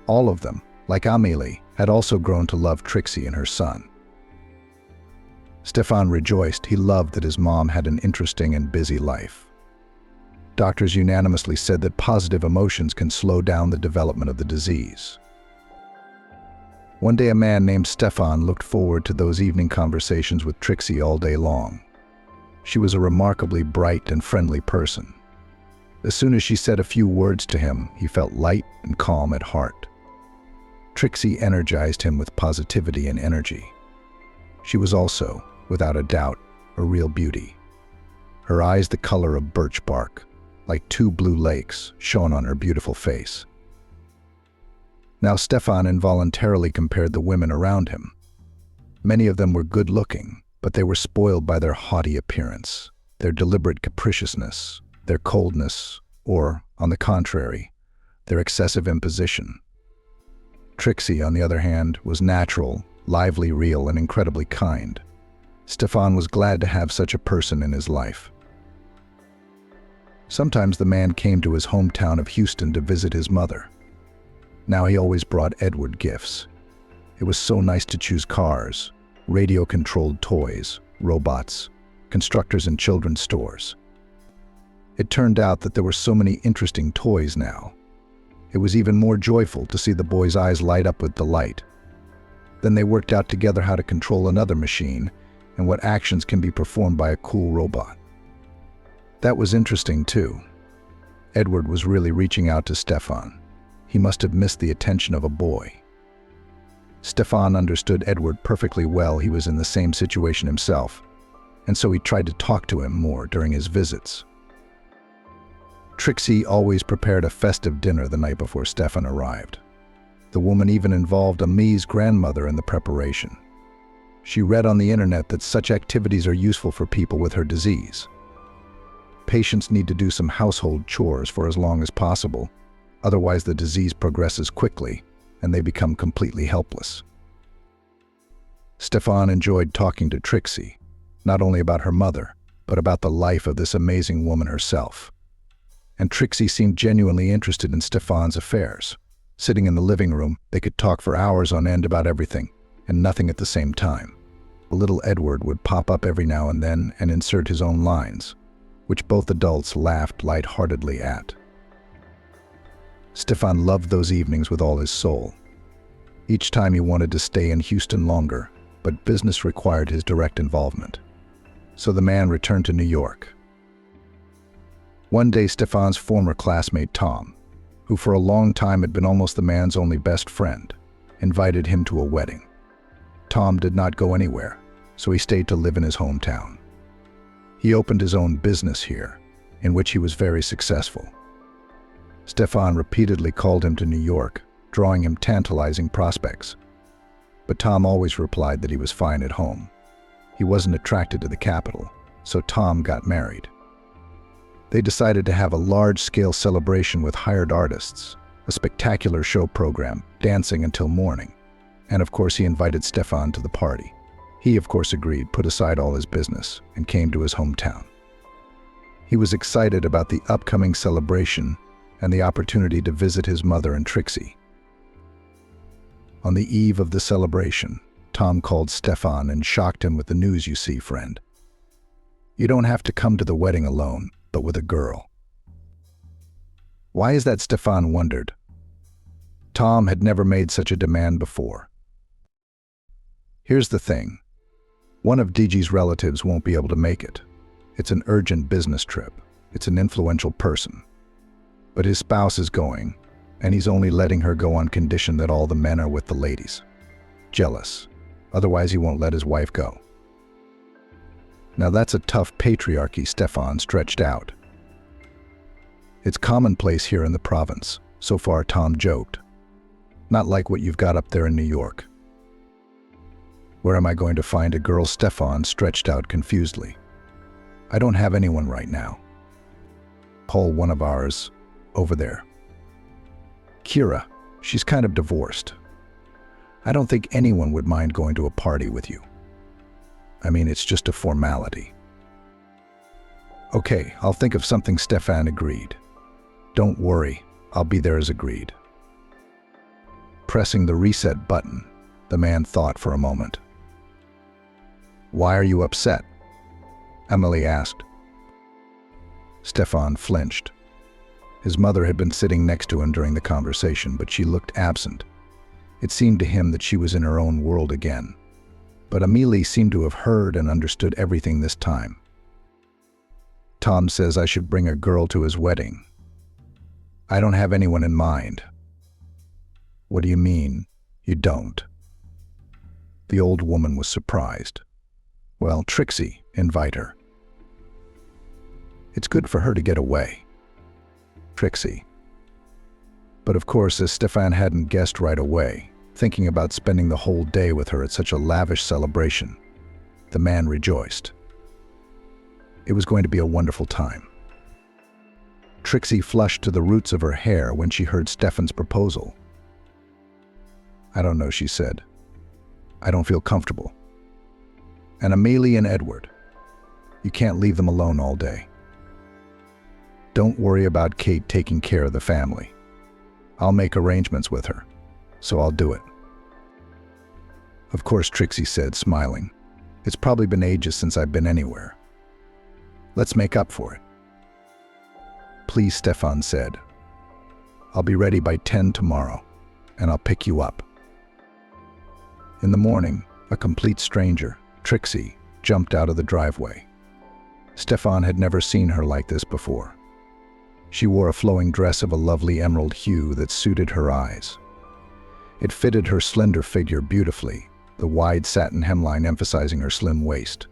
All of them, like Amelie, had also grown to love Trixie and her son. Stefan rejoiced. He loved that his mom had an interesting and busy life. Doctors unanimously said that positive emotions can slow down the development of the disease. One day, a man named Stefan looked forward to those evening conversations with Trixie all day long. She was a remarkably bright and friendly person. As soon as she said a few words to him, he felt light and calm at heart. Trixie energized him with positivity and energy. She was also, without a doubt, a real beauty. Her eyes the color of birch bark, like two blue lakes, shone on her beautiful face. Now Stefan involuntarily compared the women around him. Many of them were good-looking, but they were spoiled by their haughty appearance, their deliberate capriciousness, their coldness, or, on the contrary, their excessive imposition. Trixie, on the other hand, was natural, lively, real, and incredibly kind. Stefan was glad to have such a person in his life. Sometimes the man came to his hometown of Houston to visit his mother. Now he always brought Edward gifts. It was so nice to choose cars, radio-controlled toys, robots, constructors in children's stores. It turned out that there were so many interesting toys now. It was even more joyful to see the boys' eyes light up with delight. Then they worked out together how to control another machine and what actions can be performed by a cool robot. That was interesting too. Edward was really reaching out to Stefan. He must have missed the attention of a boy. Stefan understood Edward perfectly well. He was in the same situation himself, and so he tried to talk to him more during his visits. Trixie always prepared a festive dinner the night before Stefan arrived. The woman even involved Amy's grandmother in the preparation. She read on the internet that such activities are useful for people with her disease. Patients need to do some household chores for as long as possible, otherwise the disease progresses quickly and they become completely helpless. Stefan enjoyed talking to Trixie, not only about her mother, but about the life of this amazing woman herself. And Trixie seemed genuinely interested in Stefan's affairs. Sitting in the living room, they could talk for hours on end about everything, and nothing at the same time. Little Edward would pop up every now and then and insert his own lines, which both adults laughed lightheartedly at. Stefan loved those evenings with all his soul. Each time he wanted to stay in Houston longer, but business required his direct involvement. So the man returned to New York. One day, Stefan's former classmate Tom, who for a long time had been almost the man's only best friend, invited him to a wedding. Tom did not go anywhere, so he stayed to live in his hometown. He opened his own business here, in which he was very successful. Stefan repeatedly called him to New York, drawing him tantalizing prospects. But Tom always replied that he was fine at home. He wasn't attracted to the capital, so Tom got married. They decided to have a large-scale celebration with hired artists, a spectacular show program, dancing until morning. And of course he invited Stefan to the party. He of course agreed, put aside all his business, and came to his hometown. He was excited about the upcoming celebration and the opportunity to visit his mother and Trixie. On the eve of the celebration, Tom called Stefan and shocked him with the news. You see, friend, you don't have to come to the wedding alone, but with a girl. Why is that? Stefan wondered. Tom had never made such a demand before. Here's the thing. One of DG's relatives won't be able to make it. It's an urgent business trip. It's an influential person. But his spouse is going, and he's only letting her go on condition that all the men are with the ladies. Jealous. Otherwise he won't let his wife go. Now that's a tough patriarchy. Stefan stretched out. It's commonplace here in the province, so far, Tom joked. Not like what you've got up there in New York. Where am I going to find a girl? Stefan stretched out confusedly. I don't have anyone right now. Call one of ours over there. Kira, she's kind of divorced. I don't think anyone would mind going to a party with you. I mean, it's just a formality. Okay, I'll think of something. Stefan agreed. Don't worry, I'll be there as agreed. Pressing the reset button, the man thought for a moment. Why are you upset? Emily asked. Stefan flinched. His mother had been sitting next to him during the conversation, but she looked absent. It seemed to him that she was in her own world again. But Amelie seemed to have heard and understood everything this time. Tom says I should bring a girl to his wedding. I don't have anyone in mind. What do you mean, you don't? The old woman was surprised. Well, Trixie, invite her. It's good for her to get away. Trixie. But of course, as Stefan hadn't guessed right away, thinking about spending the whole day with her at such a lavish celebration, the man rejoiced. It was going to be a wonderful time. Trixie flushed to the roots of her hair when she heard Stefan's proposal. I don't know, she said. I don't feel comfortable. And Amelie and Edward, you can't leave them alone all day. Don't worry about Kate taking care of the family. I'll make arrangements with her, so I'll do it. Of course, Trixie said, smiling. It's probably been ages since I've been anywhere. Let's make up for it. Please, Stefan said. I'll be ready by 10 tomorrow, and I'll pick you up. In the morning, a complete stranger, Trixie, jumped out of the driveway. Stefan had never seen her like this before. She wore a flowing dress of a lovely emerald hue that suited her eyes. It fitted her slender figure beautifully, the wide satin hemline emphasizing her slim waist.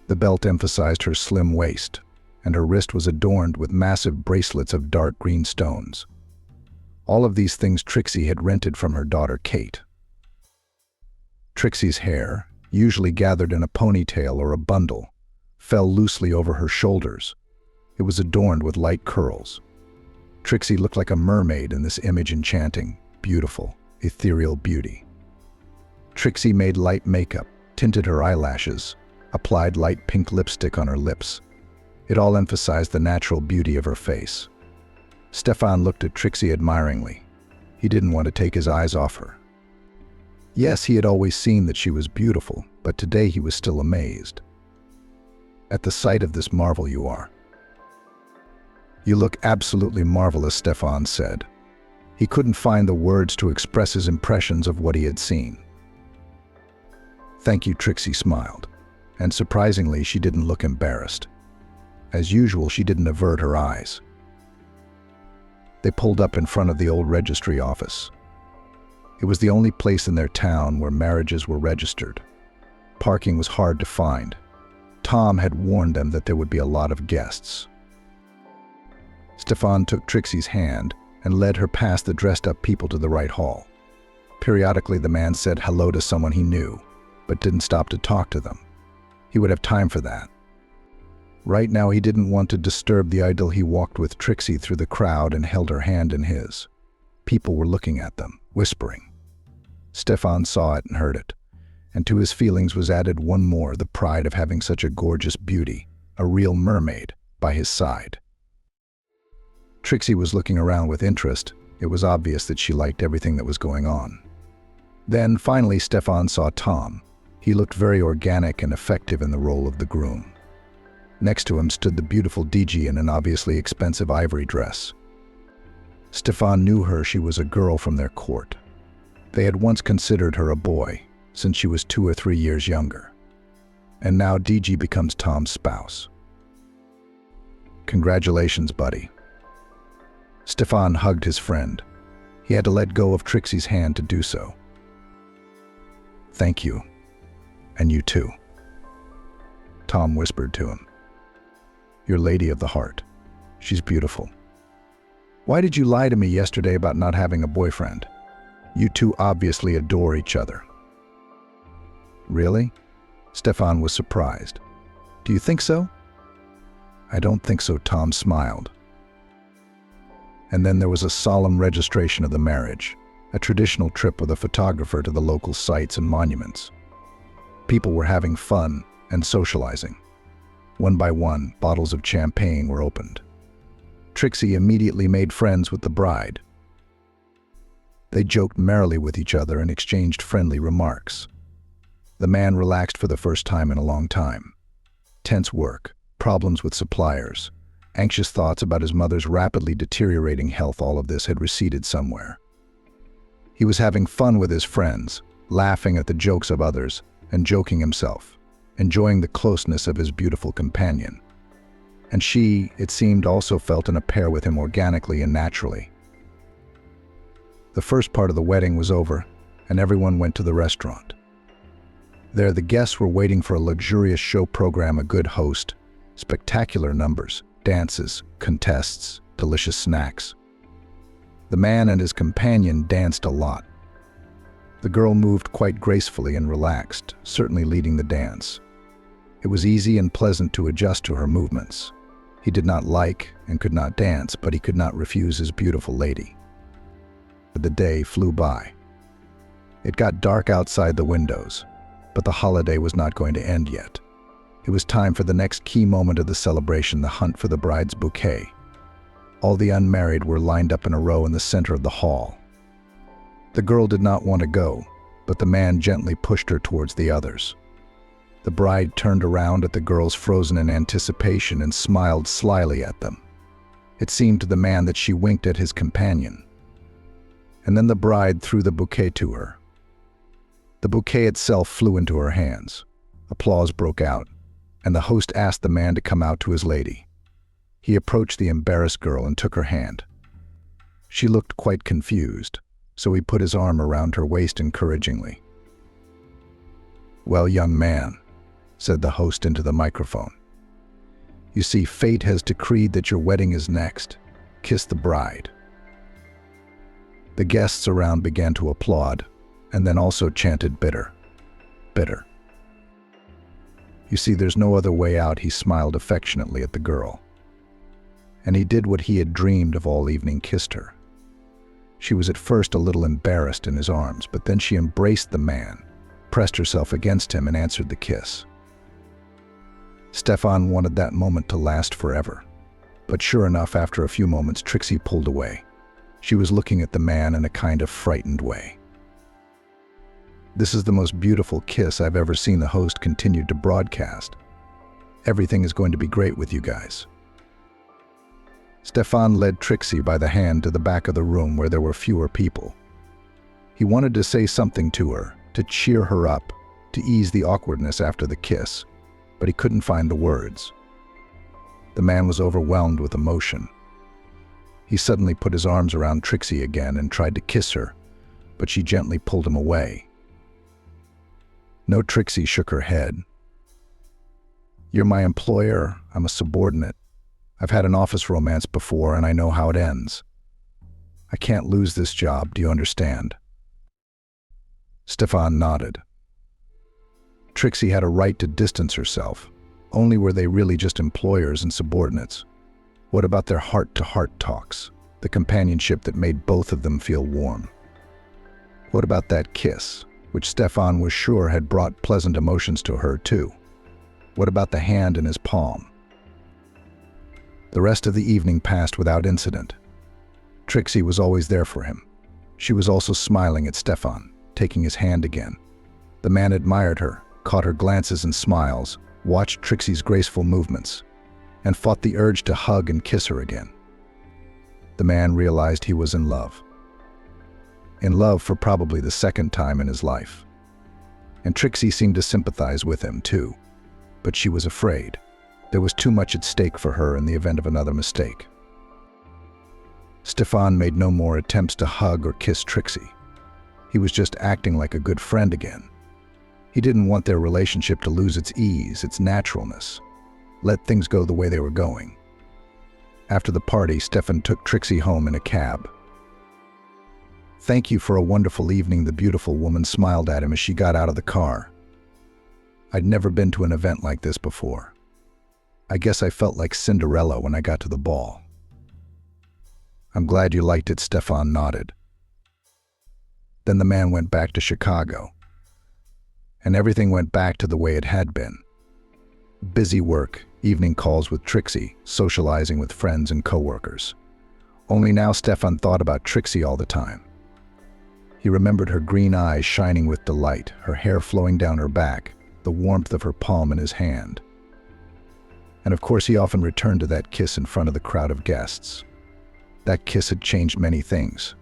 The belt emphasized her slim waist, and her wrist was adorned with massive bracelets of dark green stones. All of these things Trixie had rented from her daughter Kate. Trixie's hair, usually gathered in a ponytail or a bundle, fell loosely over her shoulders. It was adorned with light curls. Trixie looked like a mermaid in this image, enchanting, beautiful, ethereal beauty. Trixie made light makeup, tinted her eyelashes, applied light pink lipstick on her lips. It all emphasized the natural beauty of her face. Stefan looked at Trixie admiringly. He didn't want to take his eyes off her. Yes, he had always seen that she was beautiful, but today he was still amazed. At the sight of this marvel you are. You look absolutely marvelous, Stefan said. He couldn't find the words to express his impressions of what he had seen. Thank you, Trixie smiled, and surprisingly she didn't look embarrassed. As usual, she didn't avert her eyes. They pulled up in front of the old registry office. It was the only place in their town where marriages were registered. Parking was hard to find. Tom had warned them that there would be a lot of guests. Stefan took Trixie's hand and led her past the dressed-up people to the right hall. Periodically, the man said hello to someone he knew, but didn't stop to talk to them. He would have time for that. Right now, he didn't want to disturb the idyll. He walked with Trixie through the crowd and held her hand in his. People were looking at them, whispering. Stefan saw it and heard it, and to his feelings was added one more, the pride of having such a gorgeous beauty, a real mermaid, by his side. Trixie was looking around with interest. It was obvious that she liked everything that was going on. Then, finally, Stefan saw Tom. He looked very organic and effective in the role of the groom. Next to him stood the beautiful Digi in an obviously expensive ivory dress. Stefan knew her. She was a girl from their court. They had once considered her a boy, since she was 2 or 3 years younger. And now Digi becomes Tom's spouse. Congratulations, buddy. Stefan hugged his friend. He had to let go of Trixie's hand to do so. Thank you. And you too. Tom whispered to him. Your lady of the heart. She's beautiful. Why did you lie to me yesterday about not having a boyfriend? You two obviously adore each other. Really? Stefan was surprised. Do you think so? I don't think so, Tom smiled. And then there was a solemn registration of the marriage, a traditional trip with a photographer to the local sites and monuments. People were having fun and socializing. One by one, bottles of champagne were opened. Trixie immediately made friends with the bride. They joked merrily with each other and exchanged friendly remarks. The man relaxed for the first time in a long time. Tense work, problems with suppliers, anxious thoughts about his mother's rapidly deteriorating health, all of this had receded somewhere. He was having fun with his friends, laughing at the jokes of others, and joking himself, enjoying the closeness of his beautiful companion. And she, it seemed, also felt in a pair with him organically and naturally. The first part of the wedding was over, and everyone went to the restaurant. There, the guests were waiting for a luxurious show program, a good host, spectacular numbers, dances, contests, delicious snacks. The man and his companion danced a lot. The girl moved quite gracefully and relaxed, certainly leading the dance. It was easy and pleasant to adjust to her movements. He did not like and could not dance, but he could not refuse his beautiful lady. The day flew by. It got dark outside the windows, but the holiday was not going to end yet. It was time for the next key moment of the celebration, the hunt for the bride's bouquet. All the unmarried were lined up in a row in the center of the hall. The girl did not want to go, but the man gently pushed her towards the others. The bride turned around at the girls, frozen in anticipation, and smiled slyly at them. It seemed to the man that she winked at his companion. And then the bride threw the bouquet to her. The bouquet itself flew into her hands. Applause broke out, and the host asked the man to come out to his lady. He approached the embarrassed girl and took her hand. She looked quite confused. so he put his arm around her waist encouragingly. "Well, young man," said the host into the microphone, "you see, fate has decreed that your wedding is next. Kiss the bride." The guests around began to applaud, and then also chanted bitter, bitter. "You see, there's no other way out," he smiled affectionately at the girl. And he did what he had dreamed of all evening, kissed her. She was at first a little embarrassed in his arms, but then she embraced the man, pressed herself against him, and answered the kiss. Stefan wanted that moment to last forever. But sure enough, after a few moments, Trixie pulled away. She was looking at the man in a kind of frightened way. "This is the most beautiful kiss I've ever seen," the host continued to broadcast. "Everything is going to be great with you guys." Stefan led Trixie by the hand to the back of the room where there were fewer people. He wanted to say something to her, to cheer her up, to ease the awkwardness after the kiss, but he couldn't find the words. The man was overwhelmed with emotion. He suddenly put his arms around Trixie again and tried to kiss her, but she gently pulled him away. No, Trixie shook her head. "You're my employer, I'm a subordinate. I've had an office romance before and I know how it ends. I can't lose this job, do you understand?" Stefan nodded. Trixie had a right to distance herself. Only were they really just employers and subordinates. What about their heart-to-heart talks, the companionship that made both of them feel warm? What about that kiss, which Stefan was sure had brought pleasant emotions to her too? What about the hand in his palm? The rest of the evening passed without incident. Trixie was always there for him. She was also smiling at Stefan, taking his hand again. The man admired her, caught her glances and smiles, watched Trixie's graceful movements, and fought the urge to hug and kiss her again. The man realized he was in love. In love for probably the second time in his life. And Trixie seemed to sympathize with him too, but she was afraid. There was too much at stake for her in the event of another mistake. Stefan made no more attempts to hug or kiss Trixie. He was just acting like a good friend again. He didn't want their relationship to lose its ease, its naturalness. Let things go the way they were going. After the party, Stefan took Trixie home in a cab. "Thank you for a wonderful evening," the beautiful woman smiled at him as she got out of the car. "I'd never been to an event like this before. I guess I felt like Cinderella when I got to the ball." "I'm glad you liked it," Stefan nodded. Then the man went back to Chicago, and everything went back to the way it had been. Busy work, evening calls with Trixie, socializing with friends and coworkers. Only now Stefan thought about Trixie all the time. He remembered her green eyes shining with delight, her hair flowing down her back, the warmth of her palm in his hand. And of course he often returned to that kiss in front of the crowd of guests. That kiss had changed many things.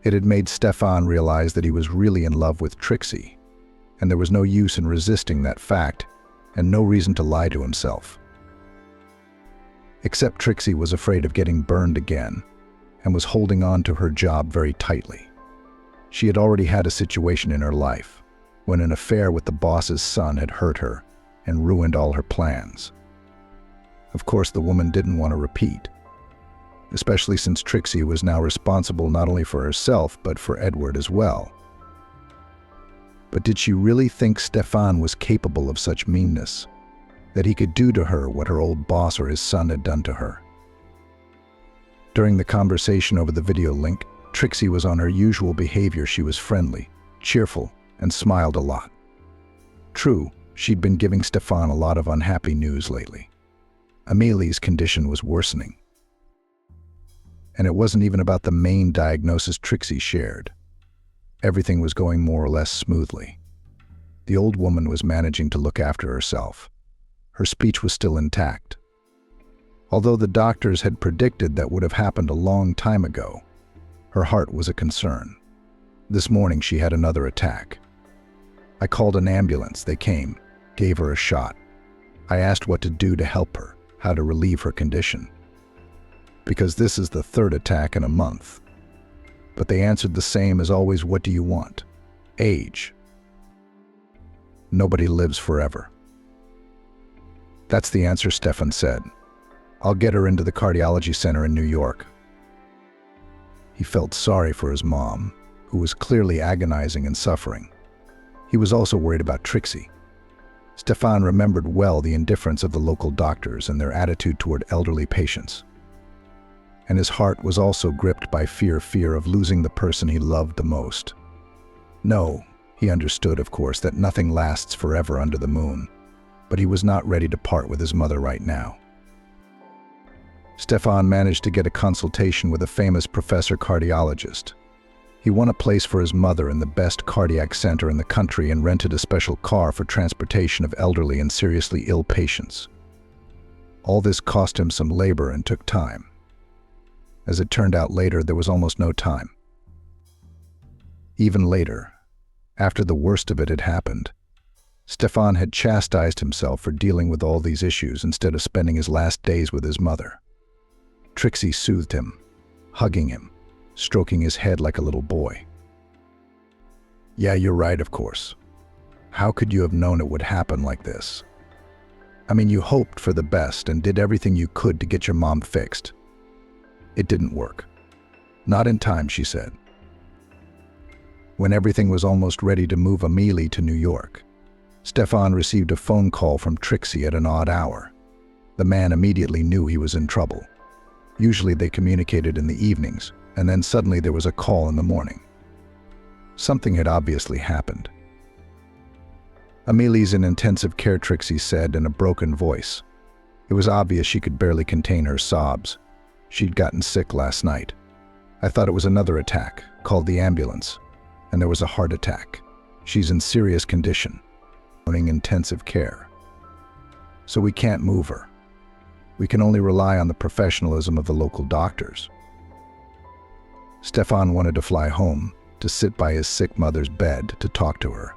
It had made Stefan realize that he was really in love with Trixie, and there was no use in resisting that fact, and no reason to lie to himself. Except Trixie was afraid of getting burned again, and was holding on to her job very tightly. She had already had a situation in her life, when an affair with the boss's son had hurt her and ruined all her plans. Of course, the woman didn't want to repeat, especially since Trixie was now responsible not only for herself, but for Edward as well. But did she really think Stefan was capable of such meanness, that he could do to her what her old boss or his son had done to her? During the conversation over the video link, Trixie was on her usual behavior. She was friendly, cheerful, and smiled a lot. True, she'd been giving Stefan a lot of unhappy news lately. Amelia's condition was worsening. And it wasn't even about the main diagnosis Trixie shared. Everything was going more or less smoothly. The old woman was managing to look after herself. Her speech was still intact. Although the doctors had predicted that would have happened a long time ago, her heart was a concern. This morning she had another attack. I called an ambulance. They came, gave her a shot. I asked what to do to help her, how to relieve her condition. Because this is the third attack in a month. but they answered the same as always, "What do you want?" "Age." "Nobody lives forever." "That's the answer," Stefan said. "I'll get her into the cardiology center in New York." He felt sorry for his mom, who was clearly agonizing and suffering. He was also worried about Trixie. Stefan remembered well the indifference of the local doctors and their attitude toward elderly patients. And his heart was also gripped by fear of losing the person he loved the most. No, he understood, of course, that nothing lasts forever under the moon, but he was not ready to part with his mother right now. Stefan managed to get a consultation with a famous professor cardiologist. He won a place for his mother in the best cardiac center in the country and rented a special car for transportation of elderly and seriously ill patients. All this cost him some labor and took time. As it turned out later, there was almost no time. Even later, after the worst of it had happened, Stefan had chastised himself for dealing with all these issues instead of spending his last days with his mother. Trixie soothed him, hugging him, stroking his head like a little boy. "Yeah, you're right, of course. How could you have known it would happen like this? I mean, you hoped for the best and did everything you could to get your mom fixed. It didn't work. Not in time," she said. When everything was almost ready to move Amelie to New York, Stefan received a phone call from Trixie at an odd hour. The man immediately knew he was in trouble. Usually they communicated in the evenings, and then suddenly there was a call in the morning. Something had obviously happened. "Amelie's in intensive care," Trixie said in a broken voice. It was obvious she could barely contain her sobs. She'd gotten sick last night. "I thought it was another attack, called the ambulance, and there was a heart attack. She's in serious condition, needing intensive care. So we can't move her. We can only rely on the professionalism of the local doctors." Stefan wanted to fly home, to sit by his sick mother's bed, to talk to her.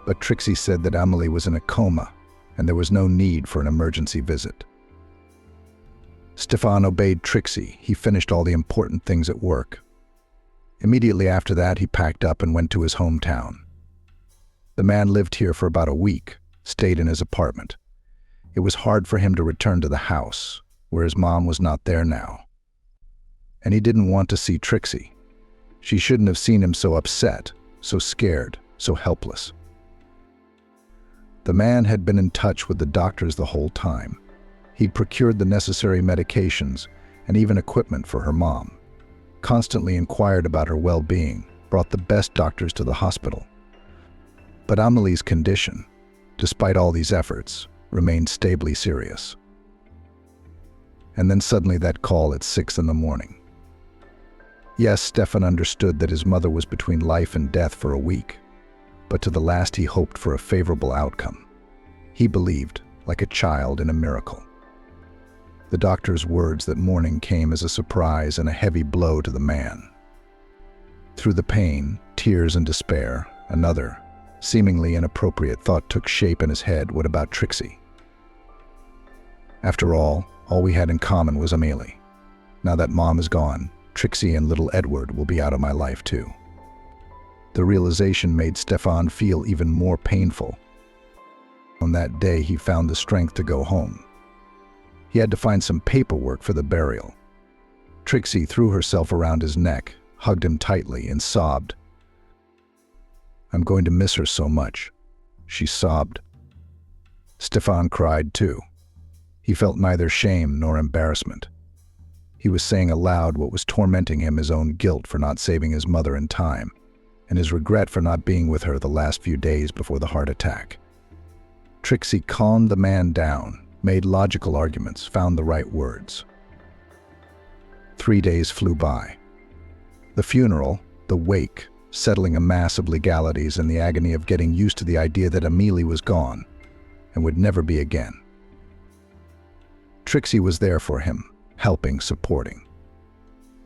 But Trixie said that Amelie was in a coma, and there was no need for an emergency visit. Stefan obeyed Trixie. He finished all the important things at work. Immediately after that, he packed up and went to his hometown. The man lived here for about a week, stayed in his apartment. It was hard for him to return to the house, where his mom was not there now. And he didn't want to see Trixie. She shouldn't have seen him so upset, so scared, so helpless. The man had been in touch with the doctors the whole time. He'd procured the necessary medications and even equipment for her mom, constantly inquired about her well-being, brought the best doctors to the hospital. But Amelie's condition, despite all these efforts, remained stably serious. And then suddenly that call at 6 in the morning. Yes, Stefan understood that his mother was between life and death for a week, but to the last he hoped for a favorable outcome. He believed, like a child, in a miracle. The doctor's words that morning came as a surprise and a heavy blow to the man. Through the pain, tears, and despair, another, seemingly inappropriate thought took shape in his head. What about Trixie? After all we had in common was Amelie. Now that Mom is gone, Trixie and little Edward will be out of my life too. The realization made Stefan feel even more painful. On that day, he found the strength to go home. He had to find some paperwork for the burial. Trixie threw herself around his neck, hugged him tightly, and sobbed. "I'm going to miss her so much," she sobbed. Stefan cried too. He felt neither shame nor embarrassment. He was saying aloud what was tormenting him, his own guilt for not saving his mother in time, and his regret for not being with her the last few days before the heart attack. Trixie calmed the man down, made logical arguments, found the right words. 3 days flew by. The funeral, the wake, settling a mass of legalities and the agony of getting used to the idea that Amelie was gone and would never be again. Trixie was there for him, helping, supporting.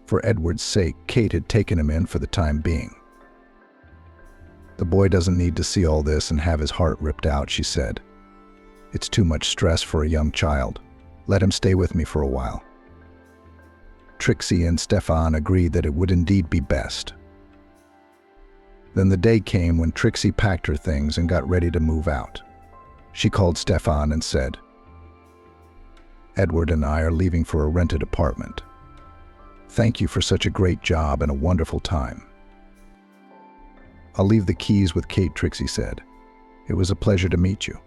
For Edward's sake, Kate had taken him in for the time being. "The boy doesn't need to see all this and have his heart ripped out," she said. "It's too much stress for a young child. Let him stay with me for a while." Trixie and Stefan agreed that it would indeed be best. Then the day came when Trixie packed her things and got ready to move out. She called Stefan and said, "Edward and I are leaving for a rented apartment. Thank you for such a great job and a wonderful time." "I'll leave the keys with Kate," Trixie said. "It was a pleasure to meet you."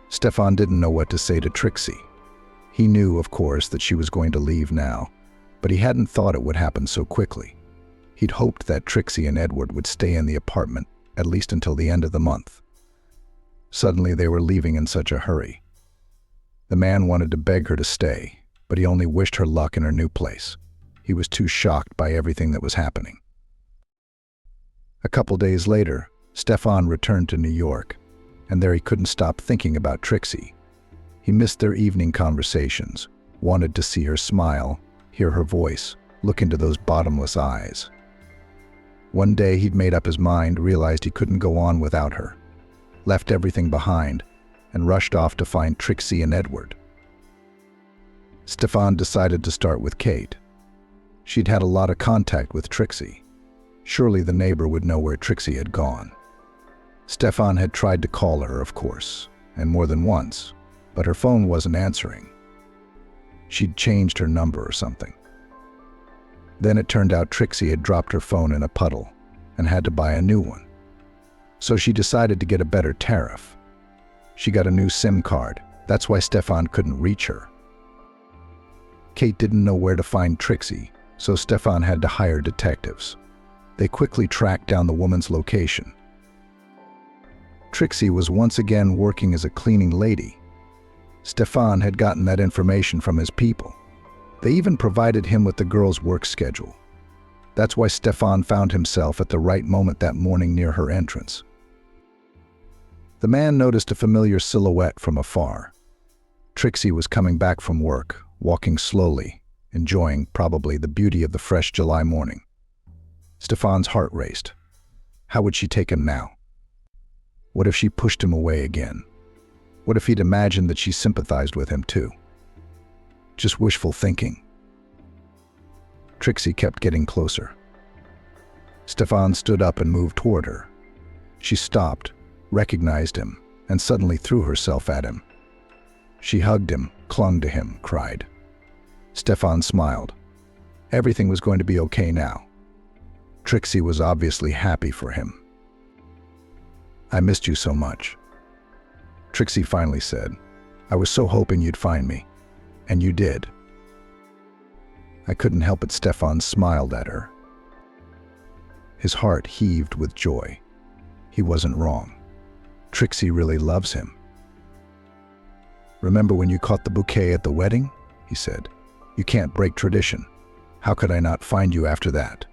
Stefan didn't know what to say to Trixie. He knew, of course, that she was going to leave now, but he hadn't thought it would happen so quickly. He'd hoped that Trixie and Edward would stay in the apartment at least until the end of the month. Suddenly they were leaving in such a hurry. The man wanted to beg her to stay, but he only wished her luck in her new place. He was too shocked by everything that was happening. A couple days later, Stefan returned to New York, and there he couldn't stop thinking about Trixie. He missed their evening conversations, wanted to see her smile, hear her voice, look into those bottomless eyes. One day he'd made up his mind, realized he couldn't go on without her, left everything behind, and rushed off to find Trixie and Edward. Stefan decided to start with Kate. She'd had a lot of contact with Trixie. Surely the neighbor would know where Trixie had gone. Stefan had tried to call her, of course, and more than once, but her phone wasn't answering. She'd changed her number or something. Then it turned out Trixie had dropped her phone in a puddle and had to buy a new one. So she decided to get a better tariff. She got a new SIM card. That's why Stefan couldn't reach her. Kate didn't know where to find Trixie, so Stefan had to hire detectives. They quickly tracked down the woman's location. Trixie was once again working as a cleaning lady. Stefan had gotten that information from his people. They even provided him with the girl's work schedule. That's why Stefan found himself at the right moment that morning near her entrance. The man noticed a familiar silhouette from afar. Trixie was coming back from work, walking slowly, enjoying, probably, the beauty of the fresh July morning. Stefan's heart raced. How would she take him now? What if she pushed him away again? What if he'd imagined that she sympathized with him too? Just wishful thinking. Trixie kept getting closer. Stefan stood up and moved toward her. She stopped, recognized him, and suddenly threw herself at him. She hugged him, clung to him, cried. Stefan smiled. Everything was going to be okay now. Trixie was obviously happy for him. "I missed you so much," Trixie finally said. "I was so hoping you'd find me. And you did." "I couldn't help it," Stefan smiled at her. His heart heaved with joy. He wasn't wrong. Trixie really loves him. "Remember when you caught the bouquet at the wedding?" he said. "You can't break tradition. How could I not find you after that?"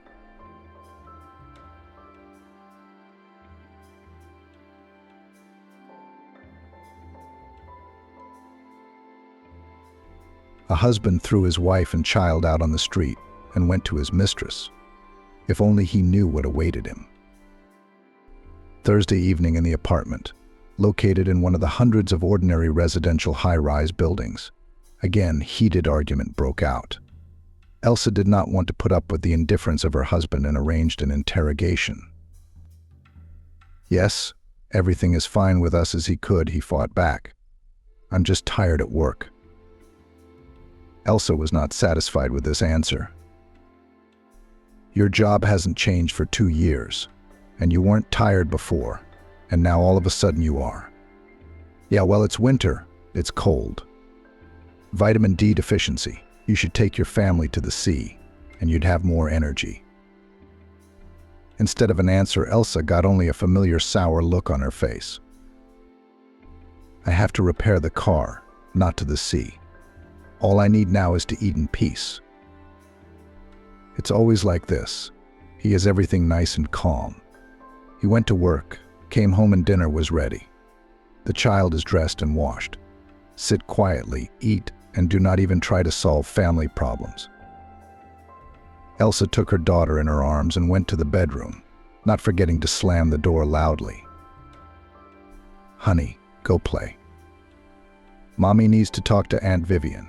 A husband threw his wife and child out on the street and went to his mistress. If only he knew what awaited him. Thursday evening in the apartment, located in one of the hundreds of ordinary residential high-rise buildings, again heated argument broke out. Elsa did not want to put up with the indifference of her husband and arranged an interrogation. "Yes, everything is fine with us," as he could, he fought back. "I'm just tired at work." Elsa was not satisfied with this answer. "Your job hasn't changed for 2 years, and you weren't tired before, and now all of a sudden you are." "Yeah, well, it's winter, it's cold. Vitamin D deficiency. You should take your family to the sea, and you'd have more energy." Instead of an answer, Elsa got only a familiar sour look on her face. "I have to repair the car, not to the sea. All I need now is to eat in peace." It's always like this. He has everything nice and calm. He went to work, came home and dinner was ready. The child is dressed and washed. Sit quietly, eat, and do not even try to solve family problems. Elsa took her daughter in her arms and went to the bedroom, not forgetting to slam the door loudly. "Honey, go play. Mommy needs to talk to Aunt Vivian."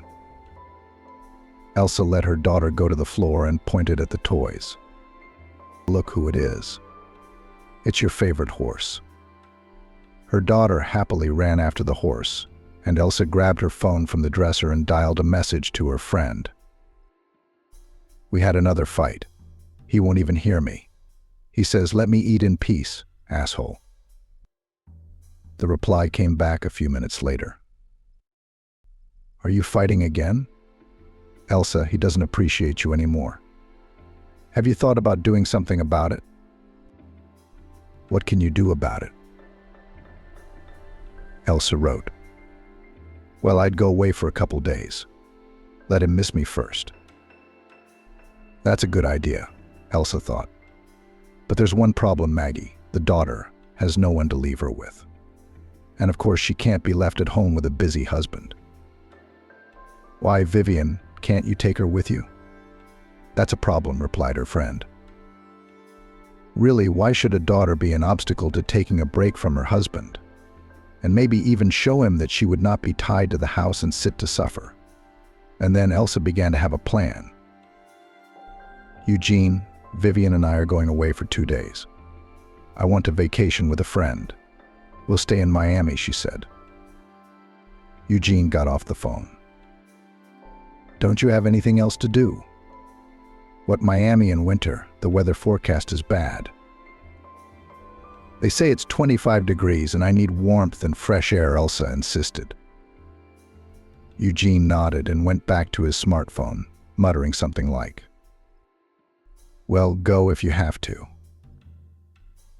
Elsa let her daughter go to the floor and pointed at the toys. Look who it is. It's your favorite horse. Her daughter happily ran after the horse, and Elsa grabbed her phone from the dresser and dialed a message to her friend. We had another fight. He won't even hear me. He says, "Let me eat in peace, asshole." The reply came back a few minutes later. Are you fighting again? Elsa, he doesn't appreciate you anymore. Have you thought about doing something about it? What can you do about it? Elsa wrote, well, I'd go away for a couple days. Let him miss me first. That's a good idea, Elsa thought. But there's one problem, Maggie. The daughter has no one to leave her with. And of course she can't be left at home with a busy husband. Why, Vivian, can't you take her with you? That's a problem, replied her friend. Really, why should a daughter be an obstacle to taking a break from her husband? And maybe even show him that she would not be tied to the house and sit to suffer. And then Elsa began to have a plan. Eugene, Vivian and I are going away for 2 days. I want a vacation with a friend. We'll stay in Miami, she said. Eugene got off the phone. Don't you have anything else to do? What, Miami in winter? The weather forecast is bad. They say it's 25 degrees and I need warmth and fresh air, Elsa insisted. Eugene nodded and went back to his smartphone, muttering something like, well, go if you have to.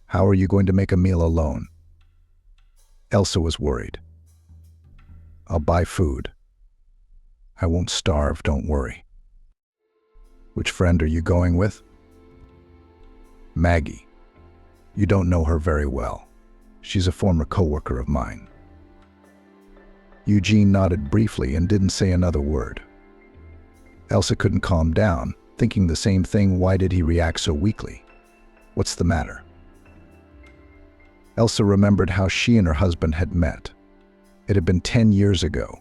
How are you going to make a meal alone? Elsa was worried. I'll buy food. I won't starve, don't worry. Which friend are you going with? Maggie. You don't know her very well. She's a former coworker of mine. Eugene nodded briefly and didn't say another word. Elsa couldn't calm down, thinking the same thing. Why did he react so weakly? What's the matter? Elsa remembered how she and her husband had met. It had been 10 years ago.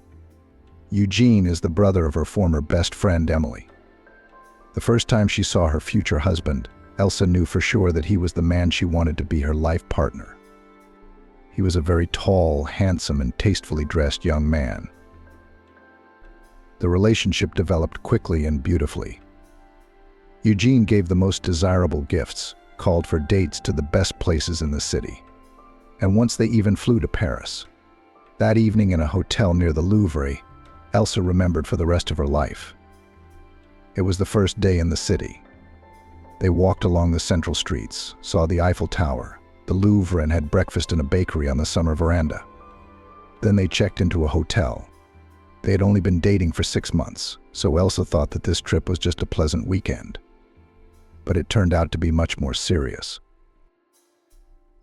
Eugene is the brother of her former best friend, Emily. The first time she saw her future husband, Elsa knew for sure that he was the man she wanted to be her life partner. He was a very tall, handsome, and tastefully dressed young man. The relationship developed quickly and beautifully. Eugene gave the most desirable gifts, called for dates to the best places in the city, and once they even flew to Paris. That evening in a hotel near the Louvre, Elsa remembered for the rest of her life. It was the first day in the city. They walked along the central streets, saw the Eiffel Tower, the Louvre, and had breakfast in a bakery on the summer veranda. Then they checked into a hotel. They had only been dating for 6 months, so Elsa thought that this trip was just a pleasant weekend. But it turned out to be much more serious.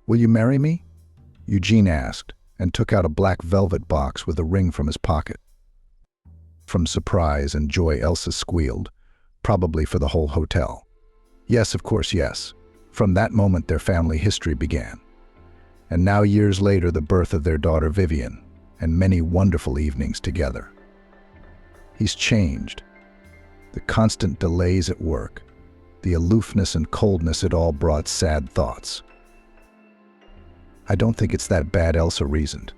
Will you marry me? Eugene asked, and took out a black velvet box with a ring from his pocket. From surprise and joy, Elsa squealed, probably for the whole hotel. Yes, of course, yes. From that moment, their family history began. And now, years later, the birth of their daughter Vivian, and many wonderful evenings together. He's changed. The constant delays at work, the aloofness and coldness, it all brought sad thoughts. I don't think it's that bad, Elsa reasoned.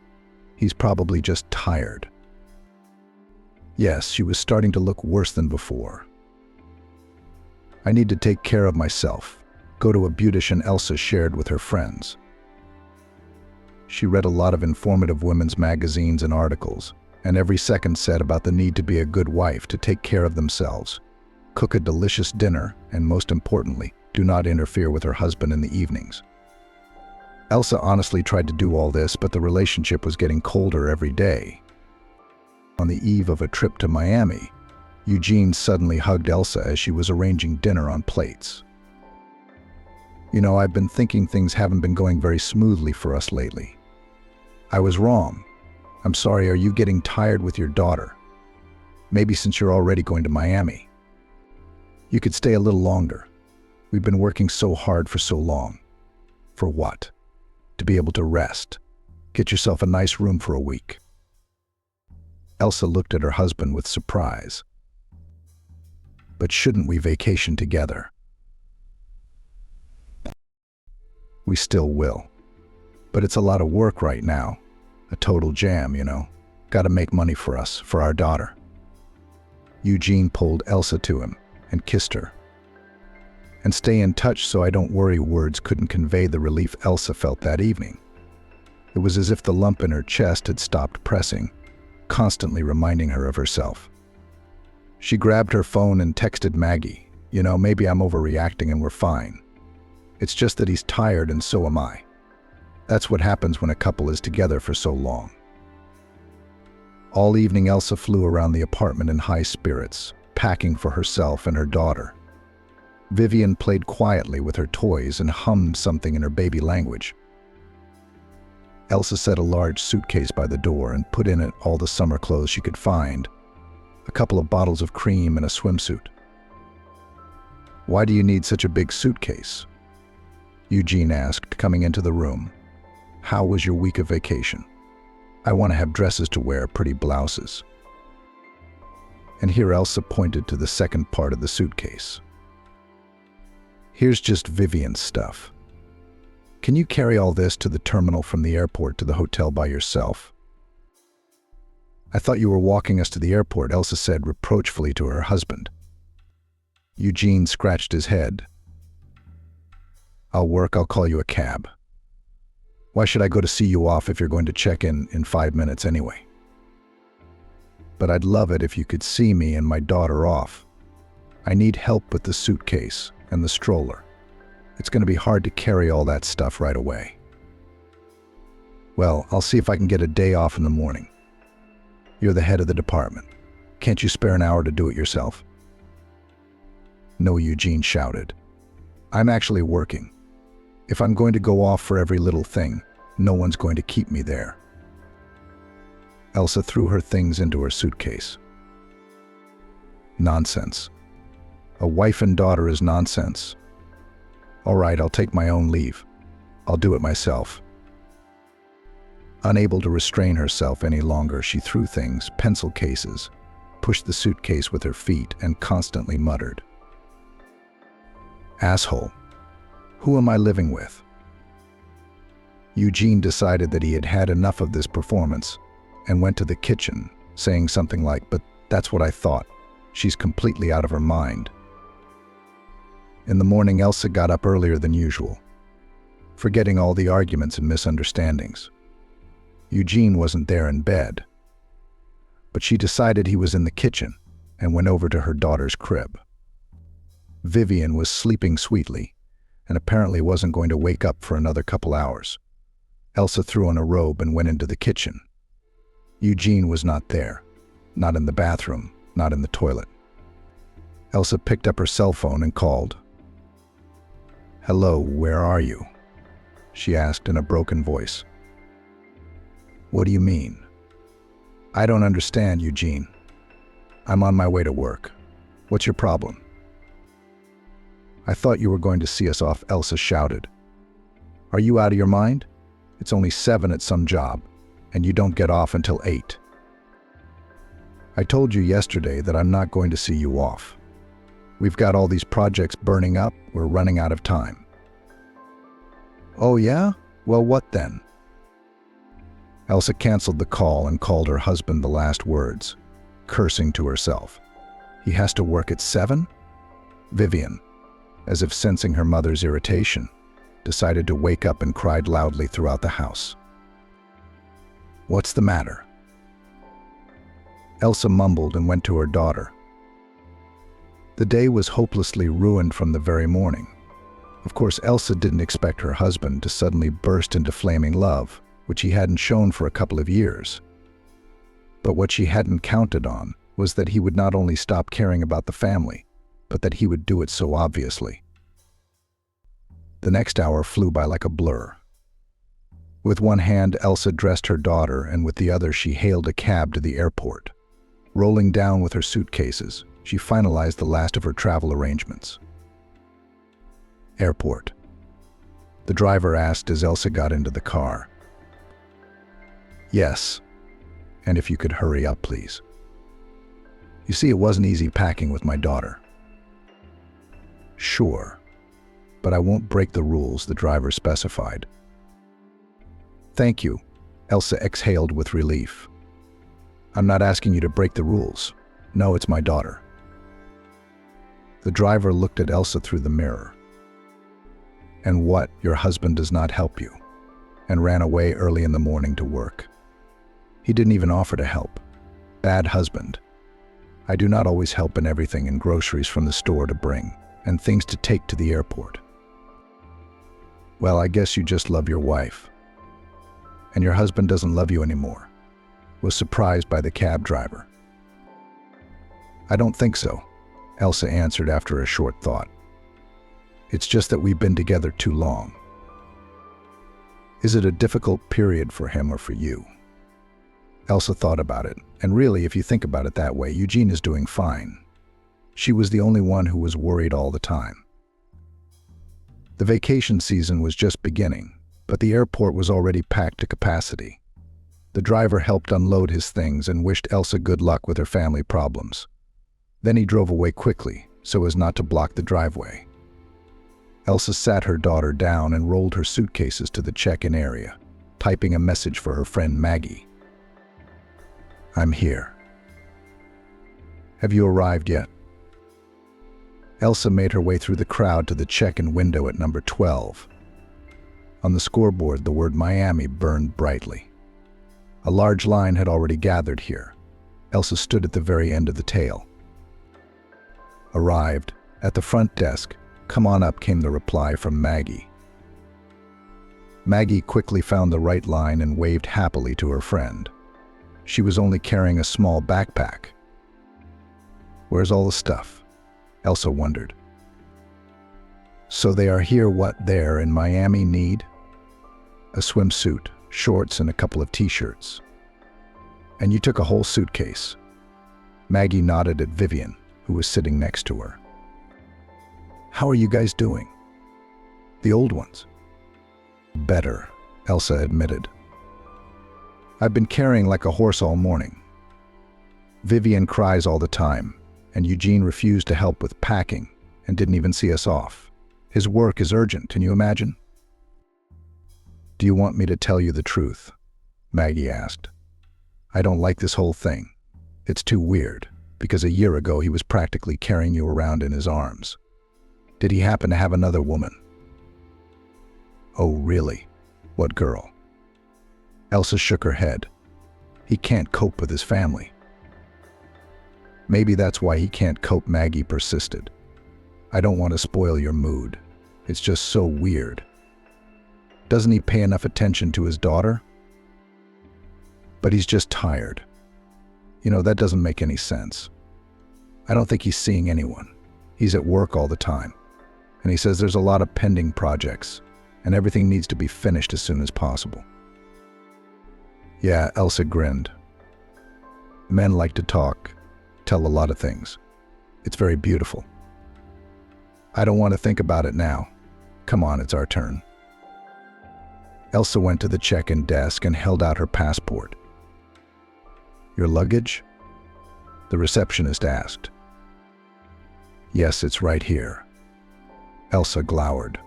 He's probably just tired. Yes, she was starting to look worse than before. I need to take care of myself, go to a beautician, Elsa shared with her friends. She read a lot of informative women's magazines and articles, and every second said about the need to be a good wife, to take care of themselves, cook a delicious dinner, and most importantly, do not interfere with her husband in the evenings. Elsa honestly tried to do all this, but the relationship was getting colder every day. On the eve of a trip to Miami, Eugene suddenly hugged Elsa as she was arranging dinner on plates. You know, I've been thinking things haven't been going very smoothly for us lately. I was wrong. I'm sorry, are you getting tired with your daughter? Maybe since you're already going to Miami. You could stay a little longer. We've been working so hard for so long. For what? To be able to rest. Get yourself a nice room for a week. Elsa looked at her husband with surprise. But shouldn't we vacation together? We still will. But it's a lot of work right now. A total jam, you know. Gotta make money for us, for our daughter. Eugene pulled Elsa to him and kissed her. And stay in touch so I don't worry words couldn't convey the relief Elsa felt that evening. It was as if the lump in her chest had stopped pressing, constantly reminding her of herself. She grabbed her phone and texted Maggie, "You know, maybe I'm overreacting and we're fine. It's just that he's tired and so am I." That's what happens when a couple is together for so long. All evening Elsa flew around the apartment in high spirits, packing for herself and her daughter. Vivian played quietly with her toys and hummed something in her baby language. Elsa set a large suitcase by the door and put in it all the summer clothes she could find, a couple of bottles of cream and a swimsuit. "Why do you need such a big suitcase?" Eugene asked, coming into the room. "How was your week of vacation? I want to have dresses to wear, pretty blouses." And here Elsa pointed to the second part of the suitcase. "Here's just Vivian's stuff. Can you carry all this to the terminal from the airport to the hotel by yourself?" "I thought you were walking us to the airport," Elsa said reproachfully to her husband. Eugene scratched his head. I'll call you a cab. Why should I go to see you off if you're going to check in 5 minutes anyway? But I'd love it if you could see me and my daughter off. I need help with the suitcase and the stroller. It's going to be hard to carry all that stuff right away." "Well, I'll see if I can get a day off in the morning. You're the head of the department. Can't you spare an hour to do it yourself?" "No," Eugene shouted. "I'm actually working. If I'm going to go off for every little thing, no one's going to keep me there." Elsa threw her things into her suitcase. "Nonsense. A wife and daughter is nonsense. All right, I'll take my own leave. I'll do it myself." Unable to restrain herself any longer, she threw things, pencil cases, pushed the suitcase with her feet, and constantly muttered, "Asshole. Who am I living with?" Eugene decided that he had had enough of this performance and went to the kitchen, saying something like, "But that's what I thought. She's completely out of her mind." In the morning, Elsa got up earlier than usual, forgetting all the arguments and misunderstandings. Eugene wasn't there in bed, but she decided he was in the kitchen and went over to her daughter's crib. Vivian was sleeping sweetly and apparently wasn't going to wake up for another couple hours. Elsa threw on a robe and went into the kitchen. Eugene was not there, not in the bathroom, not in the toilet. Elsa picked up her cell phone and called. "Hello, where are you?" she asked in a broken voice. "What do you mean?" "I don't understand, Eugene. I'm on my way to work. What's your problem?" "I thought you were going to see us off," Elsa shouted. "Are you out of your mind? It's only 7 at some job, and you don't get off until 8. I told you yesterday that I'm not going to see you off. We've got all these projects burning up, we're running out of time." "Oh yeah? Well, what then?" Elsa canceled the call and called her husband the last words, cursing to herself. He has to work at 7? Vivian, as if sensing her mother's irritation, decided to wake up and cried loudly throughout the house. "What's the matter?" Elsa mumbled and went to her daughter. The day was hopelessly ruined from the very morning. Of course, Elsa didn't expect her husband to suddenly burst into flaming love, which he hadn't shown for a couple of years. But what she hadn't counted on was that he would not only stop caring about the family, but that he would do it so obviously. The next hour flew by like a blur. With one hand, Elsa dressed her daughter, and with the other she hailed a cab to the airport. Rolling down with her suitcases, she finalized the last of her travel arrangements. Airport. The driver asked as Elsa got into the car. "Yes, and if you could hurry up, please. You see, it wasn't easy packing with my daughter. Sure, but I won't break the rules the driver specified. Thank you, Elsa exhaled with relief. I'm not asking you to break the rules. No, it's my daughter. The driver looked at Elsa through the mirror. And what, your husband does not help you? And ran away early in the morning to work. He didn't even offer to help. Bad husband. I do not always help in everything, and groceries from the store to bring, and things to take to the airport. Well, I guess you just love your wife. And your husband doesn't love you anymore, was surprised by the cab driver. I don't think so, Elsa answered after a short thought. It's just that we've been together too long. Is it a difficult period for him or for you? Elsa thought about it, and really, if you think about it that way, Eugene is doing fine. She was the only one who was worried all the time. The vacation season was just beginning, but the airport was already packed to capacity. The driver helped unload his things and wished Elsa good luck with her family problems. Then he drove away quickly, so as not to block the driveway. Elsa sat her daughter down and rolled her suitcases to the check-in area, typing a message for her friend Maggie. I'm here. Have you arrived yet? Elsa made her way through the crowd to the check-in window at number 12. On the scoreboard, the word Miami burned brightly. A large line had already gathered here. Elsa stood at the very end of the tail. Arrived. At the front desk, come on up, came the reply from Maggie. Maggie quickly found the right line and waved happily to her friend. She was only carrying a small backpack. Where's all the stuff? Elsa wondered. So they are here. What there in Miami need? A swimsuit, shorts, and a couple of t-shirts. And you took a whole suitcase. Maggie nodded at Vivian, who was sitting next to her. How are you guys doing? The old ones. Better, Elsa admitted. I've been carrying like a horse all morning. Vivian cries all the time, and Eugene refused to help with packing and didn't even see us off. His work is urgent, can you imagine? Do you want me to tell you the truth? Maggie asked. I don't like this whole thing. It's too weird, because a year ago he was practically carrying you around in his arms. Did he happen to have another woman? Oh, really? What girl? Elsa shook her head. He can't cope with his family. Maybe that's why he can't cope, Maggie persisted. I don't want to spoil your mood. It's just so weird. Doesn't he pay enough attention to his daughter? But he's just tired. You know, that doesn't make any sense. I don't think he's seeing anyone. He's at work all the time. And he says there's a lot of pending projects, and everything needs to be finished as soon as possible. Yeah, Elsa grinned. Men like to talk, tell a lot of things. It's very beautiful. I don't want to think about it now. Come on, it's our turn. Elsa went to the check-in desk and held out her passport. Your luggage? The receptionist asked. Yes, it's right here. Elsa glowered.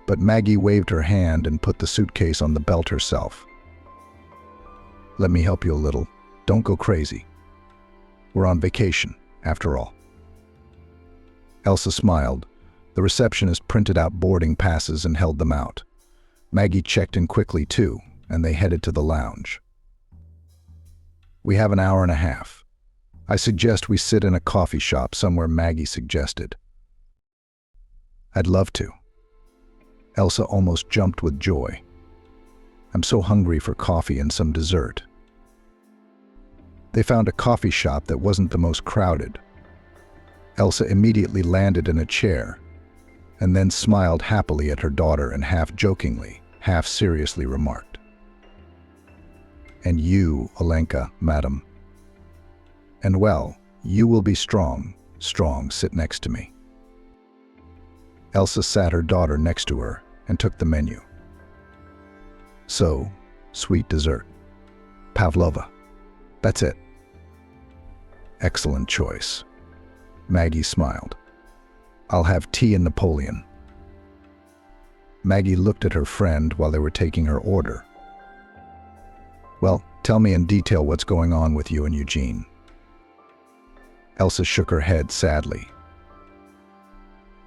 But Maggie waved her hand and put the suitcase on the belt herself. Let me help you a little. Don't go crazy. We're on vacation, after all. Elsa smiled. The receptionist printed out boarding passes and held them out. Maggie checked in quickly too, and they headed to the lounge. We have an hour and a half. I suggest we sit in a coffee shop somewhere, Maggie suggested. I'd love to. Elsa almost jumped with joy. I'm so hungry for coffee and some dessert. They found a coffee shop that wasn't the most crowded. Elsa immediately landed in a chair, and then smiled happily at her daughter and half-jokingly, half-seriously remarked, "And you, Olenka, madam. And well, you will be strong, sit next to me." Elsa sat her daughter next to her and took the menu. So, sweet dessert. Pavlova. That's it. Excellent choice. Maggie smiled. I'll have tea and Napoleon. Maggie looked at her friend while they were taking her order. Well, tell me in detail what's going on with you and Eugene. Elsa shook her head sadly.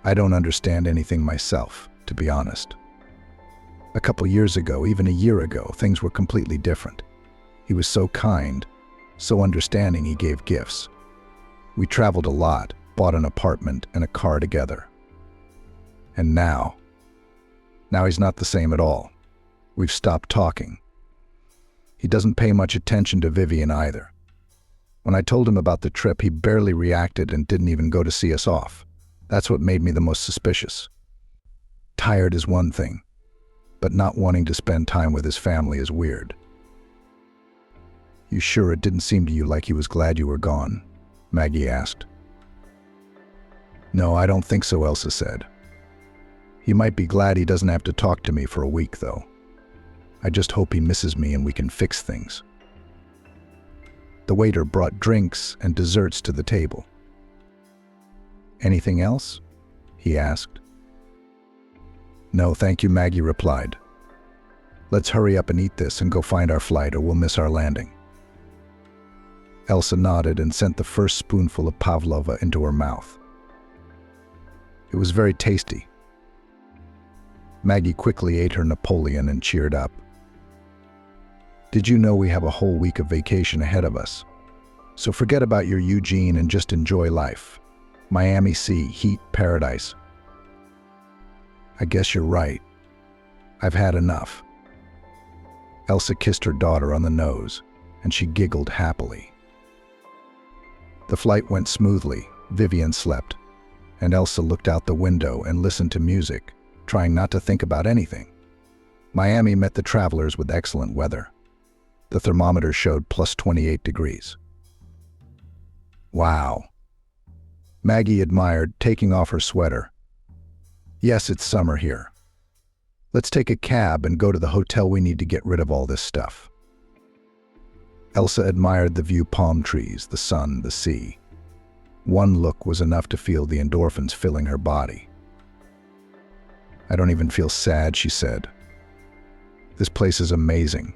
I don't understand anything myself, to be honest. A couple years ago, even a year ago, things were completely different. He was so kind, so understanding, he gave gifts. We traveled a lot, bought an apartment and a car together. And now he's not the same at all. We've stopped talking. He doesn't pay much attention to Vivian either. When I told him about the trip, he barely reacted and didn't even go to see us off. That's what made me the most suspicious. Tired is one thing, but not wanting to spend time with his family is weird. You sure it didn't seem to you like he was glad you were gone? Maggie asked. No, I don't think so, Elsa said. He might be glad he doesn't have to talk to me for a week, though. I just hope he misses me and we can fix things. The waiter brought drinks and desserts to the table. Anything else? He asked. No, thank you, Maggie replied. Let's hurry up and eat this and go find our flight or we'll miss our landing. Elsa nodded and sent the first spoonful of pavlova into her mouth. It was very tasty. Maggie quickly ate her Napoleon and cheered up. Did you know we have a whole week of vacation ahead of us? So forget about your Eugene and just enjoy life. Miami Sea, heat, paradise. I guess you're right. I've had enough. Elsa kissed her daughter on the nose, and she giggled happily. The flight went smoothly. Vivian slept, and Elsa looked out the window and listened to music, trying not to think about anything. Miami met the travelers with excellent weather. The thermometer showed plus 28 degrees. Wow. Maggie admired, taking off her sweater. Yes, it's summer here. Let's take a cab and go to the hotel. We need to get rid of all this stuff. Elsa admired the view, palm trees, the sun, the sea. One look was enough to feel the endorphins filling her body. I don't even feel sad, she said. This place is amazing.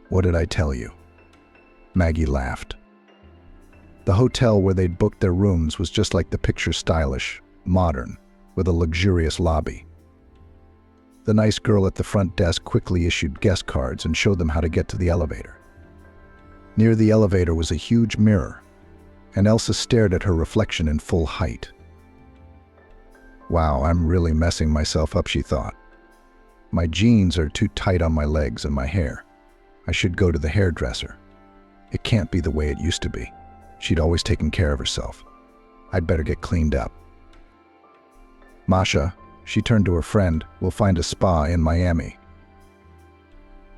What did I tell you? Maggie laughed. The hotel where they'd booked their rooms was just like the picture, stylish, modern, with a luxurious lobby. The nice girl at the front desk quickly issued guest cards and showed them how to get to the elevator. Near the elevator was a huge mirror, and Elsa stared at her reflection in full height. Wow, I'm really messing myself up, she thought. My jeans are too tight on my legs and my hair. I should go to the hairdresser. It can't be the way it used to be. She'd always taken care of herself. I'd better get cleaned up. Masha, she turned to her friend, will find a spa in Miami.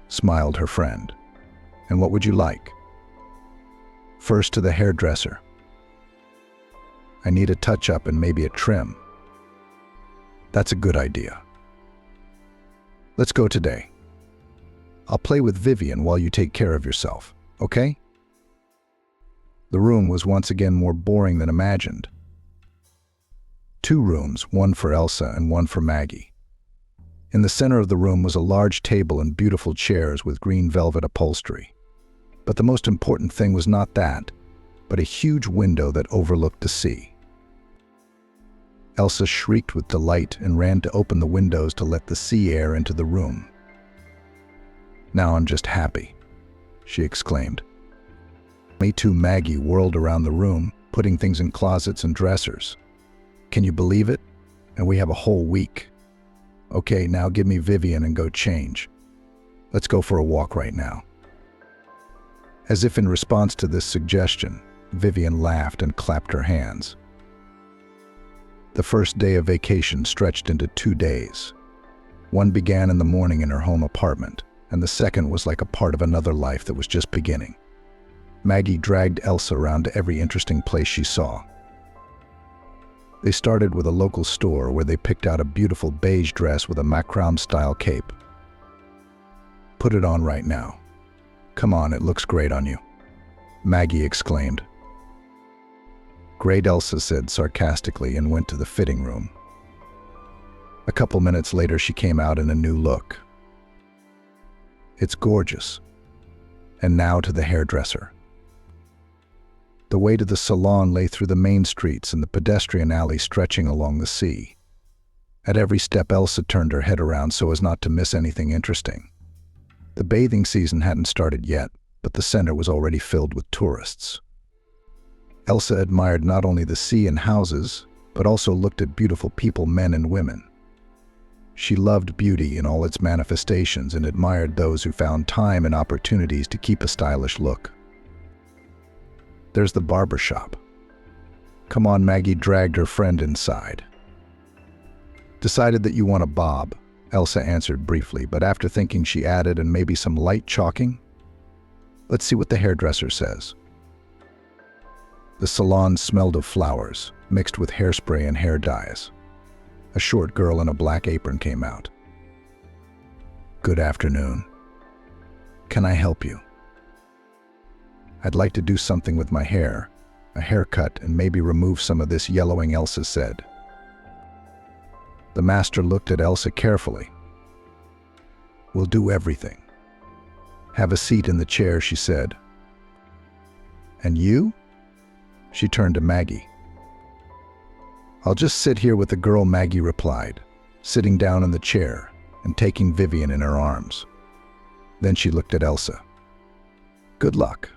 Smiled her friend. And what would you like? First to the hairdresser. I need a touch-up and maybe a trim. That's a good idea. Let's go today. I'll play with Vivian while you take care of yourself, okay? The room was once again more boring than imagined. 2 rooms, one for Elsa and one for Maggie. In the center of the room was a large table and beautiful chairs with green velvet upholstery. But the most important thing was not that, but a huge window that overlooked the sea. Elsa shrieked with delight and ran to open the windows to let the sea air into the room. Now I'm just happy, she exclaimed. Me too. Maggie whirled around the room, putting things in closets and dressers. Can you believe it? And we have a whole week. Okay, now give me Vivian and go change. Let's go for a walk right now. As if in response to this suggestion, Vivian laughed and clapped her hands. The first day of vacation stretched into 2 days. One began in the morning in her home apartment, and the second was like a part of another life that was just beginning. Maggie dragged Elsa around to every interesting place she saw. They started with a local store where they picked out a beautiful beige dress with a macrame-style cape. Put it on right now. Come on, it looks great on you, Maggie exclaimed. Great, Elsa said sarcastically and went to the fitting room. A couple minutes later, she came out in a new look. It's gorgeous. And now to the hairdresser. The way to the salon lay through the main streets and the pedestrian alley stretching along the sea. At every step, Elsa turned her head around so as not to miss anything interesting. The bathing season hadn't started yet, but the center was already filled with tourists. Elsa admired not only the sea and houses, but also looked at beautiful people, men and women. She loved beauty in all its manifestations and admired those who found time and opportunities to keep a stylish look. There's the barber shop. Come on, Maggie dragged her friend inside. Decided that you want a bob, Elsa answered briefly, but after thinking she added, and maybe some light chalking? Let's see what the hairdresser says. The salon smelled of flowers, mixed with hairspray and hair dyes. A short girl in a black apron came out. Good afternoon. Can I help you? I'd like to do something with my hair, a haircut, and maybe remove some of this yellowing, Elsa said. The master looked at Elsa carefully. We'll do everything. Have a seat in the chair, she said. And you? She turned to Maggie. I'll just sit here with the girl, Maggie replied, sitting down in the chair and taking Vivian in her arms. Then she looked at Elsa. Good luck.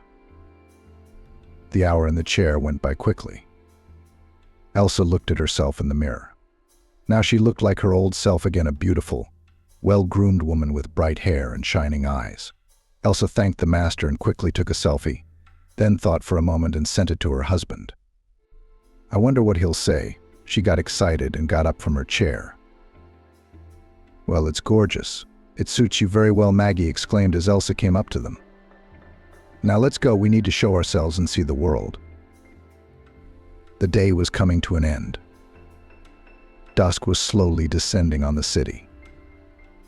The hour in the chair went by quickly. Elsa looked at herself in the mirror. Now she looked like her old self again, a beautiful, well-groomed woman with bright hair and shining eyes. Elsa thanked the master and quickly took a selfie, then thought for a moment and sent it to her husband. I wonder what he'll say. She got excited and got up from her chair. Well, it's gorgeous. It suits you very well, Maggie exclaimed as Elsa came up to them. Now let's go, we need to show ourselves and see the world. The day was coming to an end. Dusk was slowly descending on the city.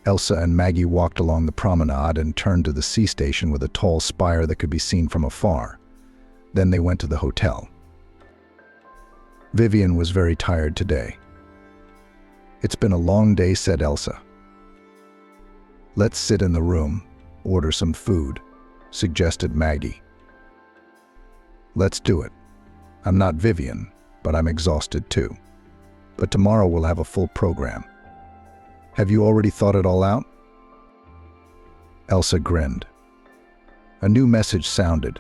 Elsa and Maggie walked along the promenade and turned to the sea station with a tall spire that could be seen from afar. Then they went to the hotel. Vivian was very tired today. It's been a long day, said Elsa. Let's sit in the room, order some food, suggested Maggie. Let's do it. I'm not Vivian, but I'm exhausted too. But tomorrow we'll have a full program. Have you already thought it all out? Elsa grinned. A new message sounded.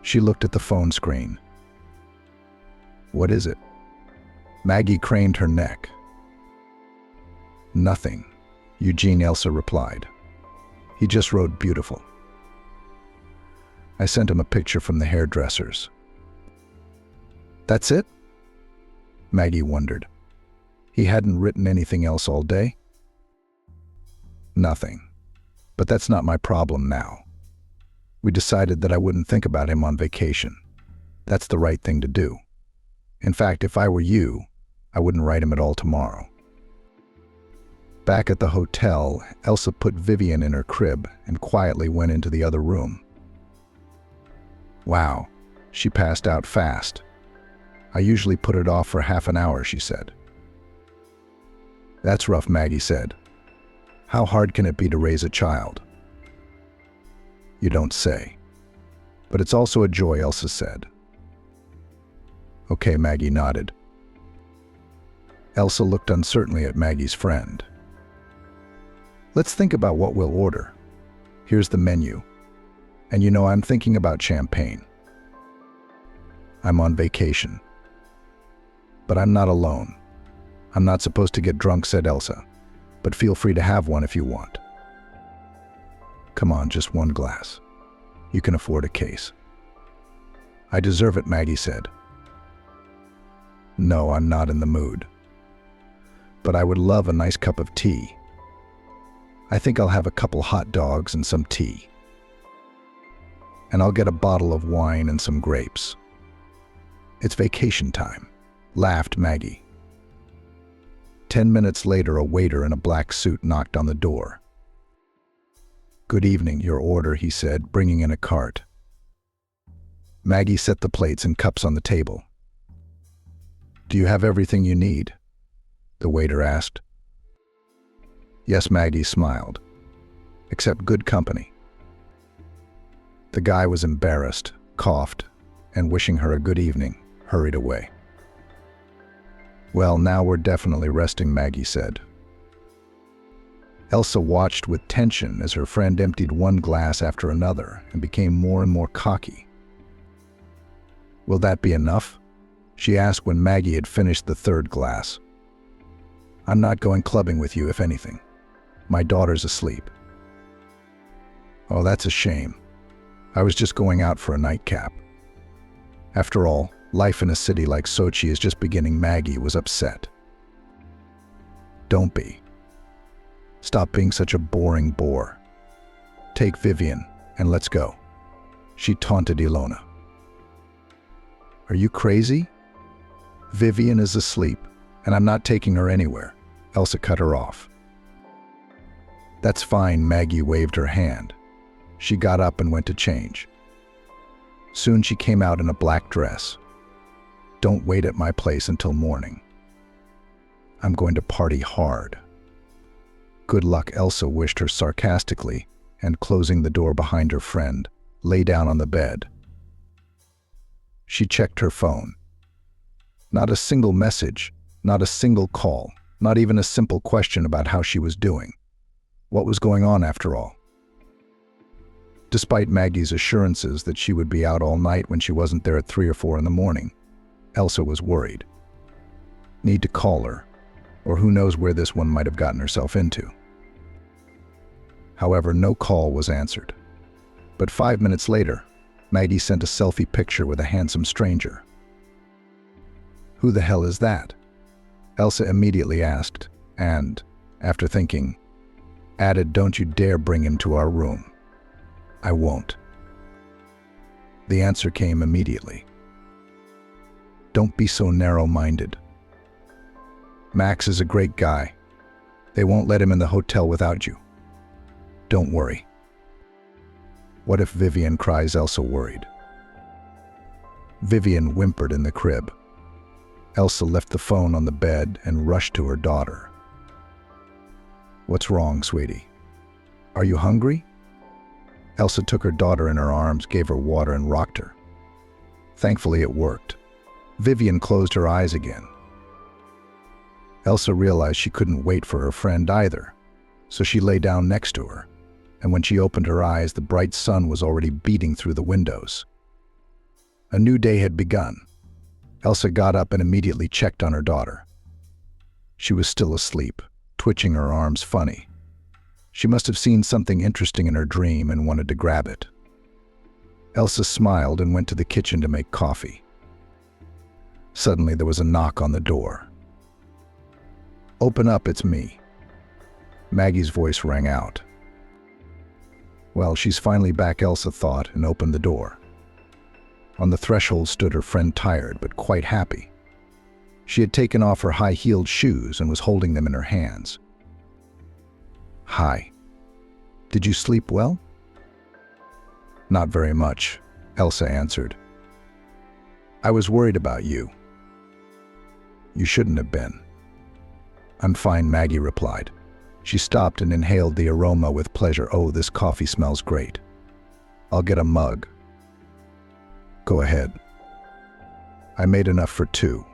She looked at the phone screen. What is it? Maggie craned her neck. Nothing, Eugene, Elsa replied. He just wrote beautiful. I sent him a picture from the hairdressers. That's it? Maggie wondered. He hadn't written anything else all day? Nothing. But that's not my problem now. We decided that I wouldn't think about him on vacation. That's the right thing to do. In fact, if I were you, I wouldn't write him at all tomorrow. Back at the hotel, Elsa put Vivian in her crib and quietly went into the other room. Wow, she passed out fast. I usually put it off for half an hour, she said. That's rough, Maggie said. How hard can it be to raise a child? You don't say. But it's also a joy, Elsa said. Okay, Maggie nodded. Elsa looked uncertainly at Maggie's friend. Let's think about what we'll order. Here's the menu. And you know, I'm thinking about champagne. I'm on vacation. But I'm not alone. I'm not supposed to get drunk, said Elsa. But feel free to have one if you want. Come on, just one glass. You can afford a case. I deserve it, Maggie said. No, I'm not in the mood. But I would love a nice cup of tea. I think I'll have a couple hot dogs and some tea. And I'll get a bottle of wine and some grapes. It's vacation time, laughed Maggie. 10 minutes later, a waiter in a black suit knocked on the door. Good evening, your order, he said, bringing in a cart. Maggie set the plates and cups on the table. "Do you have everything you need?" the waiter asked. Yes, Maggie smiled. "Except good company." The guy was embarrassed, coughed, and wishing her a good evening, hurried away. "Well, now we're definitely resting," Maggie said. Elsa watched with tension as her friend emptied one glass after another and became more and more cocky. "Will that be enough?" she asked when Maggie had finished the third glass. "I'm not going clubbing with you, if anything. My daughter's asleep." "Oh, that's a shame. I was just going out for a nightcap." After all, life in a city like Sochi is just beginning. Maggie was upset. "Don't be. Stop being such a boring bore. Take Vivian and let's go," she taunted Ilona. "Are you crazy? Vivian is asleep, and I'm not taking her anywhere," Elsa cut her off. "That's fine," Maggie waved her hand. She got up and went to change. Soon she came out in a black dress. "Don't wait at my place until morning. I'm going to party hard." "Good luck," Elsa wished her sarcastically, and closing the door behind her friend, lay down on the bed. She checked her phone. Not a single message, not a single call, not even a simple question about how she was doing. What was going on after all? Despite Maggie's assurances that she would be out all night when she wasn't there at 3 or 4 in the morning, Elsa was worried. Need to call her, or who knows where this one might have gotten herself into. However, no call was answered. But 5 minutes later, Maggie sent a selfie picture with a handsome stranger. "Who the hell is that?" Elsa immediately asked, and, after thinking, added, "Don't you dare bring him to our room." "I won't." The answer came immediately. "Don't be so narrow-minded. Max is a great guy. They won't let him in the hotel without you. Don't worry." "What if Vivian cries?" Elsa worried. Vivian whimpered in the crib. Elsa left the phone on the bed and rushed to her daughter. "What's wrong, sweetie? Are you hungry?" Elsa took her daughter in her arms, gave her water, and rocked her. Thankfully, it worked. Vivian closed her eyes again. Elsa realized she couldn't wait for her friend either, so she lay down next to her, and when she opened her eyes, the bright sun was already beating through the windows. A new day had begun. Elsa got up and immediately checked on her daughter. She was still asleep, twitching her arms funny. She must have seen something interesting in her dream and wanted to grab it. Elsa smiled and went to the kitchen to make coffee. Suddenly, there was a knock on the door. "Open up, it's me." Maggie's voice rang out. Well, she's finally back, Elsa thought, and opened the door. On the threshold stood her friend, tired but quite happy. She had taken off her high-heeled shoes and was holding them in her hands. "Hi. Did you sleep well?" "Not very much," Elsa answered. "I was worried about you." "You shouldn't have been." "I'm fine," Maggie replied. She stopped and inhaled the aroma with pleasure. "Oh, this coffee smells great. I'll get a mug." "Go ahead. I made enough for 2.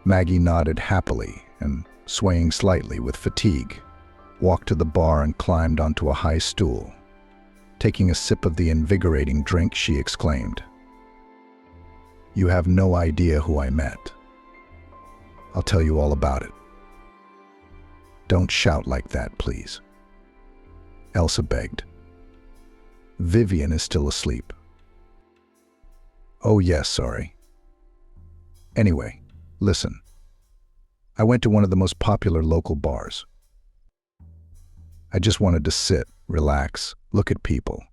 Maggie nodded happily and, swaying slightly with fatigue, walked to the bar and climbed onto a high stool. Taking a sip of the invigorating drink, she exclaimed, "You have no idea who I met. I'll tell you all about it." "Don't shout like that, please," Elsa begged. "Vivian is still asleep." "Oh yes, sorry. Anyway, listen. I went to one of the most popular local bars. I just wanted to sit, relax, look at people.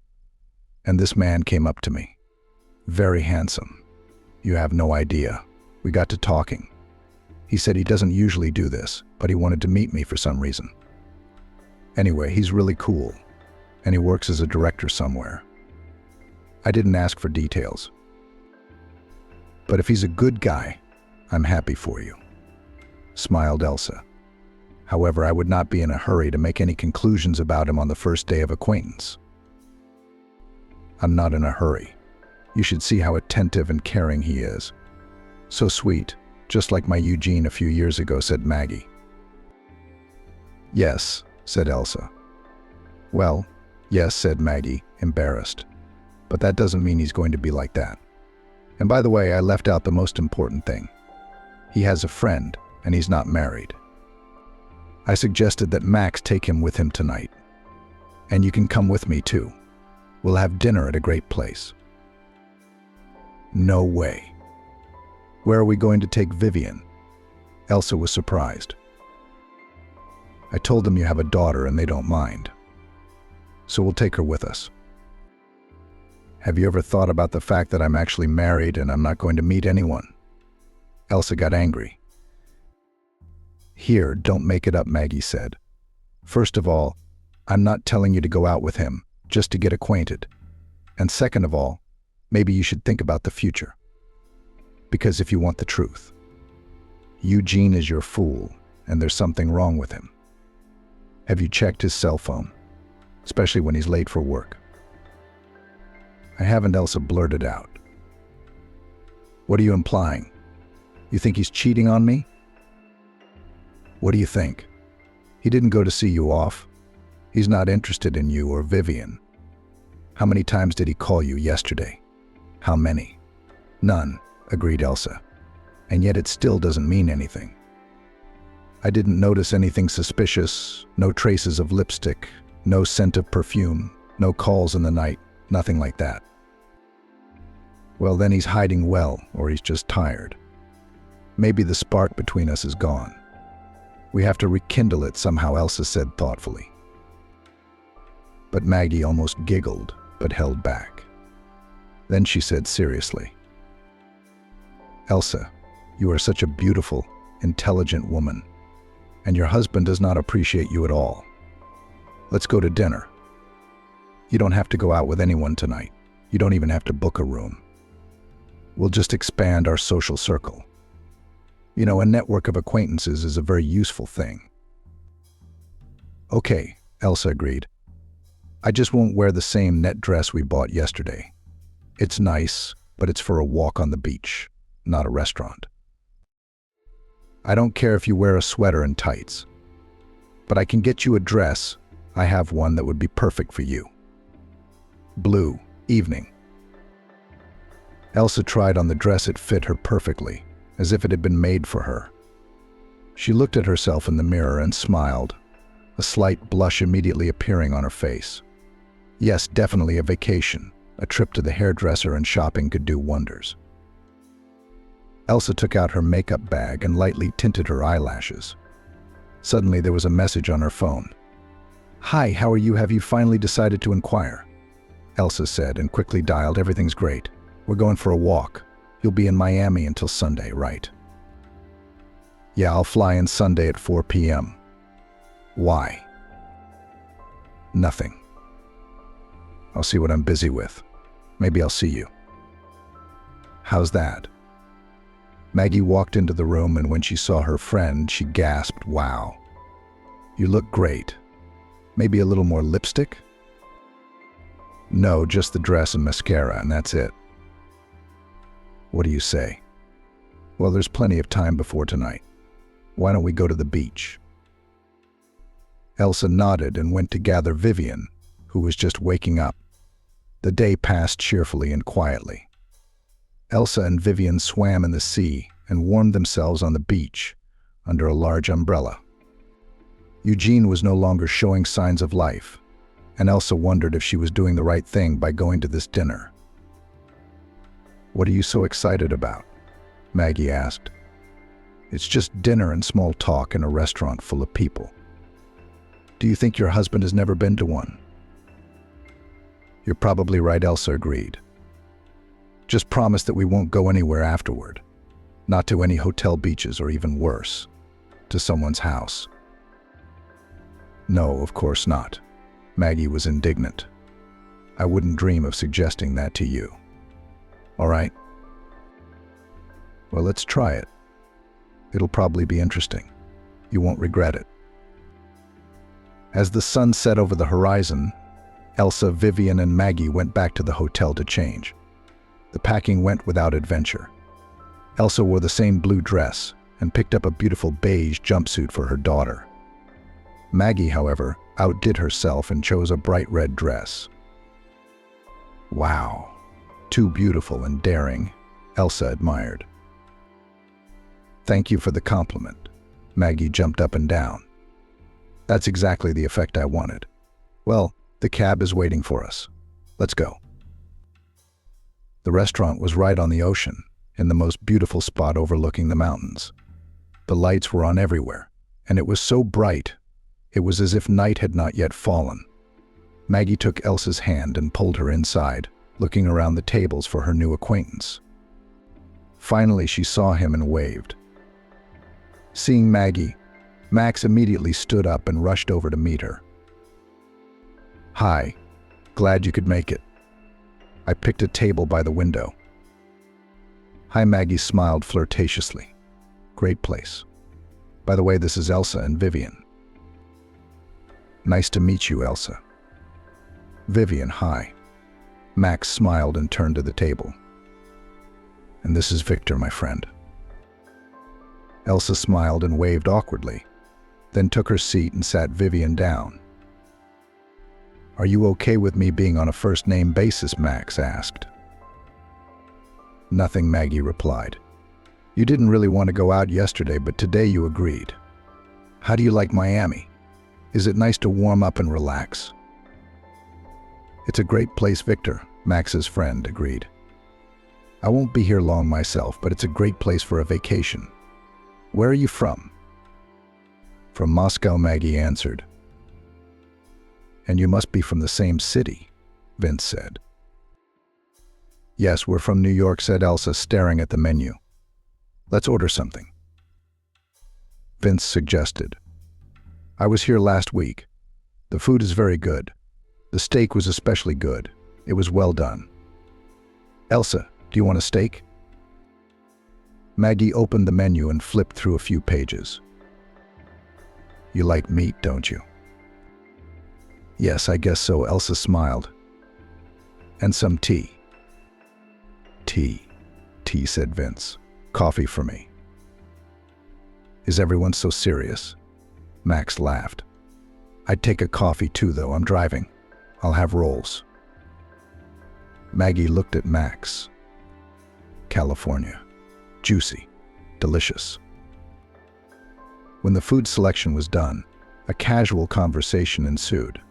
And this man came up to me. Very handsome. You have no idea. We got to talking. He said he doesn't usually do this, but he wanted to meet me for some reason. Anyway, he's really cool, and he works as a director somewhere. I didn't ask for details. But if he's a good guy, I'm happy for you," smiled Elsa. "However, I would not be in a hurry to make any conclusions about him on the first day of acquaintance." "I'm not in a hurry. You should see how attentive and caring he is. So sweet, just like my Eugene a few years ago," said Maggie. "Yes," said Elsa. "Well, yes," said Maggie, embarrassed. "But that doesn't mean he's going to be like that. And by the way, I left out the most important thing. He has a friend, and he's not married. I suggested that Max take him with him tonight. And you can come with me too. We'll have dinner at a great place." "No way. Where are we going to take Vivian?" Elsa was surprised. "I told them you have a daughter and they don't mind. So we'll take her with us." "Have you ever thought about the fact that I'm actually married and I'm not going to meet anyone?" Elsa got angry. "Here, don't make it up," Maggie said. "First of all, I'm not telling you to go out with him, just to get acquainted. And second of all, maybe you should think about the future. Because if you want the truth, Eugene is your fool, and there's something wrong with him. Have you checked his cell phone? Especially when he's late for work?" "I haven't," Elsa blurted out. "What are you implying? You think he's cheating on me?" "What do you think? He didn't go to see you off. He's not interested in you or Vivian. How many times did he call you yesterday?" "How many?" "None," agreed Elsa. "And yet it still doesn't mean anything. I didn't notice anything suspicious, no traces of lipstick, no scent of perfume, no calls in the night, nothing like that." "Well, then he's hiding well, or he's just tired. Maybe the spark between us is gone. We have to rekindle it somehow," Elsa said thoughtfully. But Maggie almost giggled, but held back. Then she said seriously, "Elsa, you are such a beautiful, intelligent woman, and your husband does not appreciate you at all. Let's go to dinner. You don't have to go out with anyone tonight. You don't even have to book a room. We'll just expand our social circle. You know, a network of acquaintances is a very useful thing." "Okay," Elsa agreed. "I just won't wear the same net dress we bought yesterday. It's nice, but it's for a walk on the beach, not a restaurant. I don't care if you wear a sweater and tights. But I can get you a dress. I have one that would be perfect for you. Blue, evening." Elsa tried on the dress. It fit her perfectly, as if it had been made for her. She looked at herself in the mirror and smiled, a slight blush immediately appearing on her face. Yes, definitely a vacation. A trip to the hairdresser and shopping could do wonders. Elsa took out her makeup bag and lightly tinted her eyelashes. Suddenly there was a message on her phone. "Hi, how are you? Have you finally decided to inquire?" Elsa said and quickly dialed. "Everything's great. We're going for a walk. You'll be in Miami until Sunday, right?" "Yeah, I'll fly in Sunday at 4 p.m. Why?" "Nothing. I'll see what I'm busy with. Maybe I'll see you." "How's that?" Maggie walked into the room, and when she saw her friend, she gasped, "Wow. You look great. Maybe a little more lipstick?" "No, just the dress and mascara, and that's it." "What do you say?" "Well, there's plenty of time before tonight. Why don't we go to the beach?" Elsa nodded and went to gather Vivian, who was just waking up. The day passed cheerfully and quietly. Elsa and Vivian swam in the sea and warmed themselves on the beach under a large umbrella. Eugene was no longer showing signs of life, and Elsa wondered if she was doing the right thing by going to this dinner. "What are you so excited about?" Maggie asked. "It's just dinner and small talk in a restaurant full of people. Do you think your husband has never been to one?" "You're probably right," Elsa agreed. "Just promise that we won't go anywhere afterward. Not to any hotel beaches, or even worse, to someone's house." "No, of course not." Maggie was indignant. "I wouldn't dream of suggesting that to you. All right? Well, let's try it. It'll probably be interesting. You won't regret it. As the sun set over the horizon, Elsa, Vivian, and Maggie went back to the hotel to change. The packing went without adventure. Elsa wore the same blue dress and picked up a beautiful beige jumpsuit for her daughter. Maggie, however, outdid herself and chose a bright red dress. Wow, too beautiful and daring, Elsa admired. Thank you for the compliment. Maggie jumped up and down. That's exactly the effect I wanted. Well, the cab is waiting for us. Let's go. The restaurant was right on the ocean, in the most beautiful spot overlooking the mountains. The lights were on everywhere, and it was so bright, it was as if night had not yet fallen. Maggie took Elsa's hand and pulled her inside, looking around the tables for her new acquaintance. Finally, she saw him and waved. Seeing Maggie, Max immediately stood up and rushed over to meet her. Hi, glad you could make it. I picked a table by the window. Hi, Maggie smiled flirtatiously. Great place. By the way, this is Elsa and Vivian. Nice to meet you, Elsa. Vivian, hi. Max smiled and turned to the table. And this is Victor, my friend. Elsa smiled and waved awkwardly, then took her seat and sat Vivian down. Are you okay with me being on a first-name basis? Max asked. Nothing, Maggie replied. You didn't really want to go out yesterday, but today you agreed. How do you like Miami? Is it nice to warm up and relax? It's a great place, Victor, Max's friend agreed. I won't be here long myself, but it's a great place for a vacation. Where are you from? From Moscow, Maggie answered. And you must be from the same city, Vince said. Yes, we're from New York, said Elsa, staring at the menu. Let's order something. Vince suggested. I was here last week. The food is very good. The steak was especially good. It was well done. Elsa, do you want a steak? Maggie opened the menu and flipped through a few pages. You like meat, don't you? Yes, I guess so, Elsa smiled. And some tea. Tea, said Vince. Coffee for me. Is everyone so serious? Max laughed. I'd take a coffee too, though. I'm driving. I'll have rolls. Maggie looked at Max. California. Juicy. Delicious. When the food selection was done, a casual conversation ensued.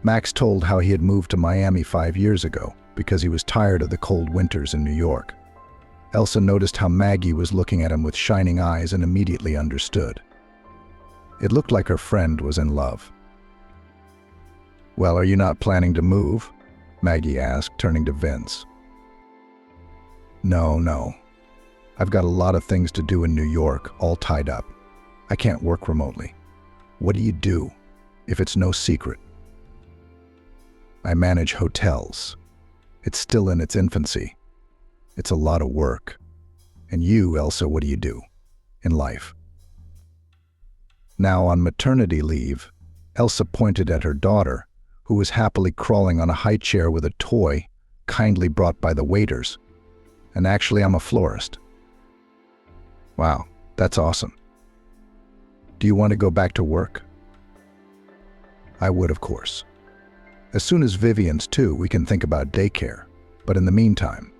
Max told how he had moved to Miami 5 years ago because he was tired of the cold winters in New York. Elsa noticed how Maggie was looking at him with shining eyes and immediately understood. It looked like her friend was in love. Well, are you not planning to move? Maggie asked, turning to Vince. No. I've got a lot of things to do in New York, all tied up. I can't work remotely. What do you do, if it's no secret? I manage hotels. It's still in its infancy. It's a lot of work. And you, Elsa, what do you do in life? Now, on maternity leave, Elsa pointed at her daughter, who was happily crawling on a high chair with a toy kindly brought by the waiters. And actually, I'm a florist. Wow, that's awesome. Do you want to go back to work? I would, of course. As soon as Vivian's too, we can think about daycare. But in the meantime,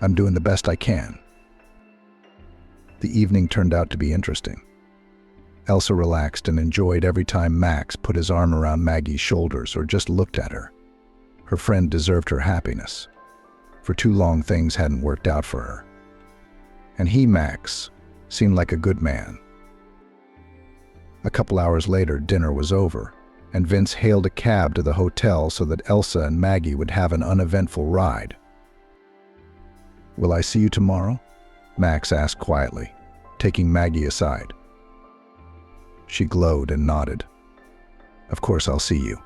I'm doing the best I can. The evening turned out to be interesting. Elsa relaxed and enjoyed every time Max put his arm around Maggie's shoulders or just looked at her. Her friend deserved her happiness. For too long, things hadn't worked out for her. And he, Max, seemed like a good man. A couple hours later, dinner was over, and Vince hailed a cab to the hotel so that Elsa and Maggie would have an uneventful ride. Will I see you tomorrow? Max asked quietly, taking Maggie aside. She glowed and nodded. Of course I'll see you.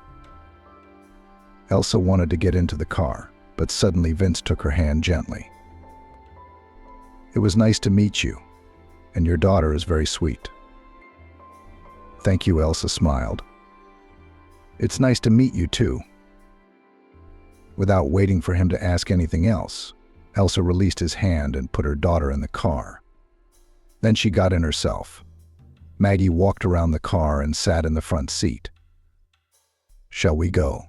Elsa wanted to get into the car, but suddenly Vince took her hand gently. It was nice to meet you, And your daughter is very sweet." "Thank you," Elsa smiled. "It's nice to meet you too." Without waiting for him to ask anything else, Elsa released his hand and put her daughter in the car. Then she got in herself. Maggie walked around the car and sat in the front seat. "Shall we go?"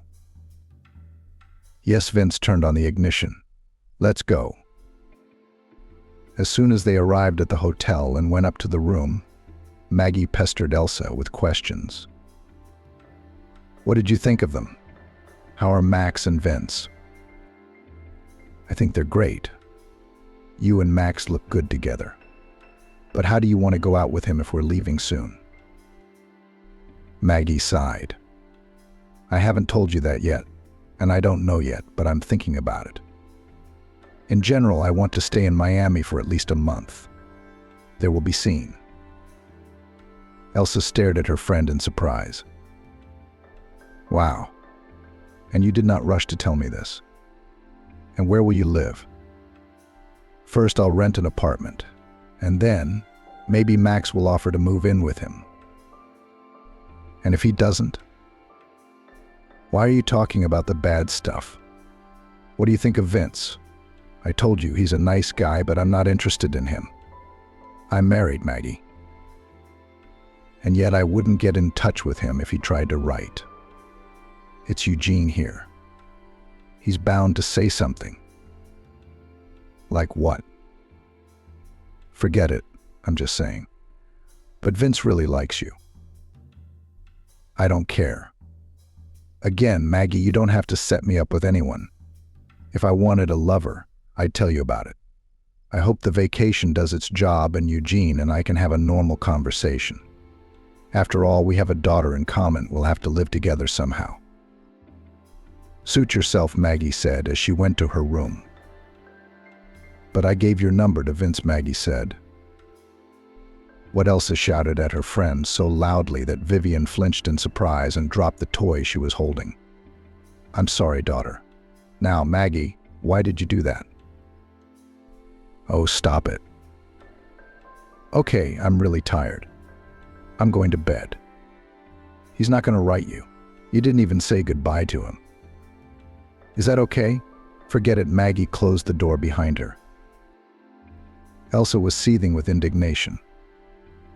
"Yes," Vince turned on the ignition. "Let's go." As soon as they arrived at the hotel and went up to the room, Maggie pestered Elsa with questions. "What did you think of them? How are Max and Vince?" "I think they're great. You and Max look good together. But how do you want to go out with him if we're leaving soon?" Maggie sighed. "I haven't told you that yet, and I don't know yet, but I'm thinking about it. In general, I want to stay in Miami for at least a month. There will be seen." Elsa stared at her friend in surprise. "Wow. And you did not rush to tell me this. And where will you live?" "First, I'll rent an apartment, and then maybe Max will offer to move in with him." "And if he doesn't?" "Why are you talking about the bad stuff? What do you think of Vince? I told you he's a nice guy, but I'm not interested in him. I'm married, Maggie. And yet I wouldn't get in touch with him if he tried to write. It's Eugene here. He's bound to say something." "Like what?" "Forget it, I'm just saying. But Vince really likes you." "I don't care. Again, Maggie, you don't have to set me up with anyone. If I wanted a lover, I'd tell you about it. I hope the vacation does its job and Eugene and I can have a normal conversation. After all, we have a daughter in common. We'll have to live together somehow." "Suit yourself," Maggie said as she went to her room. "But I gave your number to Vince," Maggie said. What Elsa shouted at her friend so loudly that Vivian flinched in surprise and dropped the toy she was holding. "I'm sorry, daughter. Now, Maggie, why did you do that?" "Oh, stop it." "Okay, I'm really tired. I'm going to bed." "He's not going to write you. You didn't even say goodbye to him." "Is that okay?" "Forget it." Maggie closed the door behind her. Elsa was seething with indignation.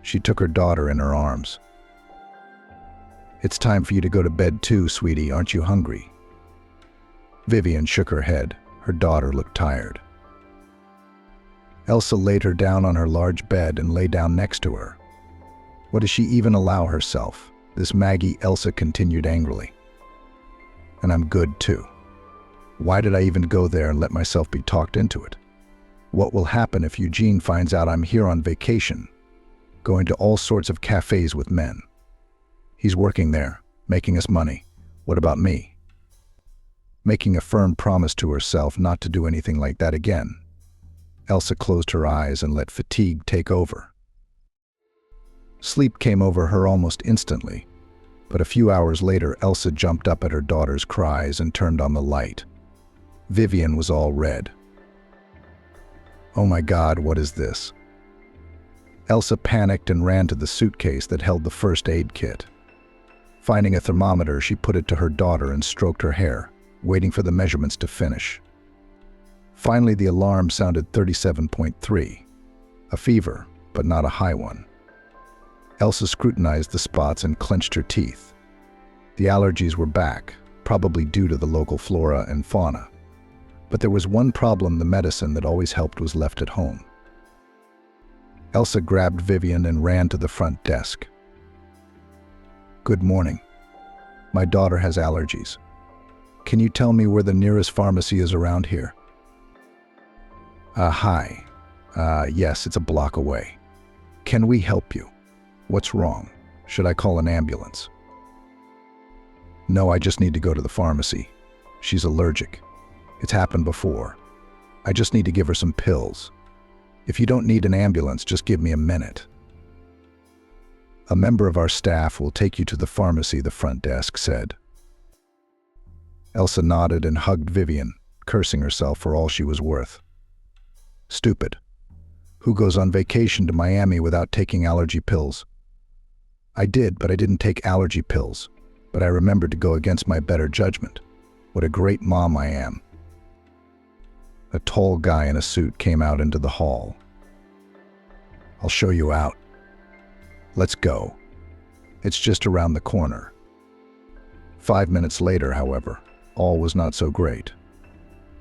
She took her daughter in her arms. "It's time for you to go to bed too, sweetie. Aren't you hungry?" Vivian shook her head. Her daughter looked tired. Elsa laid her down on her large bed and lay down next to her. What does she even allow herself? This Maggie, Elsa continued angrily. "And I'm good too. Why did I even go there and let myself be talked into it? What will happen if Eugene finds out I'm here on vacation, going to all sorts of cafes with men? He's working there, making us money. What about me?" Making a firm promise to herself not to do anything like that again, Elsa closed her eyes and let fatigue take over. Sleep came over her almost instantly, but a few hours later Elsa jumped up at her daughter's cries and turned on the light. Vivian was all red. "Oh my God, what is this?" Elsa panicked and ran to the suitcase that held the first aid kit. Finding a thermometer, she put it to her daughter and stroked her hair, waiting for the measurements to finish. Finally, the alarm sounded 37.3, a fever, but not a high one. Elsa scrutinized the spots and clenched her teeth. The allergies were back, probably due to the local flora and fauna. But there was one problem: the medicine that always helped was left at home. Elsa grabbed Vivian and ran to the front desk. "Good morning. My daughter has allergies. Can you tell me where the nearest pharmacy is around here?" Hi. Yes, it's a block away. Can we help you? What's wrong? Should I call an ambulance?" "No, I just need to go to the pharmacy. She's allergic. It's happened before. I just need to give her some pills. If you don't need an ambulance, just give me a minute." "A member of our staff will take you to the pharmacy," the front desk said. Elsa nodded and hugged Vivian, cursing herself for all she was worth. Stupid. Who goes on vacation to Miami without taking allergy pills? I did, but I didn't take allergy pills. But I remembered to go against my better judgment. What a great mom I am. A tall guy in a suit came out into the hall. I'll show you out. Let's go. It's just around the corner. 5 minutes later, however, all was not so great.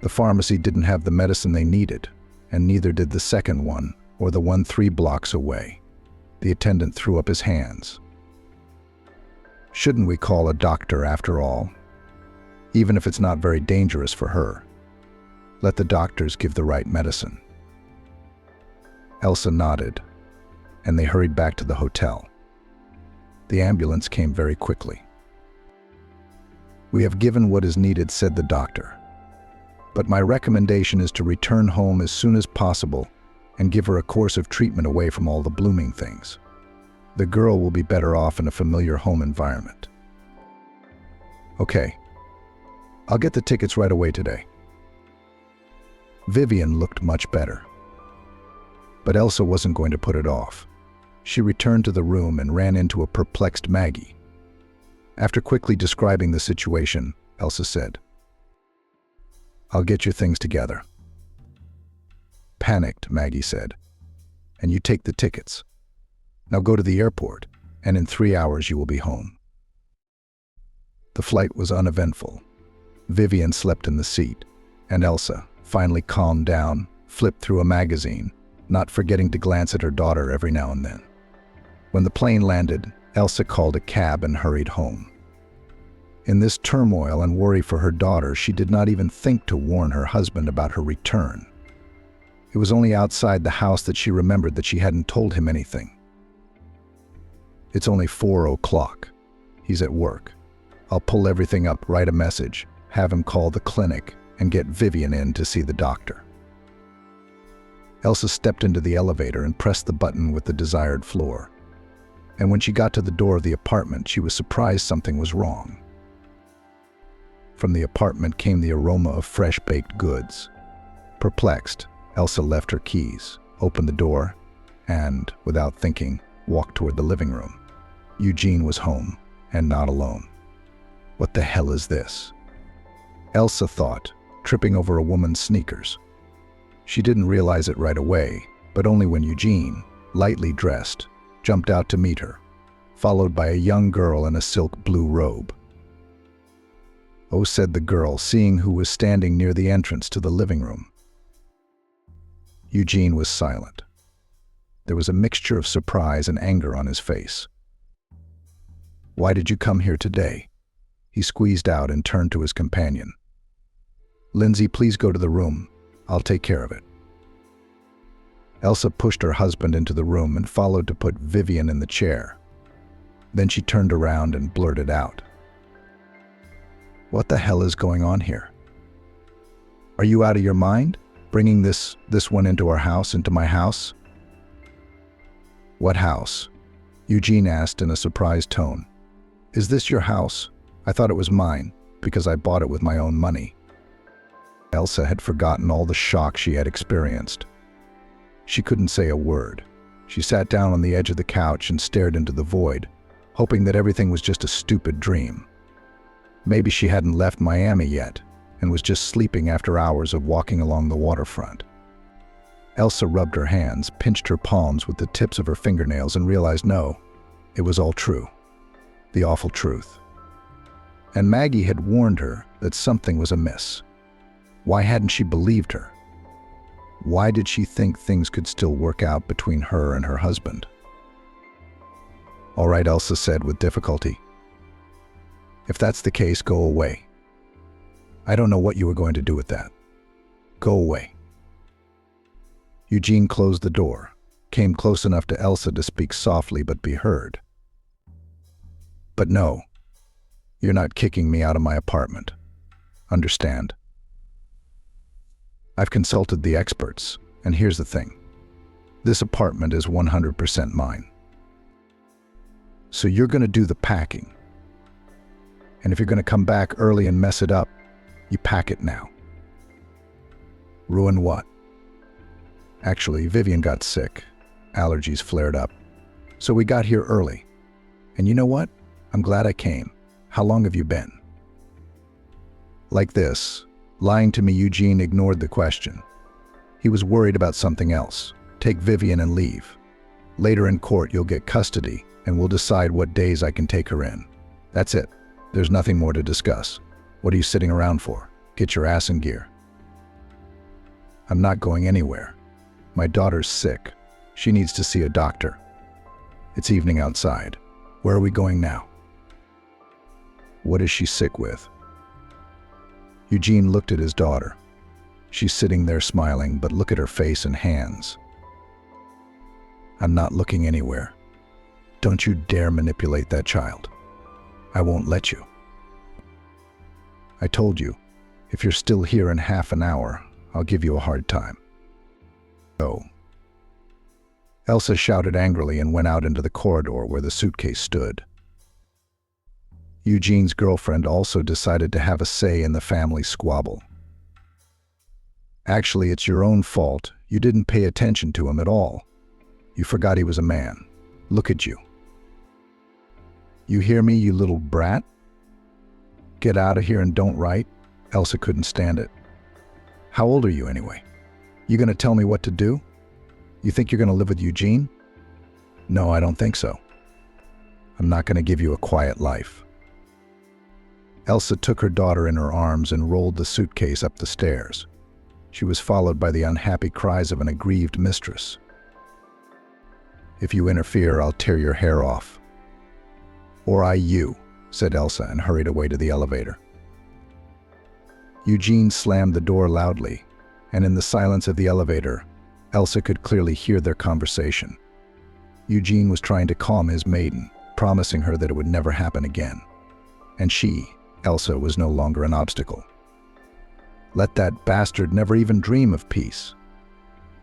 The pharmacy didn't have the medicine they needed, and neither did the second one, or the one 3 blocks away. The attendant threw up his hands. Shouldn't we call a doctor after all? Even if it's not very dangerous for her. Let the doctors give the right medicine. Elsa nodded, and they hurried back to the hotel. The ambulance came very quickly. We have given what is needed, said the doctor. But my recommendation is to return home as soon as possible and give her a course of treatment away from all the blooming things. The girl will be better off in a familiar home environment. Okay. I'll get the tickets right away today. Vivian looked much better. But Elsa wasn't going to put it off. She returned to the room and ran into a perplexed Maggie. After quickly describing the situation, Elsa said, "I'll get your things together." Panicked, Maggie said, "And you take the tickets. Now go to the airport, and in 3 hours you will be home." The flight was uneventful. Vivian slept in the seat, and Elsa, finally calmed down, flipped through a magazine, not forgetting to glance at her daughter every now and then. When the plane landed, Elsa called a cab and hurried home. In this turmoil and worry for her daughter, she did not even think to warn her husband about her return. It was only outside the house that she remembered that she hadn't told him anything. It's only 4 o'clock. He's at work. I'll pull everything up, write a message, have him call the clinic, and get Vivian in to see the doctor. Elsa stepped into the elevator and pressed the button with the desired floor. And when she got to the door of the apartment, she was surprised something was wrong. From the apartment came the aroma of fresh baked goods. Perplexed, Elsa left her keys, opened the door, and, without thinking, walked toward the living room. Eugene was home, and not alone. What the hell is this? Elsa thought, tripping over a woman's sneakers. She didn't realize it right away, but only when Eugene, lightly dressed, jumped out to meet her, followed by a young girl in a silk blue robe. "Oh," said the girl, seeing who was standing near the entrance to the living room. Eugene was silent. There was a mixture of surprise and anger on his face. "Why did you come here today?" He squeezed out and turned to his companion. "Lindsay, please go to the room. I'll take care of it." Elsa pushed her husband into the room and followed to put Vivian in the chair. Then she turned around and blurted out, "What the hell is going on here? Are you out of your mind, bringing this one into our house, into my house?" "What house?" Eugene asked in a surprised tone. "Is this your house? I thought it was mine, because I bought it with my own money." Elsa had forgotten all the shock she had experienced. She couldn't say a word. She sat down on the edge of the couch and stared into the void, hoping that everything was just a stupid dream. Maybe she hadn't left Miami yet and was just sleeping after hours of walking along the waterfront. Elsa rubbed her hands, pinched her palms with the tips of her fingernails, and realized no, it was all true. The awful truth. And Maggie had warned her that something was amiss. Why hadn't she believed her? Why did she think things could still work out between her and her husband? "All right," Elsa said with difficulty. "If that's the case, go away. I don't know what you were going to do with that. Go away." Eugene closed the door, came close enough to Elsa to speak softly but be heard. "But no, you're not kicking me out of my apartment. Understand? I've consulted the experts, and here's the thing. This apartment is 100% mine. So you're going to do the packing. And if you're going to come back early and mess it up, you pack it now." "Ruin what?" Actually, Vivian got sick. Allergies flared up. So we got here early. And you know what? I'm glad I came. How long have you been? Like this. Lying to me, Eugene ignored the question. He was worried about something else. Take Vivian and leave. Later in court, you'll get custody, and we'll decide what days I can take her in. That's it. There's nothing more to discuss. What are you sitting around for? Get your ass in gear. I'm not going anywhere. My daughter's sick. She needs to see a doctor. It's evening outside. Where are we going now? What is she sick with? Eugene looked at his daughter. She's sitting there smiling, but look at her face and hands. I'm not looking anywhere. Don't you dare manipulate that child. I won't let you. I told you, if you're still here in half an hour, I'll give you a hard time. Go. Elsa shouted angrily and went out into the corridor where the suitcase stood. Eugene's girlfriend also decided to have a say in the family squabble. Actually, it's your own fault. You didn't pay attention to him at all. You forgot he was a man. Look at you. You hear me, you little brat? Get out of here and don't write. Elsa couldn't stand it. How old are you anyway? You gonna tell me what to do? You think you're gonna live with Eugene? No, I don't think so. I'm not gonna give you a quiet life. Elsa took her daughter in her arms and rolled the suitcase up the stairs. She was followed by the unhappy cries of an aggrieved mistress. If you interfere, I'll tear your hair off. Or you, said Elsa and hurried away to the elevator. Eugene slammed the door loudly, and in the silence of the elevator, Elsa could clearly hear their conversation. Eugene was trying to calm his maiden, promising her that it would never happen again. And she, Elsa, was no longer an obstacle. Let that bastard never even dream of peace.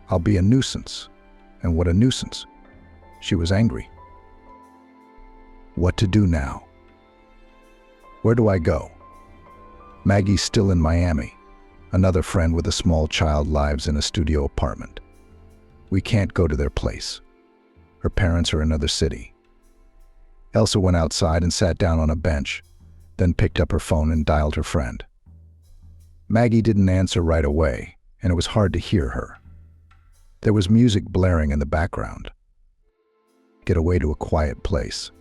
I'll be a nuisance. And what a nuisance. She was angry. What to do now? Where do I go? Maggie's still in Miami. Another friend with a small child lives in a studio apartment. We can't go to their place. Her parents are in another city. Elsa went outside and sat down on a bench, then picked up her phone and dialed her friend. Maggie didn't answer right away, and it was hard to hear her. There was music blaring in the background. Get away to a quiet place.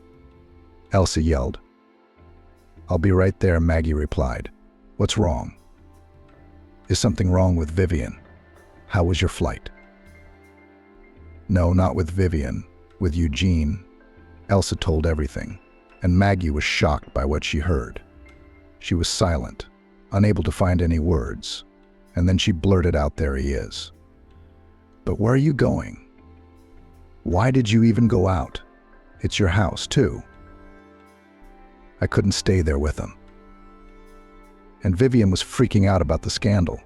Elsa yelled. I'll be right there, Maggie replied. What's wrong? Is something wrong with Vivian? How was your flight? No, not with Vivian, with Eugene. Elsa told everything, and Maggie was shocked by what she heard. She was silent, unable to find any words, and then she blurted out, there he is. But where are you going? Why did you even go out? It's your house, too. I couldn't stay there with him. And Vivian was freaking out about the scandal.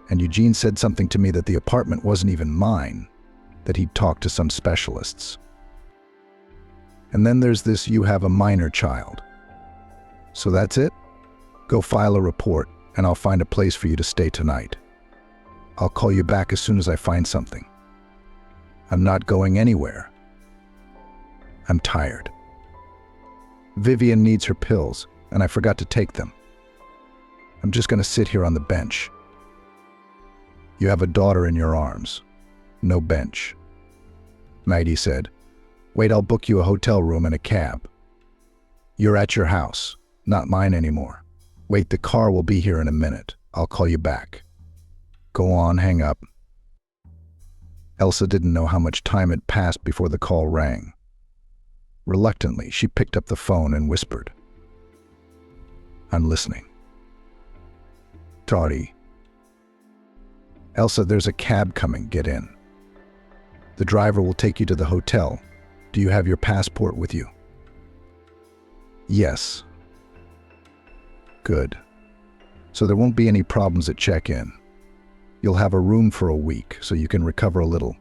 And Eugene said something to me that the apartment wasn't even mine, that he'd talked to some specialists. And then there's this, you have a minor child. So that's it? Go file a report, and I'll find a place for you to stay tonight. I'll call you back as soon as I find something. I'm not going anywhere. I'm tired. Vivian needs her pills, and I forgot to take them. I'm just going to sit here on the bench. You have a daughter in your arms. No bench. Maggie said, wait, I'll book you a hotel room and a cab. You're at your house, not mine anymore. Wait, the car will be here in a minute. I'll call you back. Go on, hang up. Elsa didn't know how much time had passed before the call rang. Reluctantly, she picked up the phone and whispered, I'm listening. Toddy. Elsa, there's a cab coming. Get in. The driver will take you to the hotel. Do you have your passport with you? Yes. Good. So there won't be any problems at check-in. You'll have a room for a week so you can recover a little,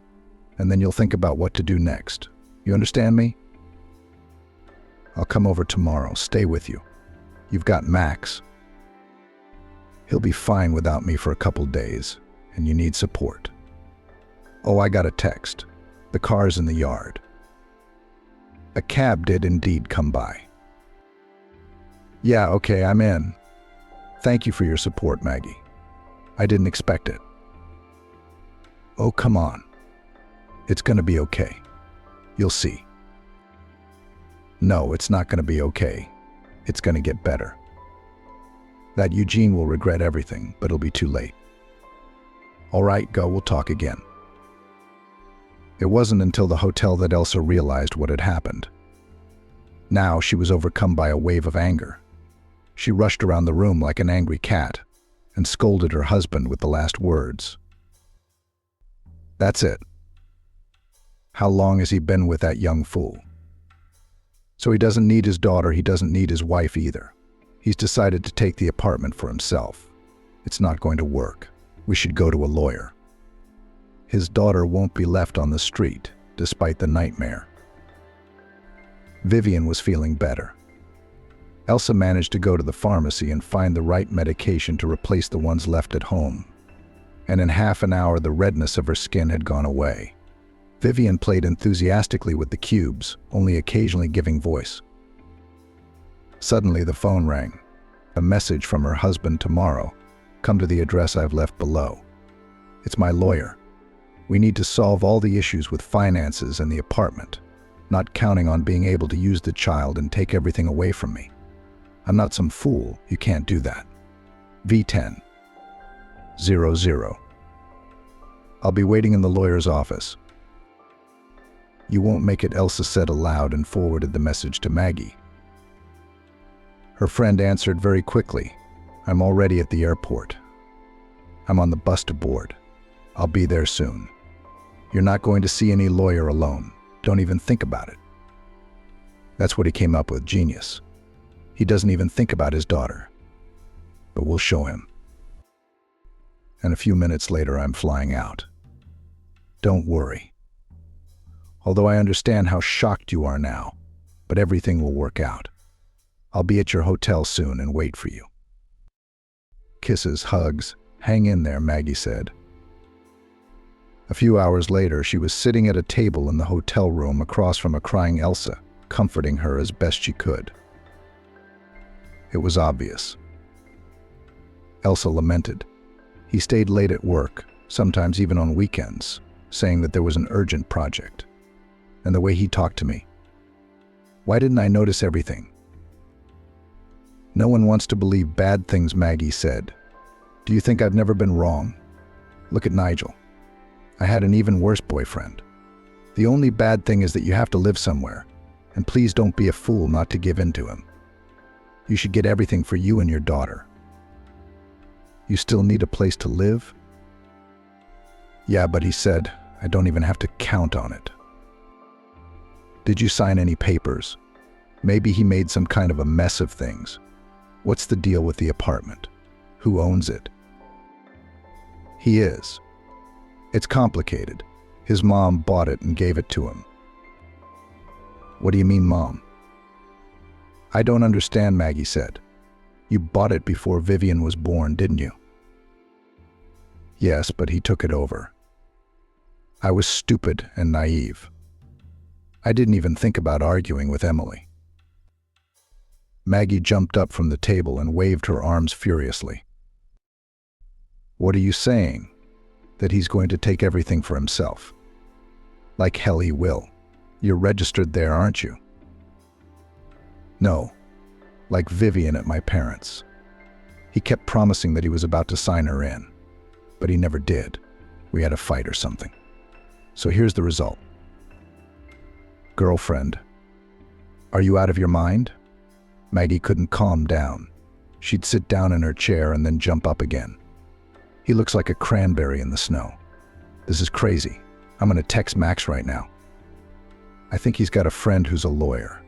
and then you'll think about what to do next. You understand me? I'll come over tomorrow. Stay with you. You've got Max. He'll be fine without me for a couple days, and you need support. Oh, I got a text. The car's in the yard. A cab did indeed come by. Yeah, okay, I'm in. Thank you for your support, Maggie. I didn't expect it. Oh, come on. It's gonna be okay. You'll see. No, it's not gonna be okay. It's gonna get better. That Eugene will regret everything, but it'll be too late. All right, go, we'll talk again. It wasn't until the hotel that Elsa realized what had happened. Now she was overcome by a wave of anger. She rushed around the room like an angry cat and scolded her husband with the last words. That's it. How long has he been with that young fool? So he doesn't need his daughter, he doesn't need his wife either. He's decided to take the apartment for himself. It's not going to work. We should go to a lawyer. His daughter won't be left on the street, despite the nightmare. Vivian was feeling better. Elsa managed to go to the pharmacy and find the right medication to replace the ones left at home. And in half an hour, the redness of her skin had gone away. Vivian played enthusiastically with the cubes, only occasionally giving voice. Suddenly, the phone rang. A message from her husband tomorrow. Come to the address I've left below. It's my lawyer. We need to solve all the issues with finances and the apartment, not counting on being able to use the child and take everything away from me. I'm not some fool. You can't do that. V10 00. I'll be waiting in the lawyer's office. You won't make it, Elsa said aloud and forwarded the message to Maggie. Her friend answered very quickly. I'm already at the airport. I'm on the bus to board. I'll be there soon. You're not going to see any lawyer alone. Don't even think about it. That's what he came up with, genius. He doesn't even think about his daughter. But we'll show him. And a few minutes later, I'm flying out. Don't worry. Although I understand how shocked you are now, but everything will work out. I'll be at your hotel soon and wait for you. Kisses, hugs. Hang in there, Maggie said. A few hours later, she was sitting at a table in the hotel room across from a crying Elsa, comforting her as best she could. It was obvious. Elsa lamented. He stayed late at work, sometimes even on weekends, saying that there was an urgent project. And the way he talked to me. Why didn't I notice everything? No one wants to believe bad things, Maggie said. Do you think I've never been wrong? Look at Nigel. I had an even worse boyfriend. The only bad thing is that you have to live somewhere, and please don't be a fool not to give in to him. You should get everything for you and your daughter. You still need a place to live? Yeah, but he said, I don't even have to count on it. Did you sign any papers? Maybe he made some kind of a mess of things. What's the deal with the apartment? Who owns it? He is. It's complicated. His mom bought it and gave it to him. What do you mean, Mom? I don't understand, Maggie said. You bought it before Vivian was born, didn't you? Yes, but he took it over. I was stupid and naive. I didn't even think about arguing with Emily. Maggie jumped up from the table and waved her arms furiously. What are you saying? That he's going to take everything for himself? Like hell he will. You're registered there, aren't you? No. Like Vivian at my parents'. He kept promising that he was about to sign her in, but he never did. We had a fight or something. So here's the result. Girlfriend, are you out of your mind? Maggie couldn't calm down. She'd sit down in her chair and then jump up again. He looks like a cranberry in the snow. This is crazy. I'm gonna text Max right now. I think he's got a friend who's a lawyer.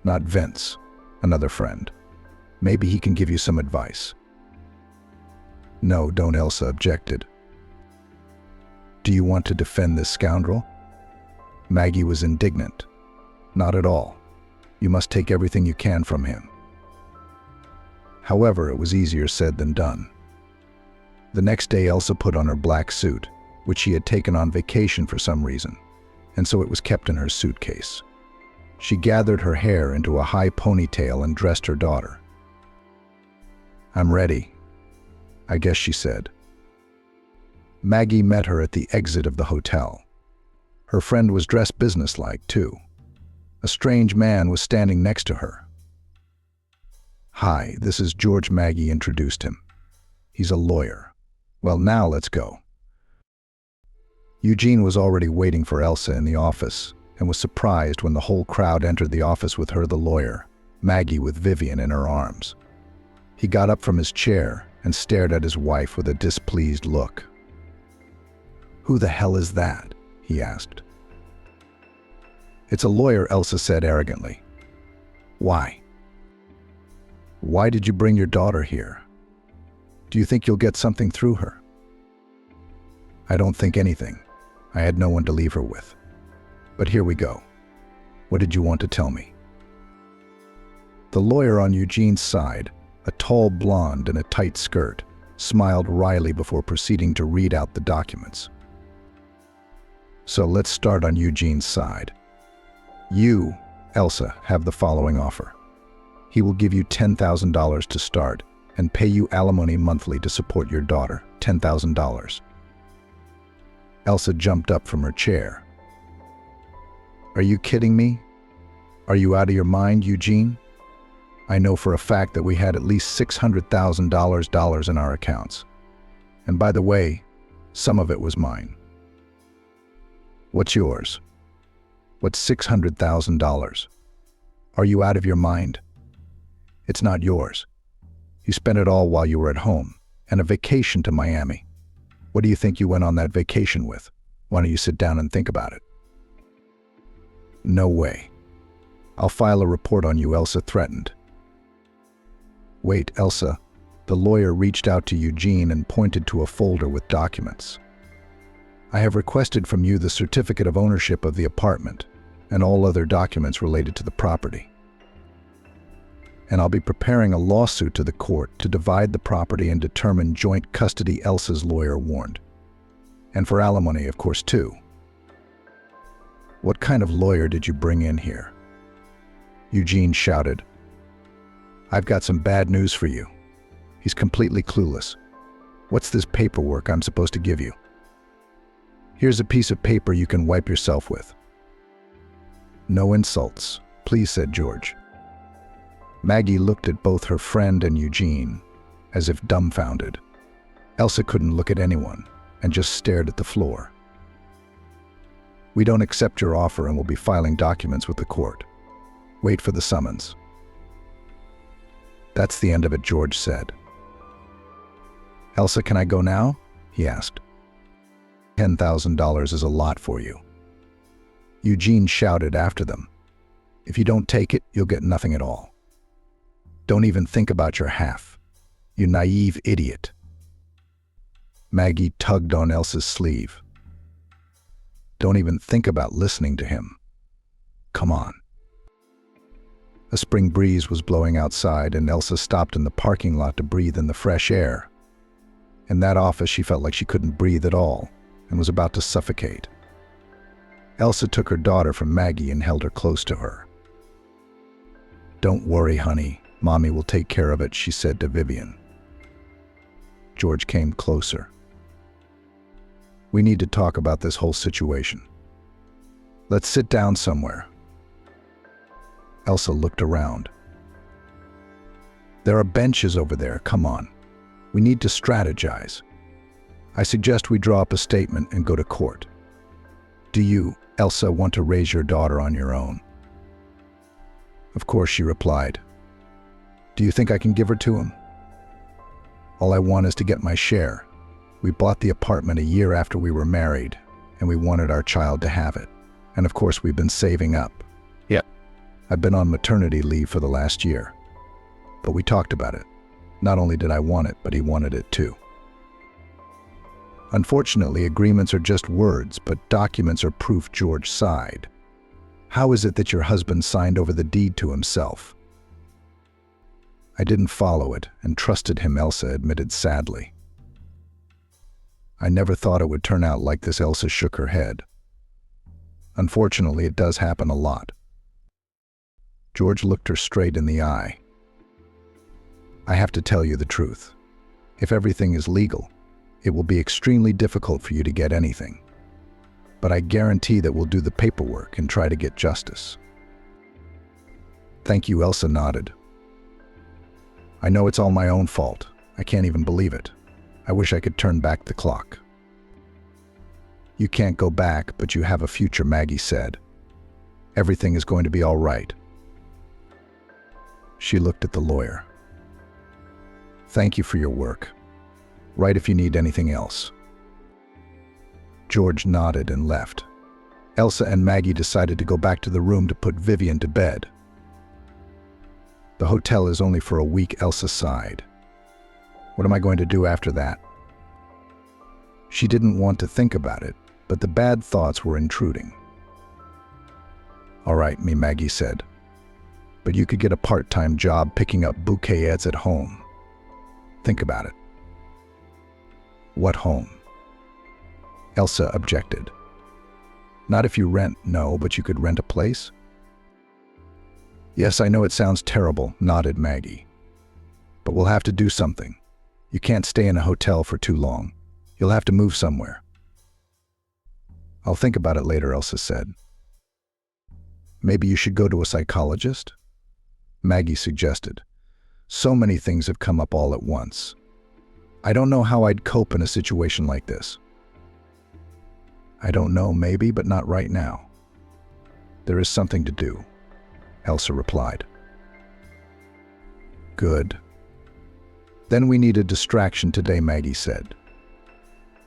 Not Vince, another friend. Maybe he can give you some advice. No, don't, Elsa objected. Do you want to defend this scoundrel? Maggie was indignant. Not at all. You must take everything you can from him. However, it was easier said than done. The next day, Elsa put on her black suit, which she had taken on vacation for some reason, and so it was kept in her suitcase. She gathered her hair into a high ponytail and dressed her daughter. "I'm ready, I guess," she said. Maggie met her at the exit of the hotel. Her friend was dressed businesslike, too. A strange man was standing next to her. "Hi, this is George," Maggie introduced him. "He's a lawyer. Well, now let's go." Eugene was already waiting for Elsa in the office and was surprised when the whole crowd entered the office with her, the lawyer, Maggie with Vivian in her arms. He got up from his chair and stared at his wife with a displeased look. "Who the hell is that?" he asked. "It's a lawyer," Elsa said arrogantly. "Why? Why did you bring your daughter here? Do you think you'll get something through her?" "I don't think anything. I had no one to leave her with. But here we go. What did you want to tell me?" The lawyer on Eugene's side, a tall blonde in a tight skirt, smiled wryly before proceeding to read out the documents. "So let's start on Eugene's side. You, Elsa, have the following offer. He will give you $10,000 to start and pay you alimony monthly to support your daughter, $10,000. Elsa jumped up from her chair. "Are you kidding me? Are you out of your mind, Eugene? I know for a fact that we had at least $600,000 in our accounts. And by the way, some of it was mine." "What's yours?" "What's $600,000? Are you out of your mind? It's not yours. You spent it all while you were at home, and a vacation to Miami. What do you think you went on that vacation with? Why don't you sit down and think about it?" "No way. I'll file a report on you," Elsa threatened. "Wait, Elsa." The lawyer reached out to Eugene and pointed to a folder with documents. "I have requested from you the certificate of ownership of the apartment and all other documents related to the property. And I'll be preparing a lawsuit to the court to divide the property and determine joint custody," Elsa's lawyer warned. "And for alimony, of course, too." "What kind of lawyer did you bring in here?" Eugene shouted. "I've got some bad news for you. He's completely clueless. What's this paperwork I'm supposed to give you? Here's a piece of paper you can wipe yourself with." "No insults, please," said George. Maggie looked at both her friend and Eugene, as if dumbfounded. Elsa couldn't look at anyone and just stared at the floor. "We don't accept your offer and will be filing documents with the court. Wait for the summons." "That's the end of it," George said. "Elsa, can I go now?" he asked. $10,000 is a lot for you." Eugene shouted after them. "If you don't take it, you'll get nothing at all. Don't even think about your half, you naive idiot." Maggie tugged on Elsa's sleeve. "Don't even think about listening to him. Come on." A spring breeze was blowing outside, and Elsa stopped in the parking lot to breathe in the fresh air. In that office, she felt like she couldn't breathe at all and was about to suffocate. Elsa took her daughter from Maggie and held her close to her. "Don't worry, honey. Mommy will take care of it," she said to Vivian. George came closer. "We need to talk about this whole situation. Let's sit down somewhere." Elsa looked around. "There are benches over there. Come on. We need to strategize. I suggest we draw up a statement and go to court. Do you, Elsa, want to raise your daughter on your own?" "Of course," she replied. "Do you think I can give her to him?" "All I want is to get my share. We bought the apartment a year after we were married, and we wanted our child to have it. And of course, we've been saving up. Yep. I've been on maternity leave for the last year. But we talked about it. Not only did I want it, but he wanted it too. Unfortunately, agreements are just words, but documents are proof," George sighed. "How is it that your husband signed over the deed to himself?" "I didn't follow it and trusted him," Elsa admitted sadly. I never thought it would turn out like this. Elsa shook her head. Unfortunately, it does happen a lot. George looked her straight in the eye. I have to tell you the truth. If everything is legal, it will be extremely difficult for you to get anything. But I guarantee that we'll do the paperwork and try to get justice. Thank you, Elsa nodded. I know it's all my own fault. I can't even believe it. I wish I could turn back the clock. You can't go back, but you have a future, Maggie said. Everything is going to be all right. She looked at the lawyer. Thank you for your work. Write if you need anything else. George nodded and left. Elsa and Maggie decided to go back to the room to put Vivian to bed. The hotel is only for a week, Elsa sighed. What am I going to do after that? She didn't want to think about it, but the bad thoughts were intruding. All right, Maggie said. But you could get a part-time job picking up bouquets at home. Think about it. What home? Elsa objected. Not if you rent, no, but you could rent a place? Yes, I know it sounds terrible, nodded Maggie. But we'll have to do something. You can't stay in a hotel for too long. You'll have to move somewhere. I'll think about it later, Elsa said. Maybe you should go to a psychologist? Maggie suggested. So many things have come up all at once. I don't know how I'd cope in a situation like this. I don't know, maybe, but not right now. There is something to do, Elsa replied. Good. Then we need a distraction today, Maggie said.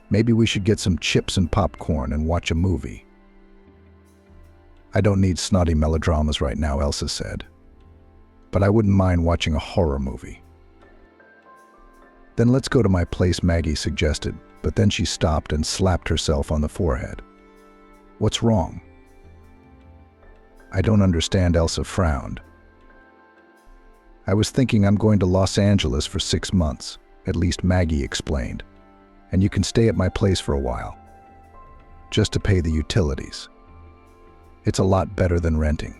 Maybe we should get some chips and popcorn and watch a movie. I don't need snotty melodramas right now, Elsa said. But I wouldn't mind watching a horror movie. Then let's go to my place, Maggie suggested, but then she stopped and slapped herself on the forehead. What's wrong? I don't understand, Elsa frowned. I was thinking I'm going to Los Angeles for 6 months, at least Maggie explained, and you can stay at my place for a while, just to pay the utilities. It's a lot better than renting.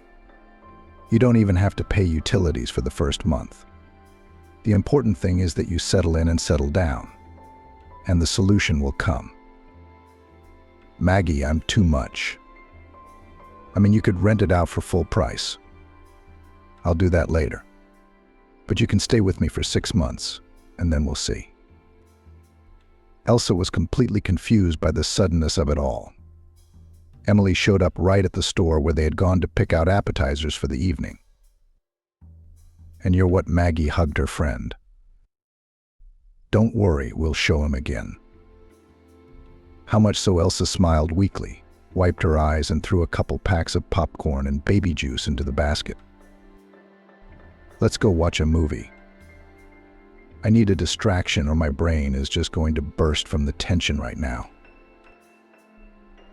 You don't even have to pay utilities for the first month. The important thing is that you settle in and settle down, and the solution will come. Maggie, I'm too much. I mean, you could rent it out for full price. I'll do that later. But you can stay with me for 6 months, and then we'll see. Elsa was completely confused by the suddenness of it all. Emily showed up right at the store where they had gone to pick out appetizers for the evening. And you're what? Maggie hugged her friend. Don't worry, we'll show him again. How much so? Elsa smiled weakly, wiped her eyes, and threw a couple packs of popcorn and baby juice into the basket. Let's go watch a movie. I need a distraction or my brain is just going to burst from the tension right now.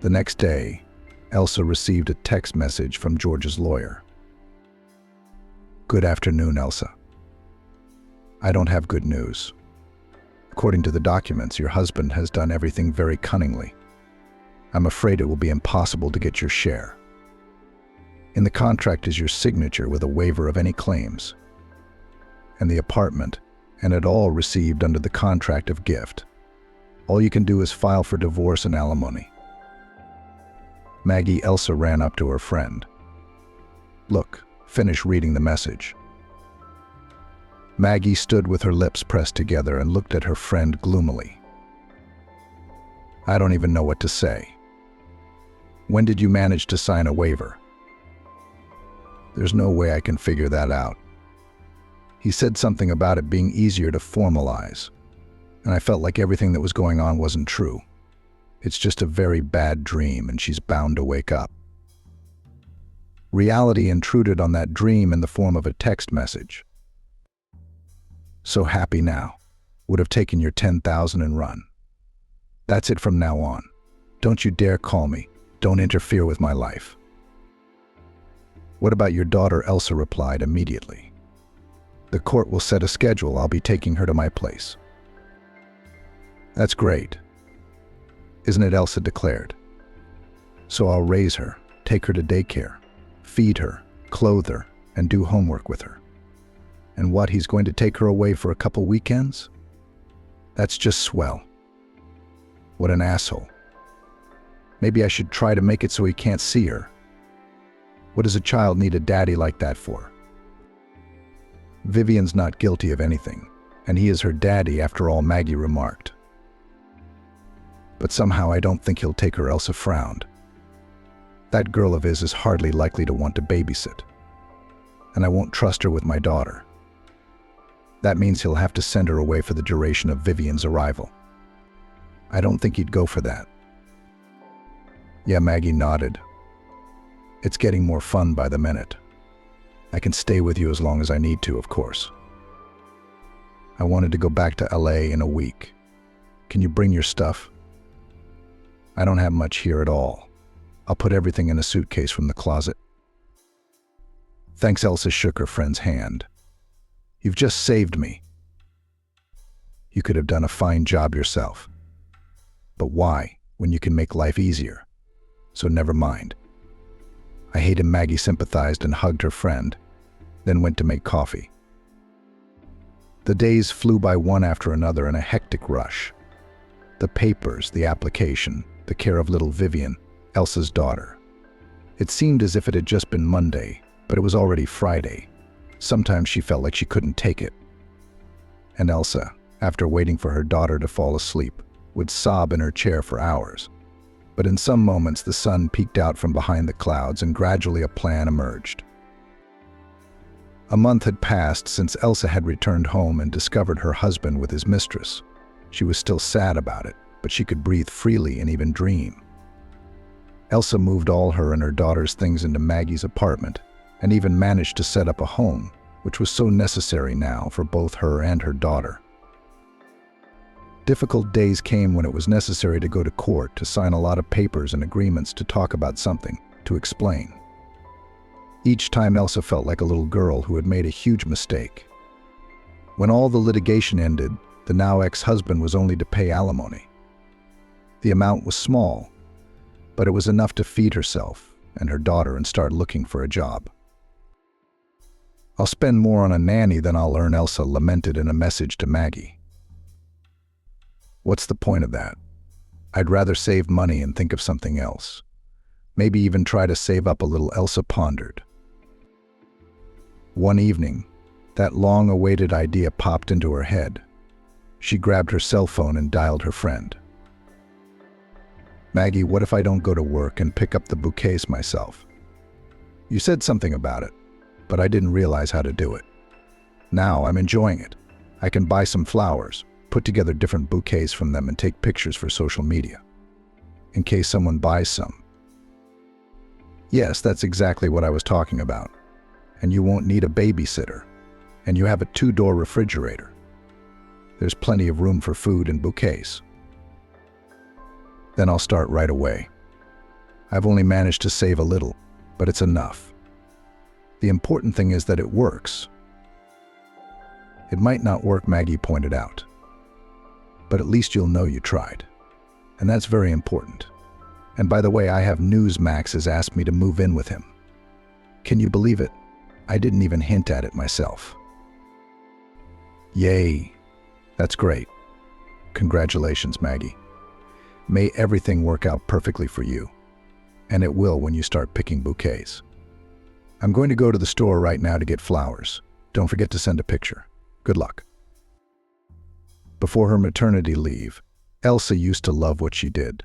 The next day, Elsa received a text message from George's lawyer. Good afternoon, Elsa. I don't have good news. According to the documents, your husband has done everything very cunningly. I'm afraid it will be impossible to get your share. In the contract is your signature with a waiver of any claims. And the apartment, and it all received under the contract of gift. All you can do is file for divorce and alimony. Maggie, Elsa ran up to her friend. Look, finish reading the message. Maggie stood with her lips pressed together and looked at her friend gloomily. I don't even know what to say. When did you manage to sign a waiver? There's no way I can figure that out. He said something about it being easier to formalize, and I felt like everything that was going on wasn't true. It's just a very bad dream, and she's bound to wake up. Reality intruded on that dream in the form of a text message. So happy now. Would have taken your 10,000 and run. That's it from now on. Don't you dare call me. Don't interfere with my life. What about your daughter? Elsa replied immediately. The court will set a schedule. I'll be taking her to my place. That's great. Isn't it?" Elsa declared. "So I'll raise her, take her to daycare, feed her, clothe her, and do homework with her. And what, he's going to take her away for a couple weekends? That's just swell. What an asshole. Maybe I should try to make it so he can't see her. What does a child need a daddy like that for? Vivian's not guilty of anything, and he is her daddy after all," Maggie remarked. "But somehow I don't think he'll take her," Elsa frowned. "That girl of his is hardly likely to want to babysit. And I won't trust her with my daughter. That means he'll have to send her away for the duration of Vivian's arrival. I don't think he'd go for that." "Yeah," Maggie nodded. "It's getting more fun by the minute. I can stay with you as long as I need to, of course. I wanted to go back to LA in a week. Can you bring your stuff?" "I don't have much here at all. I'll put everything in a suitcase from the closet." "Thanks," Elsa shook her friend's hand. "You've just saved me." "You could have done a fine job yourself. But why, when you can make life easier? So never mind." "I hate him," Maggie sympathized and hugged her friend, then went to make coffee. The days flew by one after another in a hectic rush. The papers, the application, the care of little Vivian, Elsa's daughter. It seemed as if it had just been Monday, but it was already Friday. Sometimes she felt like she couldn't take it. And Elsa, after waiting for her daughter to fall asleep, would sob in her chair for hours. But in some moments the sun peeked out from behind the clouds and gradually a plan emerged. A month had passed since Elsa had returned home and discovered her husband with his mistress. She was still sad about it, but she could breathe freely and even dream. Elsa moved all her and her daughter's things into Maggie's apartment, and even managed to set up a home, which was so necessary now for both her and her daughter. Difficult days came when it was necessary to go to court to sign a lot of papers and agreements to talk about something, to explain. Each time Elsa felt like a little girl who had made a huge mistake. When all the litigation ended, the now ex-husband was only to pay alimony. The amount was small, but it was enough to feed herself and her daughter and start looking for a job. "I'll spend more on a nanny than I'll earn," Elsa lamented in a message to Maggie. "What's the point of that? I'd rather save money and think of something else. Maybe even try to save up a little," Elsa pondered. One evening, that long-awaited idea popped into her head. She grabbed her cell phone and dialed her friend. "Maggie, what if I don't go to work and pick up the bouquets myself? You said something about it, but I didn't realize how to do it. Now I'm enjoying it. I can buy some flowers, put together different bouquets from them and take pictures for social media. In case someone buys some." "Yes, that's exactly what I was talking about. And you won't need a babysitter. And you have a 2-door refrigerator. There's plenty of room for food and bouquets." "Then I'll start right away. I've only managed to save a little, but it's enough. The important thing is that it works." "It might not work," Maggie pointed out. "But at least you'll know you tried. And that's very important. And by the way, I have news. Max has asked me to move in with him. Can you believe it? I didn't even hint at it myself." "Yay. That's great. Congratulations, Maggie. May everything work out perfectly for you. And it will when you start picking bouquets. I'm going to go to the store right now to get flowers. Don't forget to send a picture. Good luck." Before her maternity leave, Elsa used to love what she did.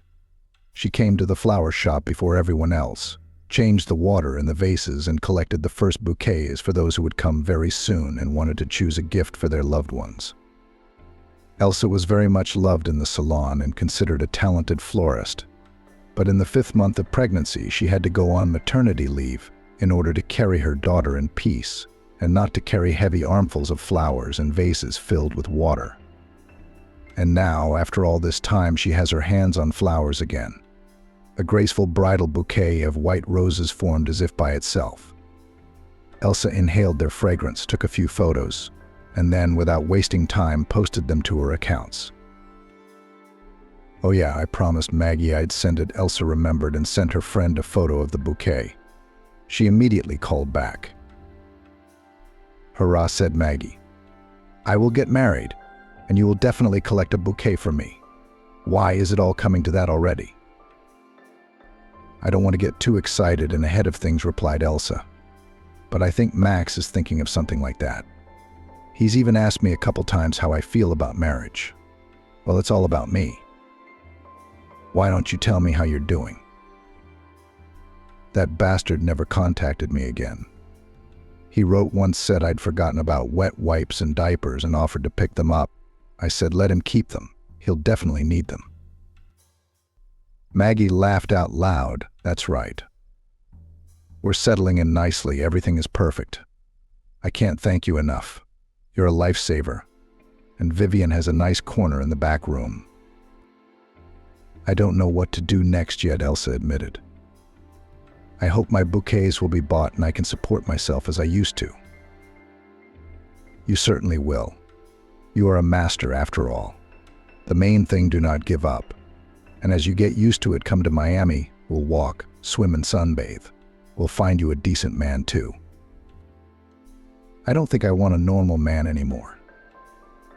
She came to the flower shop before everyone else, changed the water in the vases, and collected the first bouquets for those who would come very soon and wanted to choose a gift for their loved ones. Elsa was very much loved in the salon and considered a talented florist. But in the 5th month of pregnancy, she had to go on maternity leave in order to carry her daughter in peace and not to carry heavy armfuls of flowers and vases filled with water. And now, after all this time, she has her hands on flowers again. A graceful bridal bouquet of white roses formed as if by itself. Elsa inhaled their fragrance, took a few photos, and then, without wasting time, posted them to her accounts. Oh yeah, I promised Maggie I'd send it. Elsa remembered and sent her friend a photo of the bouquet. She immediately called back. Hurrah, said Maggie. I will get married, and you will definitely collect a bouquet from me. Why is it all coming to that already? I don't want to get too excited and ahead of things, replied Elsa. But I think Max is thinking of something like that. He's even asked me a couple times how I feel about marriage. Well, it's all about me. Why don't you tell me how you're doing? That bastard never contacted me again. He wrote once, said I'd forgotten about wet wipes and diapers and offered to pick them up. I said let him keep them. He'll definitely need them. Maggie laughed out loud. That's right. We're settling in nicely. Everything is perfect. I can't thank you enough. You're a lifesaver. And Vivian has a nice corner in the back room. I don't know what to do next yet, Elsa admitted. I hope my bouquets will be bought and I can support myself as I used to. You certainly will. You are a master after all. The main thing, do not give up. And as you get used to it, come to Miami. We'll walk, swim and sunbathe. We'll find you a decent man too. I don't think I want a normal man anymore.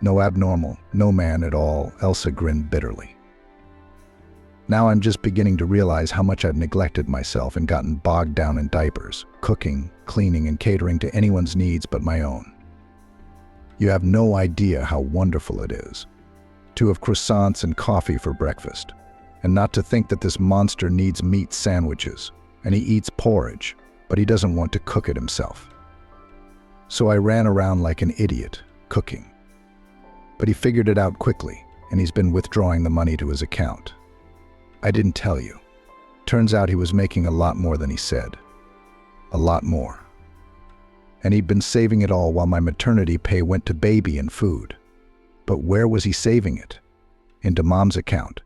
No abnormal, no man at all, Elsa grinned bitterly. Now I'm just beginning to realize how much I've neglected myself and gotten bogged down in diapers, cooking, cleaning, and catering to anyone's needs but my own. You have no idea how wonderful it is to have croissants and coffee for breakfast, and not to think that this monster needs meat sandwiches, and he eats porridge, but he doesn't want to cook it himself. So I ran around like an idiot, cooking. But he figured it out quickly, and he's been withdrawing the money to his account. I didn't tell you. Turns out he was making a lot more than he said. A lot more. And he'd been saving it all while my maternity pay went to baby and food. But where was he saving it? Into Mom's account.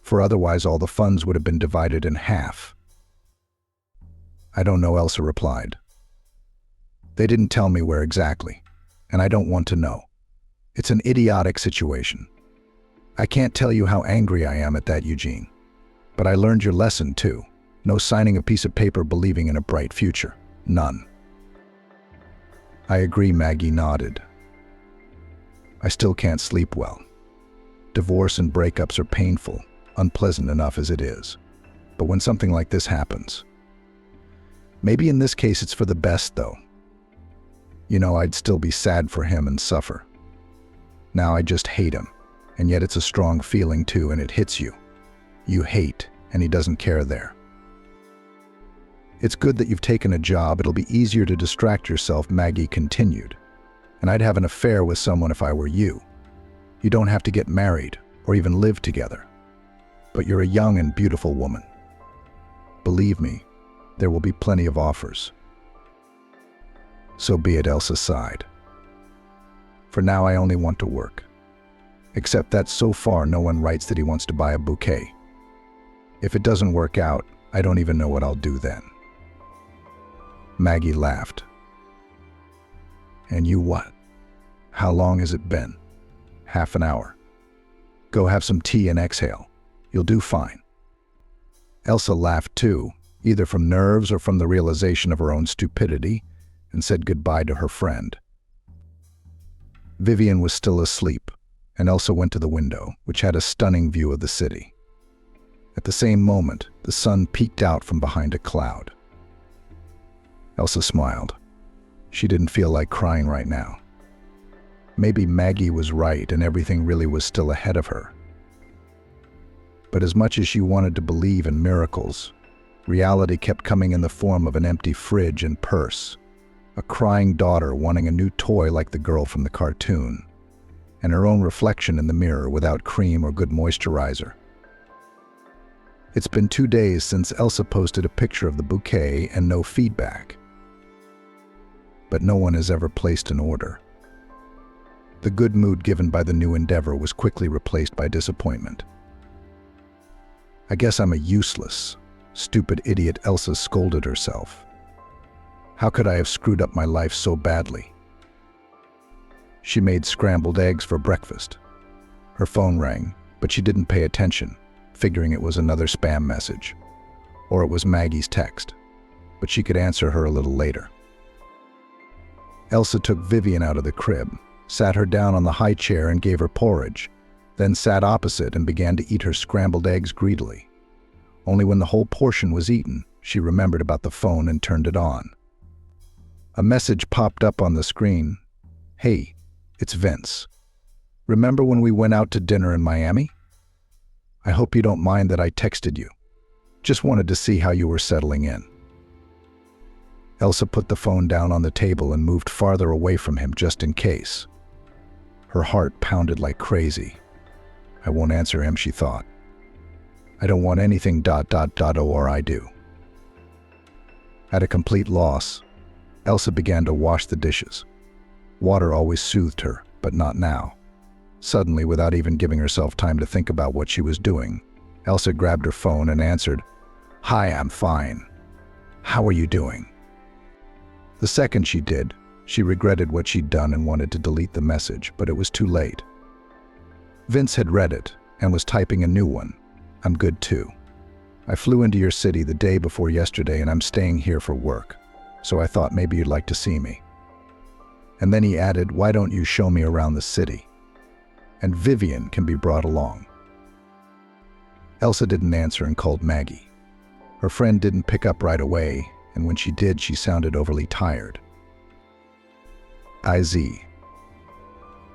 For otherwise all the funds would have been divided in half. I don't know, Elsa replied. They didn't tell me where exactly, and I don't want to know. It's an idiotic situation. I can't tell you how angry I am at that, Eugene. But I learned your lesson too. No signing a piece of paper believing in a bright future. None. I agree, Maggie nodded. I still can't sleep well. Divorce and breakups are painful, unpleasant enough as it is. But when something like this happens, maybe in this case it's for the best though. You know, I'd still be sad for him and suffer. Now I just hate him, and yet it's a strong feeling too, and it hits you. You hate, and he doesn't care there. It's good that you've taken a job. It'll be easier to distract yourself, Maggie continued. And I'd have an affair with someone if I were you. You don't have to get married or even live together. But you're a young and beautiful woman. Believe me, there will be plenty of offers. So be it, Elsa sighed. For now, I only want to work. Except that so far no one writes that he wants to buy a bouquet. If it doesn't work out, I don't even know what I'll do then. Maggie laughed. And you what? How long has it been? Half an hour. Go have some tea and exhale. You'll do fine. Elsa laughed too, either from nerves or from the realization of her own stupidity, and said goodbye to her friend. Vivian was still asleep, and Elsa went to the window, which had a stunning view of the city. At the same moment, the sun peeked out from behind a cloud. Elsa smiled. She didn't feel like crying right now. Maybe Maggie was right and everything really was still ahead of her. But as much as she wanted to believe in miracles, reality kept coming in the form of an empty fridge and purse, a crying daughter wanting a new toy like the girl from the cartoon, and her own reflection in the mirror without cream or good moisturizer. It's been 2 days since Elsa posted a picture of the bouquet and no feedback. But no one has ever placed an order. The good mood given by the new endeavor was quickly replaced by disappointment. I guess I'm a useless, stupid idiot, Elsa scolded herself. How could I have screwed up my life so badly? She made scrambled eggs for breakfast. Her phone rang, but she didn't pay attention, figuring it was another spam message. Or it was Maggie's text, but she could answer her a little later. Elsa took Vivian out of the crib, sat her down on the high chair and gave her porridge, then sat opposite and began to eat her scrambled eggs greedily. Only when the whole portion was eaten, she remembered about the phone and turned it on. A message popped up on the screen. "Hey, it's Vince. Remember when we went out to dinner in Miami? I hope you don't mind that I texted you. Just wanted to see how you were settling in." Elsa put the phone down on the table and moved farther away from him just in case. Her heart pounded like crazy. I won't answer him, she thought. I don't want anything ... or I do. At a complete loss, Elsa began to wash the dishes. Water always soothed her, but not now. Suddenly, without even giving herself time to think about what she was doing, Elsa grabbed her phone and answered, "Hi, I'm fine. How are you doing?" The second she did, she regretted what she'd done and wanted to delete the message, but it was too late. Vince had read it and was typing a new one. "I'm good too. I flew into your city the day before yesterday and I'm staying here for work, so I thought maybe you'd like to see me." And then he added, "Why don't you show me around the city? And Vivian can be brought along." Elsa didn't answer and called Maggie. Her friend didn't pick up right away, and when she did, she sounded overly tired. "IZ."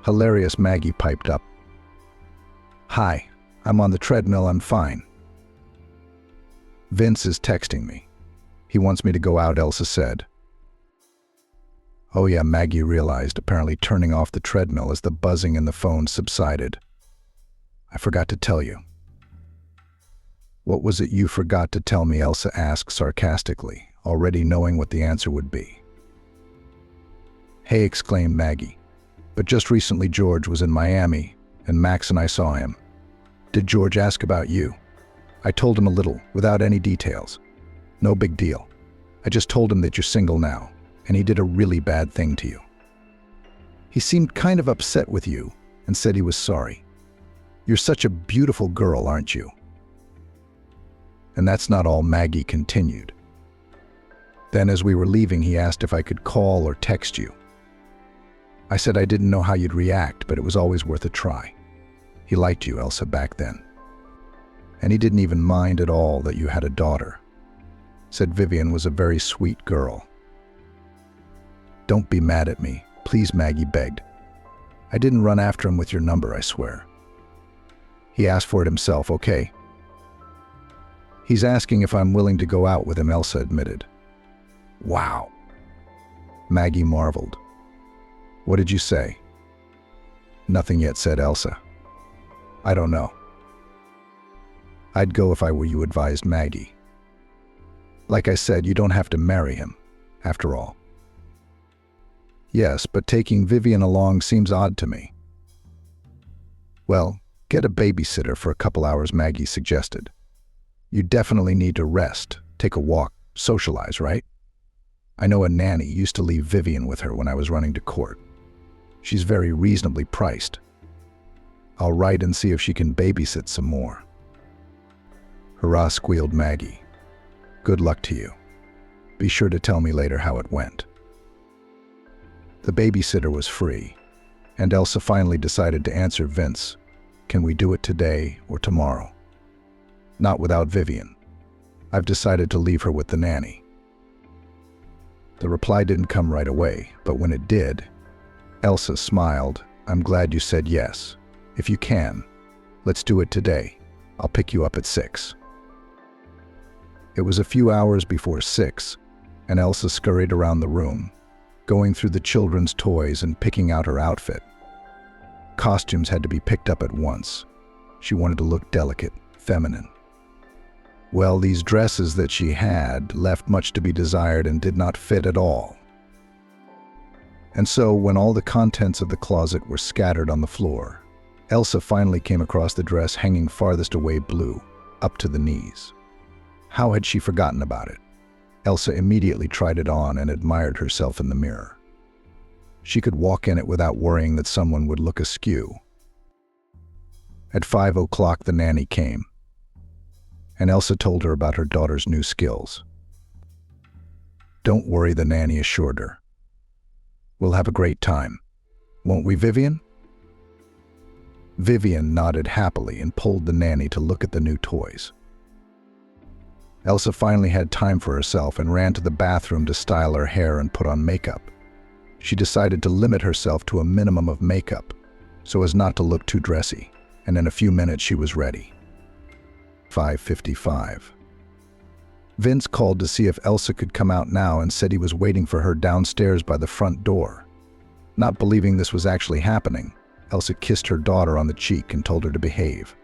Hilarious Maggie piped up. "Hi, I'm on the treadmill, I'm fine. Vince is texting me. He wants me to go out," Elsa said. "Oh yeah," Maggie realized, apparently turning off the treadmill as the buzzing in the phone subsided. "I forgot to tell you." "What was it you forgot to tell me?" Elsa asked sarcastically, already knowing what the answer would be. "Hey," exclaimed Maggie. "But just recently George was in Miami, and Max and I saw him. Did George ask about you?" "I told him a little, without any details. No big deal. I just told him that you're single now, and he did a really bad thing to you. He seemed kind of upset with you and said he was sorry. You're such a beautiful girl, aren't you?" And that's not all, Maggie continued. "Then as we were leaving, he asked if I could call or text you. I said I didn't know how you'd react, but it was always worth a try. He liked you, Elsa, back then. And he didn't even mind at all that you had a daughter. Said Vivian was a very sweet girl." "Don't be mad at me, please," Maggie begged. "I didn't run after him with your number, I swear. He asked for it himself, okay?" "He's asking if I'm willing to go out with him," Elsa admitted. "Wow." Maggie marveled. "What did you say?" "Nothing yet," said Elsa. "I don't know." "I'd go if I were you," advised Maggie. "Like I said, you don't have to marry him, after all." "Yes, but taking Vivian along seems odd to me." "Well, get a babysitter for a couple hours," Maggie suggested. "You definitely need to rest, take a walk, socialize, right? I know a nanny used to leave Vivian with her when I was running to court. She's very reasonably priced. I'll write and see if she can babysit some more." "Hurrah," squealed Maggie. "Good luck to you. Be sure to tell me later how it went." The babysitter was free, and Elsa finally decided to answer Vince, "Can we do it today or tomorrow?" "Not without Vivian. I've decided to leave her with the nanny." The reply didn't come right away, but when it did, Elsa smiled. "I'm glad you said yes. If you can, let's do it today. I'll pick you up at 6. It was a few hours before 6, and Elsa scurried around the room, going through the children's toys and picking out her outfit. Costumes had to be picked up at once. She wanted to look delicate, feminine. Well, these dresses that she had left much to be desired and did not fit at all. And so, when all the contents of the closet were scattered on the floor, Elsa finally came across the dress hanging farthest away blue, up to the knees. How had she forgotten about it? Elsa immediately tried it on and admired herself in the mirror. She could walk in it without worrying that someone would look askew. At 5 o'clock, the nanny came, and Elsa told her about her daughter's new skills. "Don't worry," the nanny assured her. "We'll have a great time. Won't we, Vivian?" Vivian nodded happily and pulled the nanny to look at the new toys. Elsa finally had time for herself and ran to the bathroom to style her hair and put on makeup. She decided to limit herself to a minimum of makeup so as not to look too dressy, and in a few minutes she was ready. 5:55. Vince called to see if Elsa could come out now and said he was waiting for her downstairs by the front door. Not believing this was actually happening, Elsa kissed her daughter on the cheek and told her to behave.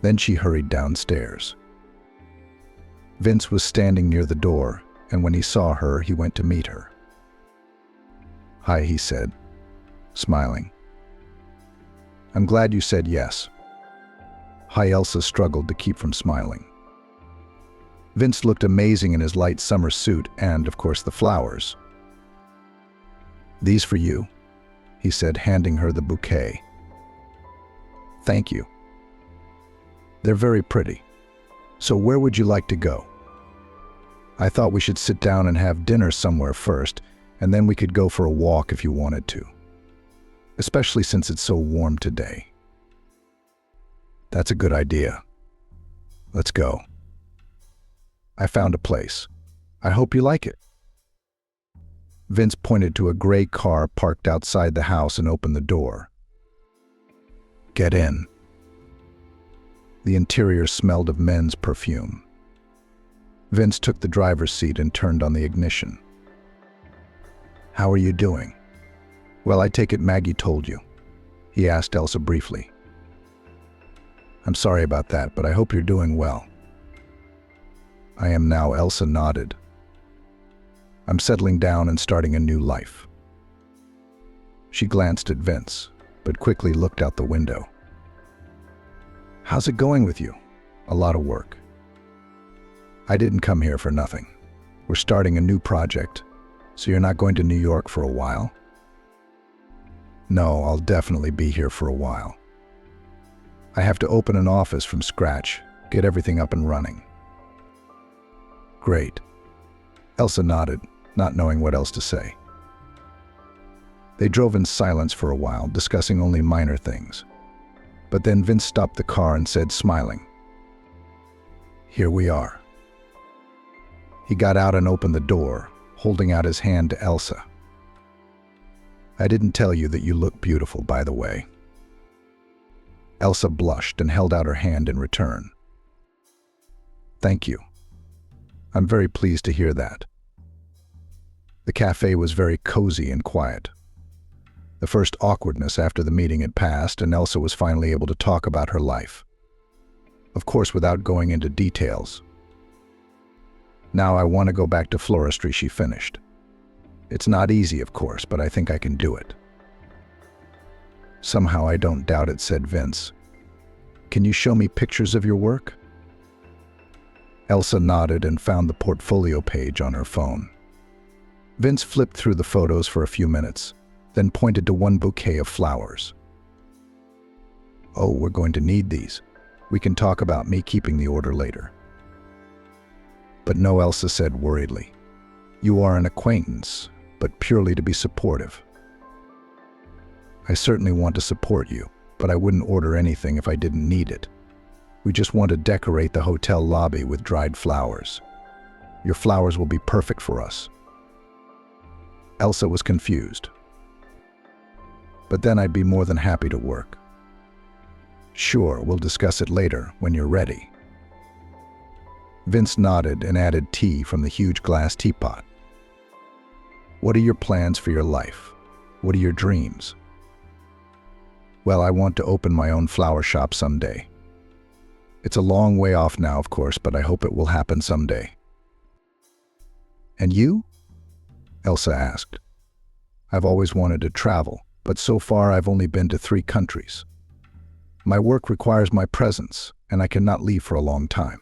Then she hurried downstairs. Vince was standing near the door, and when he saw her, he went to meet her. "Hi," he said, smiling. "I'm glad you said yes." Hi, Elsa struggled to keep from smiling. Vince looked amazing in his light summer suit and, of course, the flowers. "These for you," he said, handing her the bouquet. "Thank you. They're very pretty. So where would you like to go?" "I thought we should sit down and have dinner somewhere first, and then we could go for a walk if you wanted to. Especially since it's so warm today." "That's a good idea. Let's go. I found a place. I hope you like it." Vince pointed to a gray car parked outside the house and opened the door. "Get in." The interior smelled of men's perfume. Vince took the driver's seat and turned on the ignition. "How are you doing?" "Well, I take it Maggie told you," he asked Elsa briefly. "I'm sorry about that, but I hope you're doing well." "I am now," Elsa nodded. "I'm settling down and starting a new life." She glanced at Vince, but quickly looked out the window. "How's it going with you?" "A lot of work." "I didn't come here for nothing. We're starting a new project, so you're not going to New York for a while?" "No, I'll definitely be here for a while. I have to open an office from scratch, get everything up and running." "Great." Elsa nodded, not knowing what else to say. They drove in silence for a while, discussing only minor things. But then Vince stopped the car and said, smiling, "Here we are." He got out and opened the door, holding out his hand to Elsa. "I didn't tell you that you look beautiful, by the way." Elsa blushed and held out her hand in return. "Thank you. I'm very pleased to hear that." The cafe was very cozy and quiet. The first awkwardness after the meeting had passed, and Elsa was finally able to talk about her life. Of course, without going into details. "Now I want to go back to floristry," she finished. "It's not easy, of course, but I think I can do it." "Somehow I don't doubt it," said Vince. "Can you show me pictures of your work?" Elsa nodded and found the portfolio page on her phone. Vince flipped through the photos for a few minutes, then pointed to one bouquet of flowers. "Oh, we're going to need these. We can talk about me keeping the order later." "But no," Elsa said worriedly. "You are an acquaintance, but purely to be supportive." "I certainly want to support you, but I wouldn't order anything if I didn't need it. We just want to decorate the hotel lobby with dried flowers. Your flowers will be perfect for us." Elsa was confused. "But then I'd be more than happy to work." "Sure, we'll discuss it later, when you're ready." Vince nodded and added tea from the huge glass teapot. "What are your plans for your life? What are your dreams?" "Well, I want to open my own flower shop someday. It's a long way off now, of course, but I hope it will happen someday." "And you?" Elsa asked. "I've always wanted to travel, but so far I've only been to 3 countries. My work requires my presence, and I cannot leave for a long time.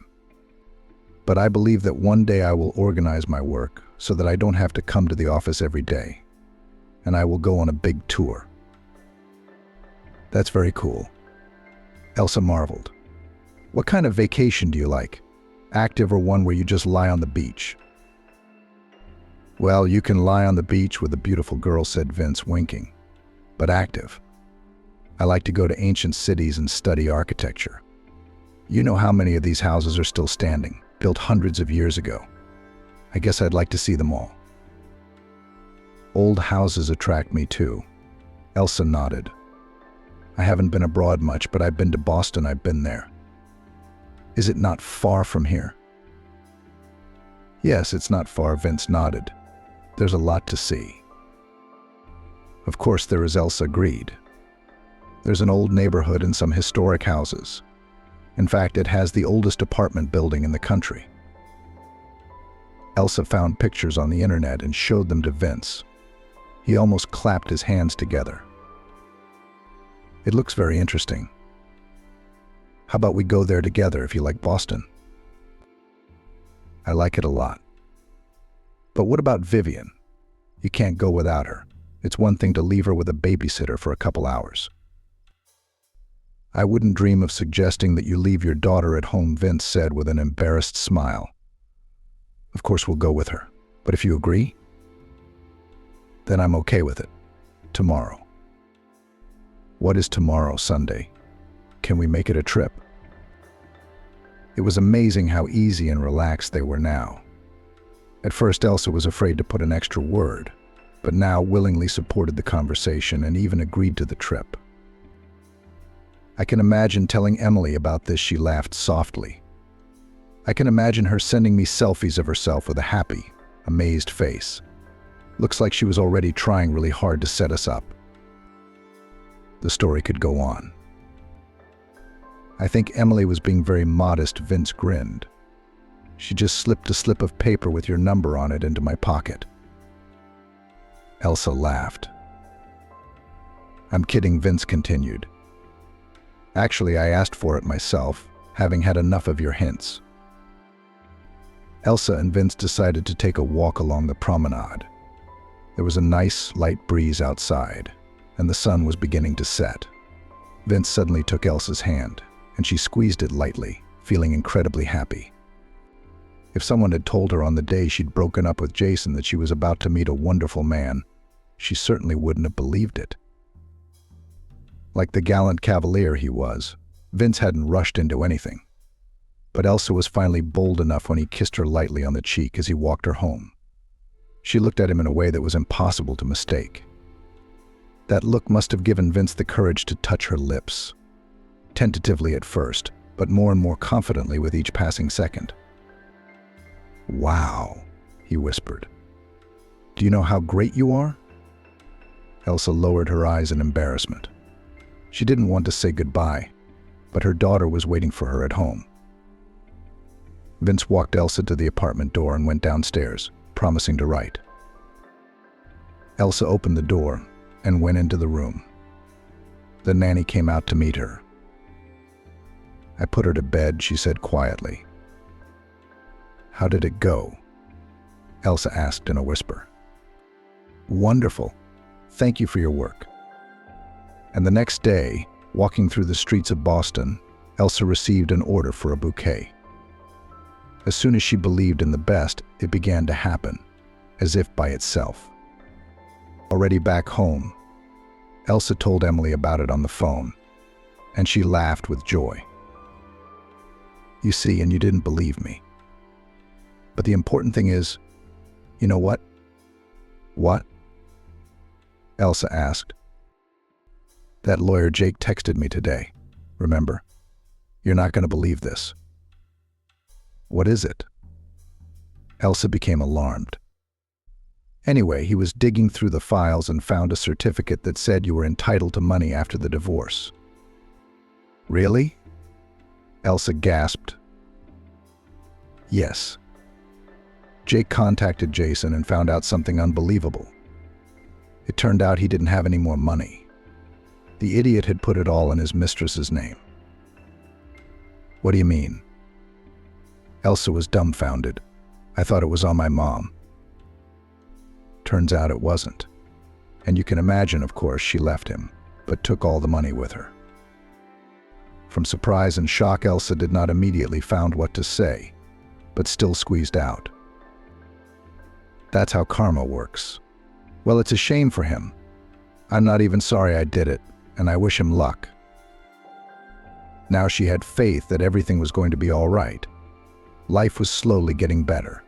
But I believe that one day I will organize my work so that I don't have to come to the office every day, and I will go on a big tour." "That's very cool. Elsa marveled. What kind of vacation do you like? Active or one where you just lie on the beach? Well, you can lie on the beach with a beautiful girl, said Vince, winking. But active. I like to go to ancient cities and study architecture. You know how many of these houses are still standing, built hundreds of years ago. I guess I'd like to see them all. Old houses attract me too. Elsa nodded. I haven't been abroad much, but I've been to Boston. I've been there. Is it not far from here? Yes, it's not far, Vince nodded. There's a lot to see. Of course there is, Elsa agreed. There's an old neighborhood and some historic houses. In fact, it has the oldest apartment building in the country. Elsa found pictures on the internet and showed them to Vince. He almost clapped his hands together. It looks very interesting. How about we go there together if you like Boston? I like it a lot. But what about Vivian? You can't go without her. It's one thing to leave her with a babysitter for a couple hours. I wouldn't dream of suggesting that you leave your daughter at home, Vince said with an embarrassed smile. Of course we'll go with her, but if you agree, then I'm okay with it. Tomorrow. What is tomorrow, Sunday? Can we make it a trip? It was amazing how easy and relaxed they were now. At first, Elsa was afraid to put an extra word, but now willingly supported the conversation and even agreed to the trip. I can imagine telling Emily about this, she laughed softly. I can imagine her sending me selfies of herself with a happy, amazed face. Looks like she was already trying really hard to set us up. The story could go on. I think Emily was being very modest, Vince grinned. She just slipped a slip of paper with your number on it into my pocket. Elsa laughed. I'm kidding, Vince continued. Actually, I asked for it myself, having had enough of your hints. Elsa and Vince decided to take a walk along the promenade. There was a nice, light breeze outside, and the sun was beginning to set. Vince suddenly took Elsa's hand, and she squeezed it lightly, feeling incredibly happy. If someone had told her on the day she'd broken up with Jason that she was about to meet a wonderful man, she certainly wouldn't have believed it. Like the gallant cavalier he was, Vince hadn't rushed into anything. But Elsa was finally bold enough when he kissed her lightly on the cheek as he walked her home. She looked at him in a way that was impossible to mistake. That look must have given Vince the courage to touch her lips. Tentatively at first, but more and more confidently with each passing second. Wow, he whispered. Do you know how great you are? Elsa lowered her eyes in embarrassment. She didn't want to say goodbye, but her daughter was waiting for her at home. Vince walked Elsa to the apartment door and went downstairs, promising to write. Elsa opened the door and went into the room. The nanny came out to meet her. I put her to bed, she said quietly. How did it go? Elsa asked in a whisper. Wonderful. Thank you for your work. And the next day, walking through the streets of Boston, Elsa received an order for a bouquet. As soon as she believed in the best, it began to happen, as if by itself. Already back home, Elsa told Emily about it on the phone, and she laughed with joy. You see, and you didn't believe me. But the important thing is, you know what? What? Elsa asked. That lawyer Jake texted me today. Remember? You're not going to believe this. What is it? Elsa became alarmed. Anyway, he was digging through the files and found a certificate that said you were entitled to money after the divorce. Really? Elsa gasped. Yes. Jake contacted Jason and found out something unbelievable. It turned out he didn't have any more money. The idiot had put it all in his mistress's name. What do you mean? Elsa was dumbfounded. I thought it was on my mom. Turns out it wasn't. And you can imagine, of course, she left him, but took all the money with her. From surprise and shock, Elsa did not immediately find what to say, but still squeezed out, "That's how karma works." "Well, it's a shame for him. I'm not even sorry I did it, and I wish him luck." Now she had faith that everything was going to be all right. Life was slowly getting better.